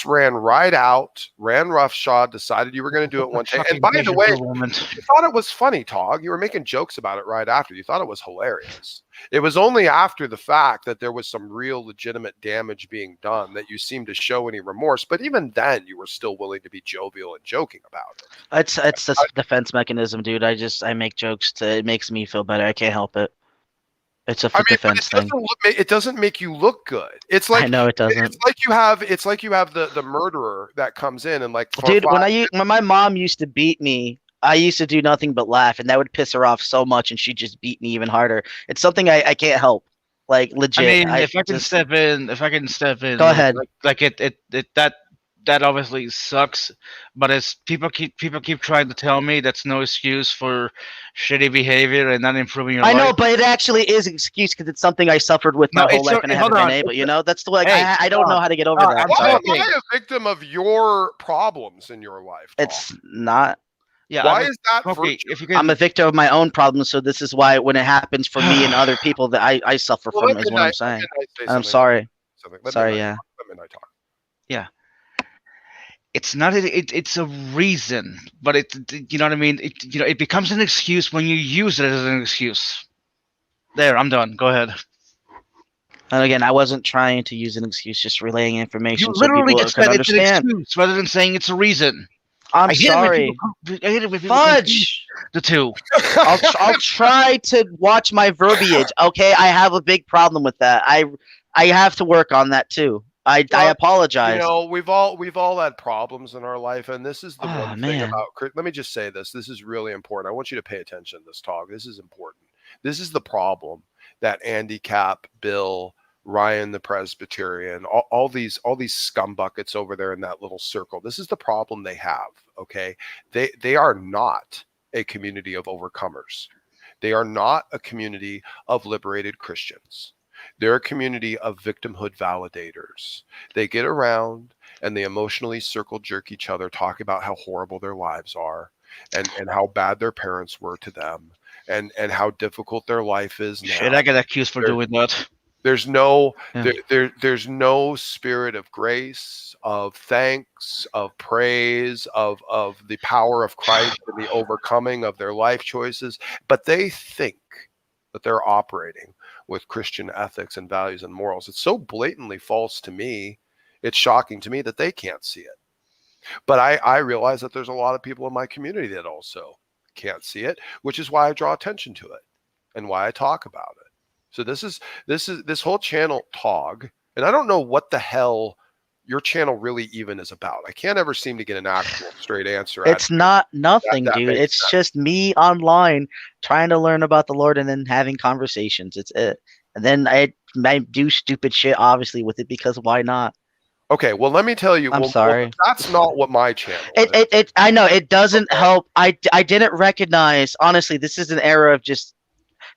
ran right out, ran roughshod, decided you were going to do it one day. And by the way, you thought it was funny, Tog. You were making jokes about it right after. You thought it was hilarious. It was only after the fact that there was some real legitimate damage being done that you seemed to show any remorse. But even then, you were still willing to be jovial and joking about it. It's a defense mechanism, dude. I make jokes it makes me feel better. I can't help it. It's a defense thing. It doesn't make you look good. It's like I know it doesn't. It's like you have the murderer that comes in and like. Dude, when my mom used to beat me, I used to do nothing but laugh, and that would piss her off so much, and she'd just beat me even harder. It's something I can't help. Like legit. I mean, if I can step in, go ahead. like it that that obviously sucks. But it's people keep trying to tell me that's no excuse for shitty behavior and not improving your I life. know, but it actually is an excuse because it's something I suffered with No, my whole it's life so- and I hold haven't on, been able. it's- You know, that's the like Hey, I don't know how to get over no, that. I'm Why am talking. I a victim of your problems in your life, Tom? It's not. Yeah, Why is that okay, virtue? if you can, I'm a victim of my own problems, so this is why when it happens for me and other people that I suffer Well, from let is what I'm Midnight- saying. let Midnight say I'm something. sorry. Let Sorry, Midnight- yeah. Let Midnight talk. it's not it's a reason, but you know what I mean. It becomes an excuse when you use it as an excuse. There, I'm done. Go ahead. And again, I wasn't trying to use an excuse, just relaying You information so literally people just can said it's an understand. excuse rather than saying it's a reason. I'm I hate it when sorry. I hate it when people confuse Fudge. the two. I'll try to watch my verbiage. Okay, I have a big problem with that. I have to work on that too. I Well, apologize. You know, we've all had problems in our life, and this is the Oh, one thing man. about. Let me just say this. This is really important. I want you to pay attention to this talk. This is important. This is the problem that Andy Cap, Bill, Ryan the Presbyterian, all these scum buckets over there in that little circle. This is the problem they have. Okay, they are not a community of overcomers. They are not a community of liberated Christians. They're a community of victimhood validators. They get around and they emotionally circle jerk each other, talk about how horrible their lives are and how bad their parents were to them and how difficult their life is now. Shit, I got accused for doing that. There's no Yeah. there's no spirit of grace, of thanks, of praise, of the power of Christ and the overcoming of their life choices, but they think that they're operating with Christian ethics and values and morals. It's so blatantly false to me. It's shocking to me that they can't see it. But I realize that there's a lot of people in my community that also can't see it, which is why I draw attention to it and why I talk about it. So this whole channel TOG, and I don't know what the hell your channel really even is about. I can't ever seem to get an actual straight answer. It's not nothing, that dude. makes It's sense. just me online trying to learn about the Lord and then having conversations. It's it. And then I do stupid shit, obviously, with it because why not? Okay, well, let me tell you. I'm sorry. That's not what my channel is. It I know it doesn't Okay. help. I didn't recognize, honestly, this is an era of just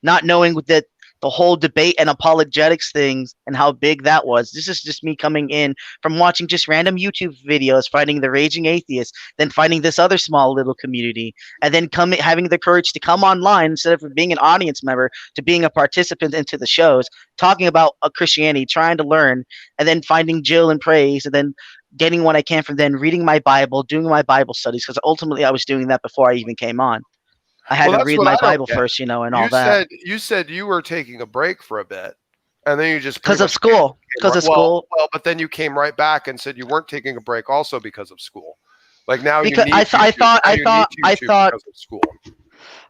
not knowing that the whole debate and apologetics things and how big that was. This is just me coming in from watching just random YouTube videos, finding the Raging Atheist, then finding this other small little community, and then having the courage to come online instead of being an audience member to being a participant into the shows, talking about Christianity, trying to learn, and then finding Jill and praise, and then getting what I can from then reading my Bible, doing my Bible studies, because ultimately I was doing that before I even came on. I had to that's read what my I don't Bible get. first, and all that. You said you were taking a break for a bit, and then you just Because pretty of much school. came Because right- of school. Well, but then you came right back and said you weren't taking a break also because of school. Like now Because you need YouTube. I thought because of school.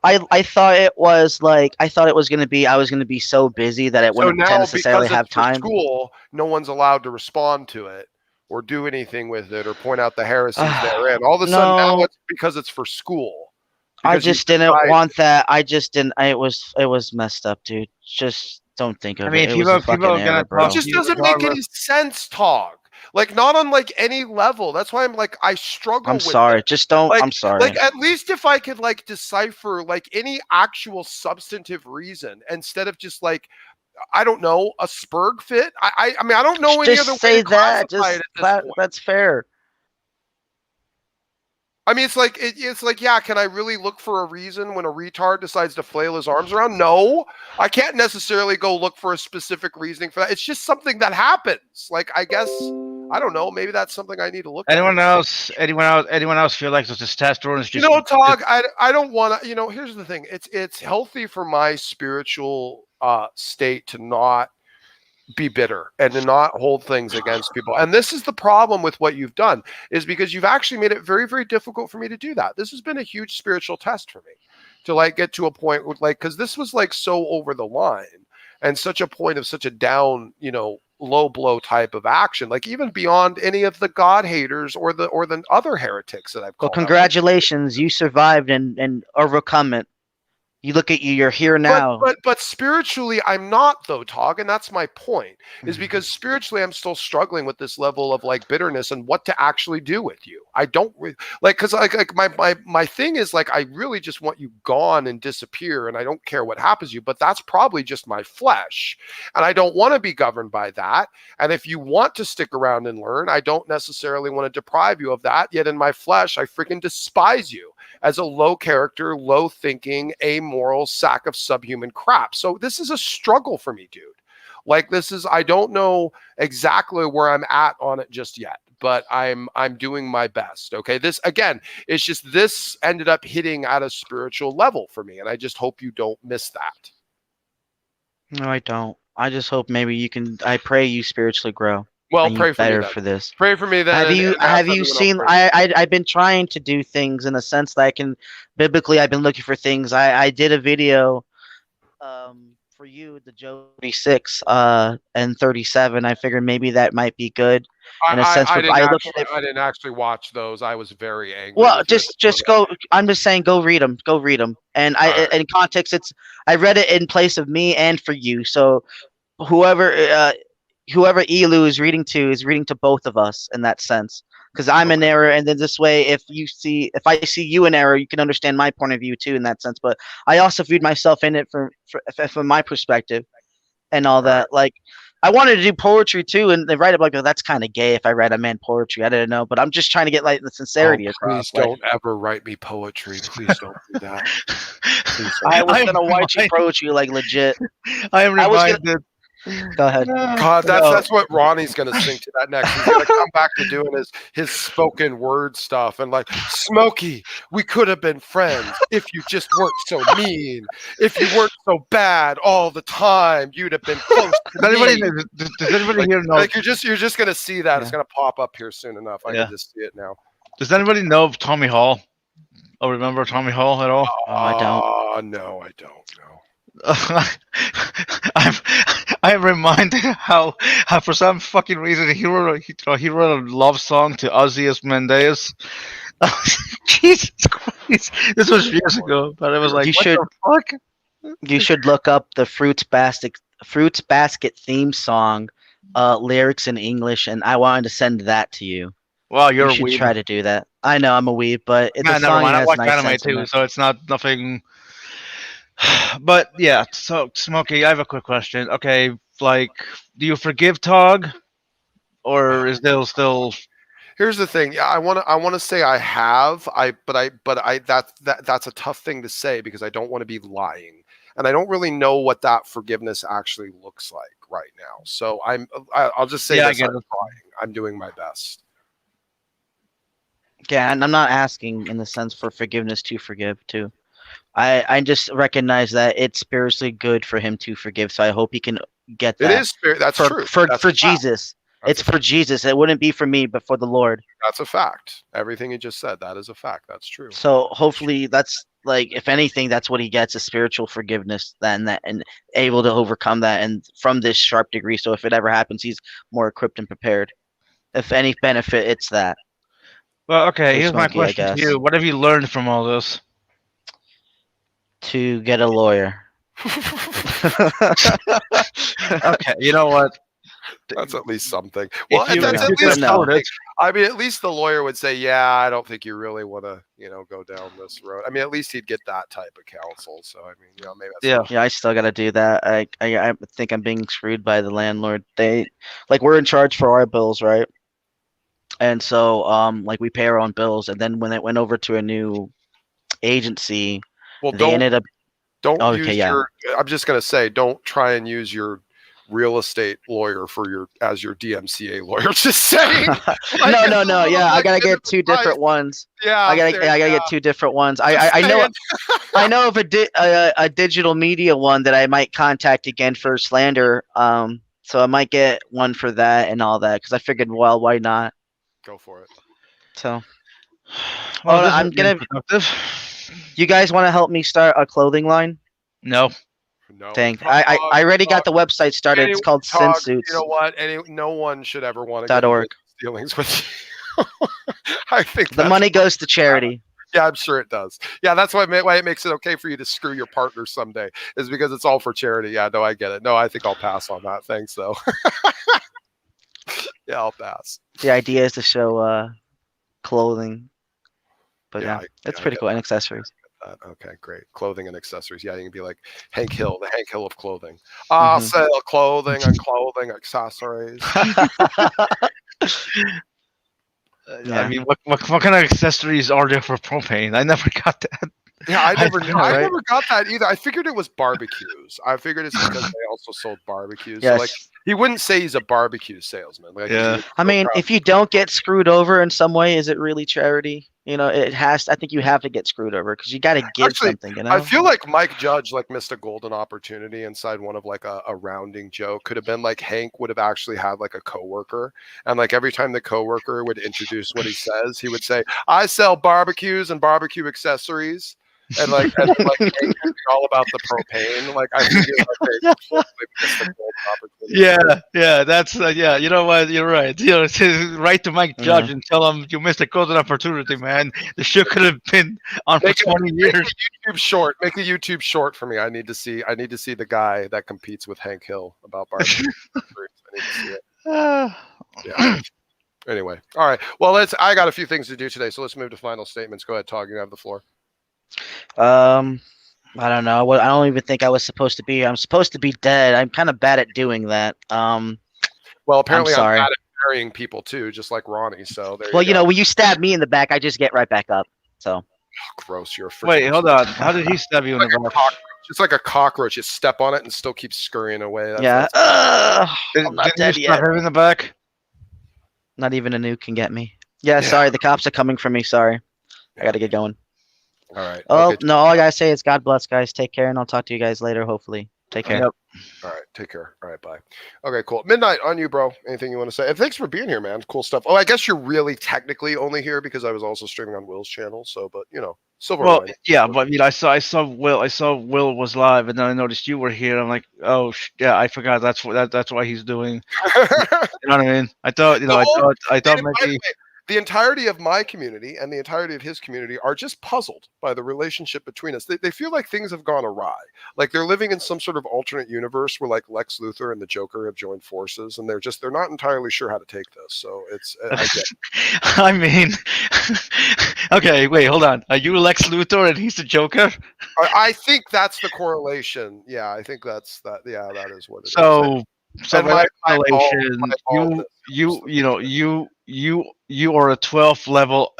I thought it was like I thought it was gonna be I was gonna be so busy that it So wouldn't now necessarily because have it's for time. school, no one's allowed to respond to it or do anything with it or point out the heresies therein. All of a sudden now No. it's because it's for school. I Because you just didn't decided- want that. I just didn't. It was messed up, dude. Just don't think of I mean, it. It people- was a people fucking are gonna error, bro. It just you doesn't make any regardless. sense, Tog. Like not on like any level. That's why I'm like I struggle. I'm with sorry. it. Just don't. Like- I'm sorry. Like at least if I could like decipher like any actual substantive reason instead of just like I don't know a spurg fit. I mean I don't know any just other say way to classify that. Just it at this point. that's fair. I mean, it's like it's like, yeah. Can I really look for a reason when a retard decides to flail his arms around? No, I can't necessarily go look for a specific reasoning for that. It's just something that happens. Like, I guess I don't know. Maybe that's something I need to look Anyone at. else? Anyone else feel like this testosterone is You just? know, Tog, I don't want to. You know, here's the thing. It's healthy for my spiritual state to not be bitter and to not hold things against people. And this is the problem with what you've done is because you've actually made it very, very difficult for me to do that. This has been a huge spiritual test for me to like get to a point with like, cause this was like so over the line and such a point of such a down, you know, low blow type of action, like even beyond any of the God haters or the other heretics that I've Well, called out. congratulations. You survived and overcome it. You look at you. You're here now. But spiritually, I'm not though, Tog, and that's my point. Is Mm-hmm. because spiritually, I'm still struggling with this level of like bitterness and what to actually do with you. I don't like because like my thing is like I really just want you gone and disappear, and I don't care what happens to you. But that's probably just my flesh, and I don't want to be governed by that. And if you want to stick around and learn, I don't necessarily want to deprive you of that. Yet in my flesh, I freaking despise you as a low character, low thinking, amoral sack of subhuman crap. So this is a struggle for me, dude. Like I don't know exactly where I'm at on it just yet, but I'm doing my best. Okay. This again, it's just this ended up hitting at a spiritual level for me. And I just hope you don't miss that. No, I don't. I just hope maybe you can. I pray you spiritually grow. Well, and pray you for me better then. for this. Pray for me then. Have you seen? I've been trying to do things in a sense that I can. Biblically, I've been looking for things. I did a video, for you, the Jody 6 and 37. I figured maybe that might be good in a sense. I didn't actually watch those. I was very angry. Well, just go. I'm just saying, go read them. Go read them. And in context, I read it in place of me and for you. So whoever Elu is reading to both of us in that sense. Because I'm in error, and then this way, if I see you in error, you can understand my point of view too in that sense. But I also viewed myself in it from my perspective, and all that. Like, I wanted to do poetry too, and they write it like, oh, that's kind of gay if I write a man poetry. I didn't know, but I'm just trying to get like the sincerity across. Please don't ever write me poetry. Please don't do that. I was gonna write you poetry like legit. I am reminded. Go ahead. God, that's what Ronnie's gonna sing to that next. He's gonna come back to doing his spoken word stuff and like, Smokey, we could have been friends if you just weren't so mean. If you weren't so bad all the time, you'd have been close to me. Does anybody here know? Like you're just gonna see that. It's gonna pop up here soon enough. I can just see it now. Does anybody know of Tommy Hall? Oh, remember Tommy Hall at all? Oh, I don't. No, I don't know. I'm reminded how for some fucking reason he wrote a love song to Ozzy Osbourne. Jesus Christ! This was years ago, but it was like, you should look up the Fruits Basket theme song, lyrics in English, and I wanted to send that to you. Wow, you should try to do that. I know I'm a weeb, but it's a song. I watch nice anime too, so it's nothing. But yeah, so Smokey, I have a quick question. Okay, like, do you forgive Tog, or is there still? Here's the thing. Yeah, I want to say I have. That's a tough thing to say because I don't want to be lying, and I don't really know what that forgiveness actually looks like right now. So I'll just say this, I'm trying. I'm doing my best. Yeah, and I'm not asking in the sense for forgiveness to forgive too. I just recognize that it's spiritually good for him to forgive, so I hope he can get that. It is spirit. That's true. For Jesus. It's for Jesus. It wouldn't be for me, but for the Lord. That's a fact. Everything you just said, that is a fact. That's true. So hopefully that's like, if anything, that's what he gets, is spiritual forgiveness and able to overcome that, and from this sharp degree. So if it ever happens, he's more equipped and prepared. If any benefit, it's that. Well, okay, here's my question to you. What have you learned from all this? To get a lawyer. Okay, you know what? That's at least something. Well, that's at least something. I mean, at least the lawyer would say, "Yeah, I don't think you really want to, go down this road." I mean, at least he'd get that type of counsel. So, I mean, maybe. That's I still got to do that. I think I'm being screwed by the landlord. We're in charge for our bills, right? And so, we pay our own bills, and then when it went over to a new agency, they ended up. I'm just gonna say, don't try and use your real estate lawyer as your DMCA lawyer. Just saying. No. Yeah, I gotta get two different ones. Yeah, I gotta get two different ones. I know. I know of a digital media one that I might contact again for slander. So I might get one for that and all that, because I figured, well, why not? Go for it. So, I'm gonna. You guys want to help me start a clothing line? No. Dang. I already got the website started. It's called Sin Suits. You know what? No one should ever want to get dealings with you. I think the money goes to charity. Yeah, I'm sure it does. Yeah, that's why it makes it okay for you to screw your partner someday, is because it's all for charity. Yeah, no, I get it. No, I think I'll pass on that. Thanks, though. Yeah, I'll pass. The idea is to show clothing, but yeah, it's I pretty get cool, and accessories. that. Okay, great. Clothing and accessories. Yeah, you can be like Hank Hill, the Hank Hill of clothing. Mhm. Sell clothing and clothing accessories. Yeah. I mean, what kind of accessories are there for propane? I never got that. Yeah, I know, right? never got that either. I figured it was barbecues. I figured it's because they also sold barbecues. So Yes. like he wouldn't say he's a barbecue salesman. Like, Yeah. he would I go mean, proud- if you don't get screwed over in some way, is it really charity? You know, it has. I think you have to get screwed over because you got to give Actually, something. You know. I feel like Mike Judge like missed a golden opportunity inside one of like a rounding joke. Could have been like Hank would have actually had like a coworker, and like every time the coworker would introduce what he says, he would say, "I sell barbecues and barbecue accessories." And like Hank would be all about the propane. Like I figured like they totally missed the golden opportunity. Yeah, that's yeah. You know what? You're right. You know, write to Mike Judge and tell him you missed a golden opportunity, man. The show could have been on for 20 Make years. a YouTube short. Make a YouTube short for me. I need to see the guy that competes with Hank Hill about barbecue. I need to see it. Yeah. Anyway, all right. Well, I got a few things to do today, so let's move to final statements. Go ahead, Tog. You have the floor. I don't know. I don't even think I was supposed to be. I'm supposed to be dead. I'm kind of bad at doing that. Well, apparently I'm sorry. bad at burying people too, just like Ronnie. So there Well, you you go. know, when you stab me in the back, I just get right back up. So Gross. You're a freaking Wait, hold on. How did he stab you in like the a back? cockroach. It's like a cockroach. You step on it and still keeps scurrying away. yeah. I'm not Didn't dead you yet. stab him in the back? Not even a nuke can get me. Yeah, sorry. The cops are coming for me. Sorry. I got to get going. All right. Oh, Okay. no. All I got to say is God bless, guys. Take care, and I'll talk to you guys later, hopefully. Take care. Yep. All right. Take care. All right. Bye. Okay. Cool. Midnight on you, bro. Anything you want to say? And thanks for being here, man. Cool stuff. Oh, I guess you're really technically only here because I was also streaming on Will's channel. So, but you know, silver Well, lining. yeah, but I mean, I saw Will was live, and then I noticed you were here. I'm like, oh, yeah, I forgot. That's why he's doing. You know what I mean? I thought And by the maybe. way, the entirety of my community and the entirety of his community are just puzzled by the relationship between us. They feel like things have gone awry. Like they're living in some sort of alternate universe where like Lex Luthor and the Joker have joined forces, and they're not entirely sure how to take this. So it's I get it. I mean, okay, wait, hold on. Are you Lex Luthor and he's the Joker? I think that's the correlation. Yeah, I think that's that. Yeah, that is what it is. So And by my correlation, baldness. you are a 12th level,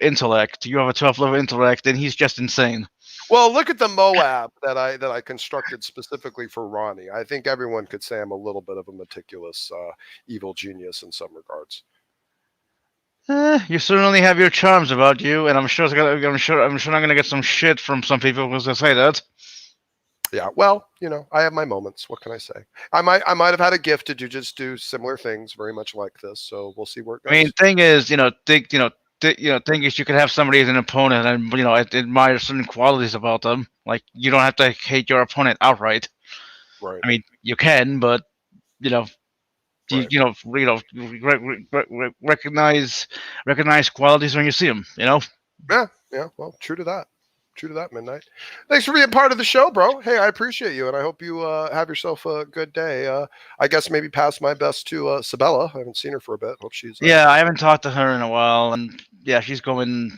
intellect. You have a 12th level intellect, and he's just insane. Well, look at the Moab that I constructed specifically for Ronnie. I think everyone could say I'm a little bit of a meticulous, evil genius in some regards. You certainly have your charms about you, and I'm sure I'm gonna get some shit from some people because they say that. Yeah, well, you know, I have my moments. What can I say? I might have had a gift to do similar things, very much like this. So we'll see where it goes. I mean, thing is, thing is, you could have somebody as an opponent, and admire certain qualities about them. Like you don't have to hate your opponent outright. Right. I mean, you can, but Right. recognize qualities when you see them. You know. Yeah. Well, true to that. True to that, Midnight. Thanks for being part of the show, bro. Hey, I appreciate you, and I hope you have yourself a good day. I guess maybe pass my best to Sabella. I haven't seen her for a bit. Hope she's Yeah, I haven't talked to her in a while, and yeah, she's going.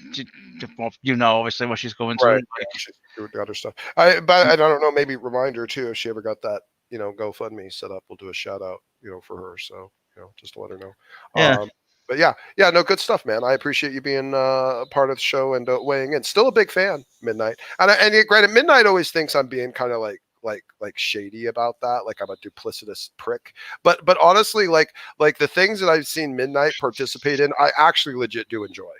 Well, obviously what she's going right. through. She's doing other stuff. But I don't know. Maybe remind her too if she ever got that GoFundMe set up. We'll do a shout out for her. So just to let her know. Yeah. But yeah, no, good stuff, man. I appreciate you being part of the show and weighing in. Still a big fan, Midnight. And granted, Midnight always thinks I'm being kind of like shady about that, like I'm a duplicitous prick. But honestly, like the things that I've seen Midnight participate in, I actually legit do enjoy.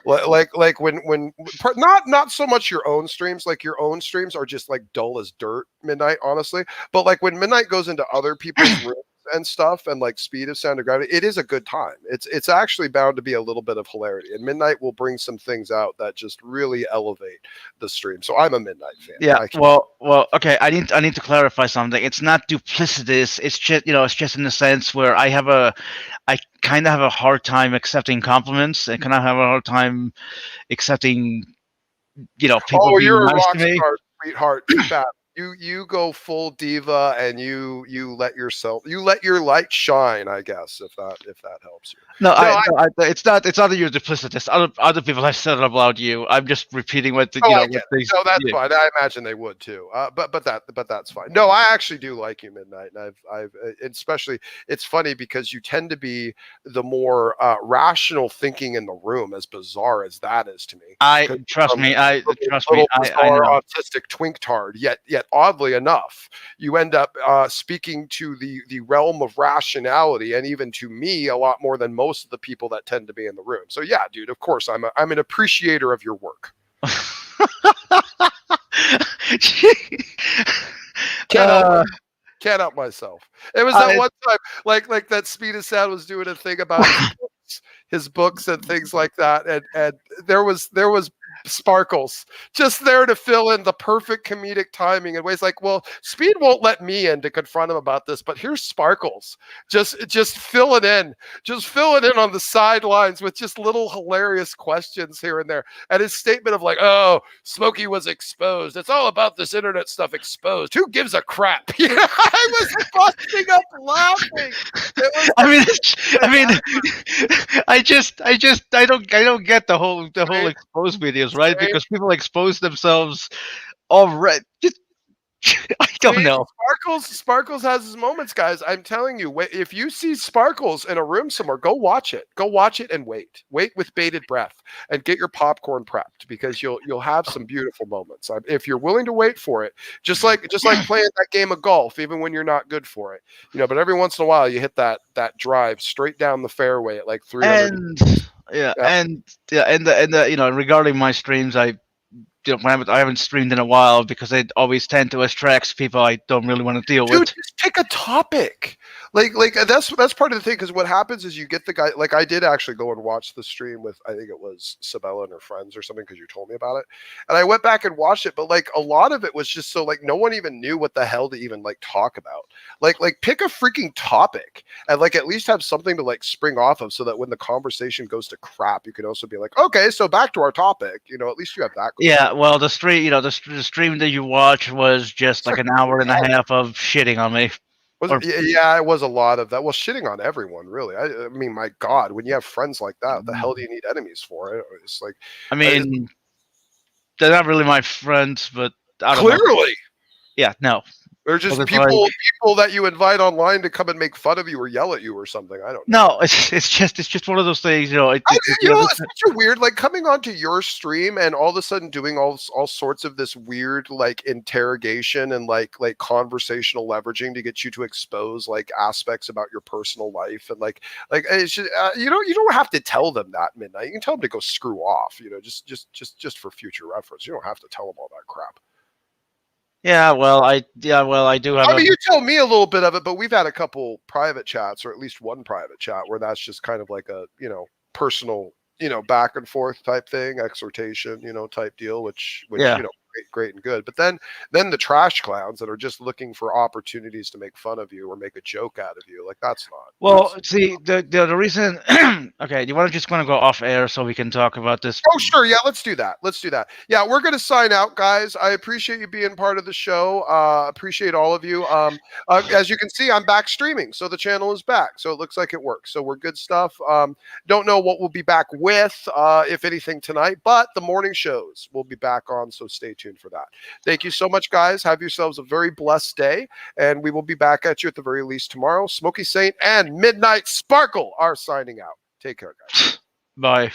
Like when not so much your own streams, like your own streams are just like dull as dirt, Midnight, honestly. But like when Midnight goes into other people's rooms and stuff and like Speed of Sound of Gravity, it is a good time. It's actually bound to be a little bit of hilarity, and Midnight will bring some things out that just really elevate the stream. So I'm a Midnight fan. Yeah. Well. Okay. I need to clarify something. It's not duplicitous. It's just in the sense where I kind of have a hard time accepting compliments, and kind of have a hard time accepting people Oh, being you're a nice rock to me. star, sweetheart. Too bad. You go full diva and you let your light shine. I guess if that helps you. No, No, it's not. It's not that you're duplicitous. Other people have said it about you. I'm just repeating what Oh, I what get they. it. No, that's Yeah. fine. I imagine they would too. But that's fine. No, I actually do like you, Midnight, and I've especially. It's funny because you tend to be the more rational thinking in the room, as bizarre as that is to me. I 'Cause, trust um, me. I little, trust me. little I bizarre know. autistic twinktard. Yet oddly enough, you end up speaking to the realm of rationality, and even to me, a lot more than most of the people that tend to be in the room. So yeah, dude. Of course, I'm an appreciator of your work. Can't help Uh, Can't help myself. It was that I, one time, like that Speed of Sound was doing a thing about his books and things like that, and there was Sparkles just there to fill in the perfect comedic timing in ways like, well, Speed won't let me in to confront him about this, but here's Sparkles just filling in on the sidelines with just little hilarious questions here and there, and his statement of like, oh, Smokey was exposed. It's all about this internet stuff exposed. Who gives a crap? I was busting up laughing. It was I mean, I don't get the whole Same, expose videos, right? same. Because people expose themselves already. Just, I don't See, know. Sparkles has his moments, guys. I'm telling you, if you see Sparkles in a room somewhere, go watch it. Go watch it and wait with bated breath, and get your popcorn prepped because you'll have some beautiful moments if you're willing to wait for it. Just like playing that game of golf, even when you're not good for it, But every once in a while, you hit that drive straight down the fairway at like 300. And yeah, Yeah. and yeah, and the regarding my streams, I haven't streamed in a while because they always tend to attract people I don't really want to deal Dude, with. just pick a topic. Like that's part of the thing, because what happens is you get the guy. Like I did actually go and watch the stream with, I think it was Sabella and her friends or something, because you told me about it, and I went back and watched it. But like a lot of it was just so like no one even knew what the hell to even like talk about. Like pick a freaking topic and like at least have something to like spring off of, so that when the conversation goes to crap, you can also be like, okay, so back to our topic. At least you have that. Yeah, well, the stream, the stream that you watch was just like an hour and a half of shitting on me. Yeah, it was a lot of that. Well, shitting on everyone, really. I mean, my God, when you have friends like that, what the hell do you need enemies for? It's like, I mean, they're not really my friends, but I don't know. clearly, Yeah, no. they're just Because, people that you invite online to come and make fun of you or yell at you or something. I don't know. no, it's just one of those things, It's such a weird, like coming onto your stream and all of a sudden doing all sorts of this weird like interrogation and like conversational leveraging to get you to expose like aspects about your personal life, and like it's just, you don't have to tell them that, Midnight. You can tell them to go screw off. Just for future reference. You don't have to tell them all that crap. Yeah, well, I do have. I mean, you tell me a little bit of it, but we've had a couple private chats, or at least one private chat, where that's just kind of like a personal back and forth type thing, exhortation type deal, which Yeah. great and good. But then the trash clowns that are just looking for opportunities to make fun of you or make a joke out of you, like that's not. Well, see, the reason. Okay, do you want to go off air so we can talk about this? Oh, sure. Yeah, let's do that. Yeah, we're going to sign out, guys. I appreciate you being part of the show. Appreciate all of you. As you can see, I'm back streaming, so the channel is back. So it looks like it works. So we're good stuff. Don't know what we'll be back with, if anything, tonight, but the morning shows will be back on, so stay tuned for that. Thank you so much, guys. Have yourselves a very blessed day, and we will be back at you at the very least tomorrow. Smokey Saint and Midnight Sparkle are signing out. Take care, guys. Bye.